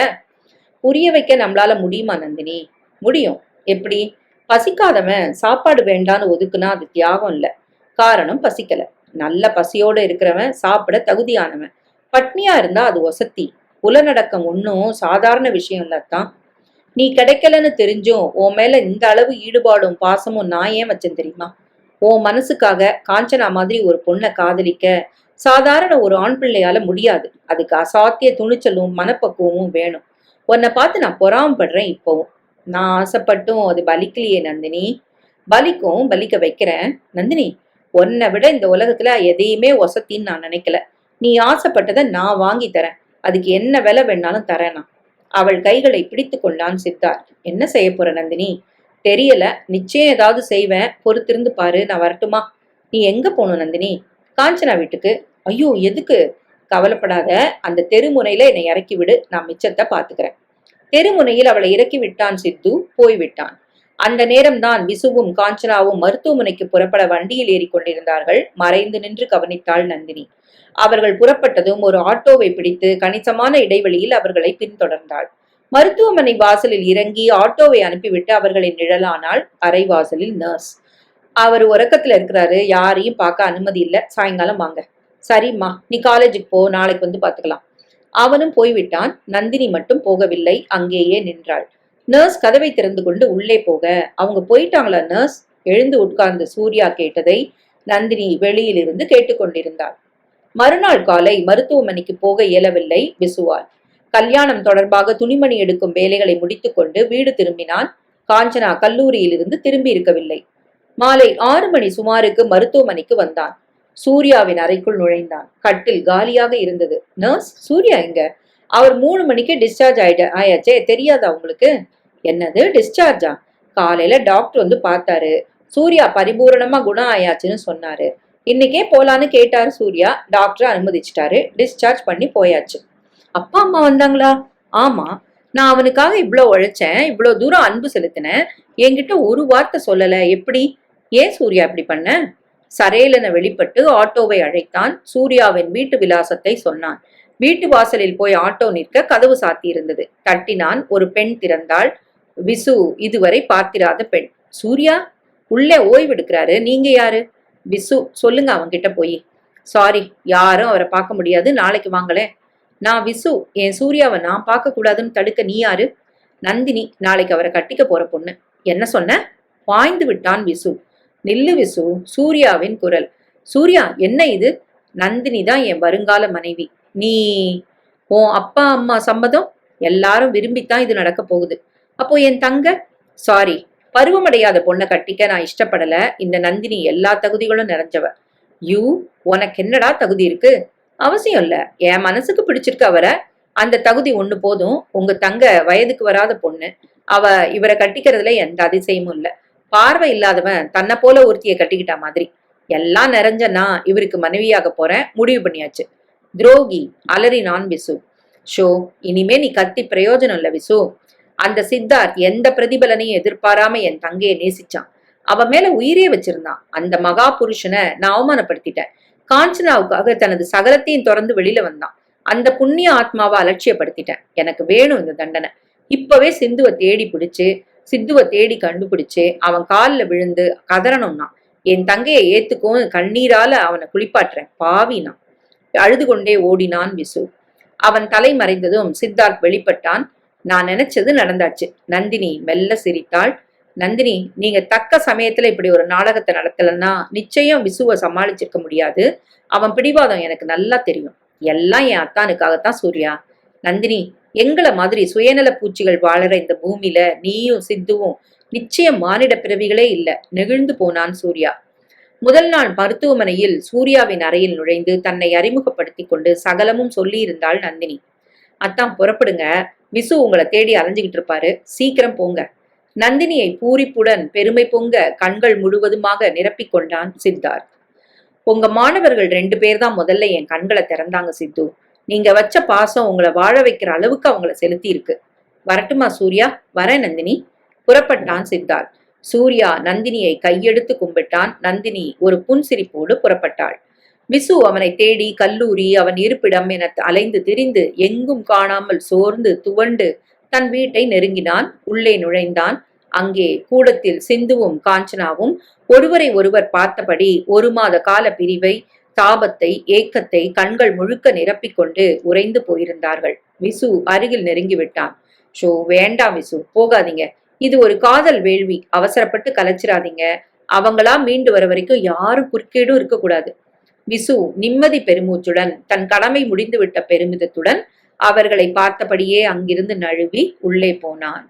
புரிய வைக்க நம்மளால முடியுமா நந்தினி? முடியும். எப்படி? பசிக்காதவன் சாப்பாடு வேண்டான்னு ஒதுக்குனா அது தியாகம் இல்ல. காரணம் பசிக்கல. நல்ல பசியோட இருக்கிறவன் சாப்பிட தகுதியானவன். பட்னியா இருந்தா அது ஒசத்தி. புலநடக்கம் ஒன்னும் சாதாரண விஷயம் இல்லத்தான். நீ கிடைக்கலன்னு தெரிஞ்சும் உன் மேல இந்த அளவு ஈடுபாடும் பாசமும் நான் ஏன் வச்சேன் தெரியுமா? உன் மனசுக்காக காஞ்சனா மாதிரி ஒரு பொண்ணை காதலிக்க சாதாரண ஒரு ஆண் பிள்ளையால முடியாது. அதுக்கு அசாத்திய துணிச்சலும் மனப்பக்குவமும் வேணும். உன்னை பார்த்து நான் பொறாமப்படுறேன் இப்பவும். நான் ஆசைப்பட்டும் அது பலிக்கலையே நந்தினி. பலிக்கும், பலிக்க வைக்கிறேன். நந்தினி, உன்னை விட இந்த உலகத்துல எதையுமே ஒசத்தின்னு நான் நினைக்கல. நீ ஆசைப்பட்டதை நான் வாங்கி தரேன். அதுக்கு என்ன விலை வேணாலும் தரேனா? அவள் கைகளை பிடித்து கொண்டான் சித்தார்த். என்ன செய்ய போற நந்தினி? தெரியல. நிச்சயம் ஏதாவது செய்வேன். பொறுத்திருந்து பாரு. நான் வரட்டுமா? நீ எங்க போகணும் நந்தினி? காஞ்சனா வீட்டுக்கு. ஐயோ, எதுக்கு? கவலைப்படாத. அந்த தெருமுனையில என்னை இறக்கி விடு. நான் மிச்சத்தை பாத்துக்கிறேன். தெருமுனையில் அவளை இறக்கி விட்டான் சித்து. போய்விட்டான். அந்த நேரம்தான் விசுவும் காஞ்சனாவும் மருத்துவமனைக்கு புறப்பட வண்டியில் ஏறிக்கொண்டிருந்தார்கள். மறைந்து நின்று கவனித்தாள் நந்தினி. அவர்கள் புறப்பட்டதும் ஒரு ஆட்டோவை பிடித்து கணிசமான இடைவெளியில் அவர்களை பின்தொடர்ந்தாள். மருத்துவமனை வாசலில் இறங்கி ஆட்டோவை அனுப்பிவிட்டு அவர்களின் நிழலானாள். அரை வாசலில் நர்ஸ். அவர் உறக்கத்துல இருக்கிறாரு. யாரையும் பார்க்க அனுமதி இல்ல. சாயங்காலம் வாங்க. சரிம்மா, நீ காலேஜுக்கு போ. நாளைக்கு வந்து பாத்துக்கலாம். அவனும் போய்விட்டான். நந்தினி மட்டும் போகவில்லை. அங்கேயே நின்றாள். நர்ஸ் கதவை திறந்து கொண்டு உள்ளே போக, அவங்க போயிட்டாங்களா நர்ஸ்? எழுந்து உட்கார்ந்த சூர்யா கேட்டதை நந்தினி வெளியிலிருந்து கேட்டுக்கொண்டிருந்தாள். மறுநாள் காலை மருத்துவமனைக்கு போக இயலவில்லை விசுவால். கல்யாணம் தொடர்பாக துணிமணி எடுக்கும் வேலைகளை முடித்துக்கொண்டு வீடு திரும்பினான். காஞ்சனா கல்லூரியிலிருந்து திரும்பி இருக்கவில்லை. மாலை 6 மணி சுமாருக்கு மருத்துவமனைக்கு வந்தான். சூர்யாவின் அறைக்குள் நுழைந்தான். கட்டில் காலியாக இருந்தது. நர்ஸ், சூர்யா எங்க? அவர் 3 மணிக்கு டிஸ்சார்ஜ் ஆயாச்சே, தெரியாதா உங்களுக்கு? என்னது டிஸ்சார்ஜா? காலையில டாக்டர் வந்து பார்த்தாரு. சூர்யா பரிபூரணமா குணம் ஆயாச்சுன்னு சொன்னாரு. இன்னைக்கே போலான்னு கேட்டாரு சூர்யா. டாக்டர் அனுமதிச்சிட்டாரு. டிஸ்சார்ஜ் பண்ணி போயாச்சு. அப்பா அம்மா வந்தாங்களா? ஆமா. நான் அவனுக்காக இவ்வளவு உழைச்சேன், இவ்வளவு தூரம் அன்பு செலுத்தினேன். என்கிட்ட ஒரு வார்த்தை சொல்லல. எப்படி? ஏன் சூர்யா இப்படி பண்ண? சரேலென வெளிப்பட்டு ஆட்டோவை அழைத்தான். சூர்யாவின் வீட்டு விலாசத்தை சொன்னான். வீட்டு வாசலில் போய் ஆட்டோ நிற்க கதவு சாத்தி இருந்தது. தட்டினான். ஒரு பெண் திறந்தாள். விசு, இதுவரை பார்த்திராத பெண். சூர்யா உள்ளே ஓய்வெடுக்கிறாரு. நீங்க யாரு? விசு, சொல்லுங்க அவன்கிட்ட போய். சாரி, யாரும் அவரை பார்க்க முடியாது. நாளைக்கு வாங்களேன். நான் விசு. என் சூர்யாவை நான் பார்க்க கூடாதுன்னு தடுக்க நீ யாரு? நந்தினி நாளைக்கு அவரை கட்டிக்க போற பொண்ணு. என்ன சொன்ன? பாய்ந்து விட்டான் விசு. நில்லு விசு, சூர்யாவின் குரல். சூர்யா, என்ன இது? நந்தினி தான் என் வருங்கால மனைவி. நீ உன் அப்பா அம்மா சம்மதம்? எல்லாரும் விரும்பித்தான் இது நடக்க போகுது. அப்போ என் தங்க? சாரி, பருவமடையாத பொண்ணை கட்டிக்க நான் இஷ்டப்படல. இந்த நந்தினி எல்லா தகுதிகளும் நிறைஞ்சவ. யூ, உனக்கு என்னடா தகுதி இருக்கு? அவசியம் இல்ல, என் மனசுக்கு பிடிச்சிருக்கு அவரை. அந்த தகுதி ஒண்ணு போதும். உங்க தங்க வயதுக்கு வராத பொண்ணு. அவ இவரை கட்டிக்கிறதுல எந்த அதிசயமும் இல்ல. பார்வை இல்லாதவன் தன்னை போல ஒருத்திய கட்டிக்கிட்டா மாதிரி. எல்லாம் நிறைஞ்சனா இவருக்கு மனைவியாக போறேன், முடிவு பண்ணியாச்சு. துரோகி, அலறினான் விசு. ஷோ, இனிமே நீ கத்தி பிரயோஜனம் இல்ல விசு. அந்த சித்தார்த் எந்த பிரதிபலனையும் எதிர்பாராம என் தங்கையை நேசிச்சான். அவன் மேல உயிரே வச்சிருந்தான். அந்த மகா புருஷனை நான் அவமானப்படுத்திட்டேன். காஞ்சனாவுக்காக தனது சகலத்தையும் திறந்து வெளியில வந்தான். அந்த புண்ணிய ஆத்மாவை அலட்சியப்படுத்திட்டேன். எனக்கு வேணும் இந்த தண்டனை. இப்பவே சித்துவை தேடி கண்டுபிடிச்சு அவன் காலில் விழுந்து கதறணும்னா. என் தங்கையை ஏத்துக்கும் கண்ணீரால அவனை குளிப்பாட்டுறேன். பாவினா அழுது கொண்டே ஓடினான் விசு. அவன் தலை மறைந்ததும் சித்தார்த் வெளிப்பட்டான். நான் நினைச்சது நடந்தாச்சு. நந்தினி மெல்ல சிரித்தாள். நந்தினி, நீங்க தக்க சமயத்துல இப்படி ஒரு நாடகத்தை நடத்தலன்னா நிச்சயம் விசுவை சமாளிச்சிருக்க முடியாது. அவன் பிடிவாதம் எனக்கு நல்லா தெரியும். எல்லாம் என் அத்தானுக்காகத்தான் சூர்யா. நந்தினி, எங்களை மாதிரி சுயநல பூச்சிகள் வாழற இந்த பூமியில நீயும் சித்துவும் நிச்சயம் மானிட பிறவிகளே இல்ல. நெகிழ்ந்து போனான் சூர்யா. முதல் நாள் மருத்துவமனையில் சூர்யாவின் அறையில் நுழைந்து தன்னை அறிமுகப்படுத்தி கொண்டு சகலமும் சொல்லி இருந்தாள் நந்தினி. அத்தான் புறப்படுங்க, விசு உங்களை தேடி அலைஞ்சுகிட்டு இருப்பாரு, சீக்கிரம் போங்க. நந்தினியை பூரிப்புடன் பெருமை பொங்க கண்கள் முழுவதுமாக நிரப்பிக் கொண்டான் சித்தார்த். உங்க மாணவர்கள் 2 பேர் தான் முதல்ல என் கண்களை திறந்தாங்க சித்து. நீங்க வச்ச பாசம் உங்களை வாழ வைக்கிற அளவுக்கு அவங்கள செலுத்தி இருக்கு. வரட்டுமா சூர்யா? வரேன் நந்தினி. புறப்பட்டான் சித்தார்த். சூர்யா நந்தினியை கையெடுத்து கும்பிட்டான். நந்தினி ஒரு புன்சிரிப்போடு புறப்பட்டாள். விசு அவனை தேடி கல்லூரி, அவன் இருப்பிடம் என அலைந்து திரிந்து எங்கும் காணாமல் சோர்ந்து துவண்டு தன் வீட்டை நெருங்கினான். உள்ளே நுழைந்தான். அங்கே கூடத்தில் சிந்துவும் காஞ்சனாவும் ஒருவரை ஒருவர் பார்த்தபடி 1 மாத கால பிரிவை, தாபத்தை, ஏக்கத்தை கண்கள் முழுக்க நிரப்பிக்கொண்டு உறைந்து போயிருந்தார்கள். விசு அருகில் நெருங்கிவிட்டான். ஷோ, வேண்டாம் விசு, போகாதீங்க. இது ஒரு காதல் வேள்வி. அவசரப்பட்டு கலைச்சிராதீங்க. அவங்களா மீண்டு வர வரைக்கும் யாரும் குறுக்கீடும் இருக்கக்கூடாது. விசு நிம்மதி பெருமூச்சுடன் தன் கடமை முடிந்துவிட்ட பெருமிதத்துடன் அவர்களை பார்த்தபடியே அங்கிருந்து நழுவி உள்ளே போனான்.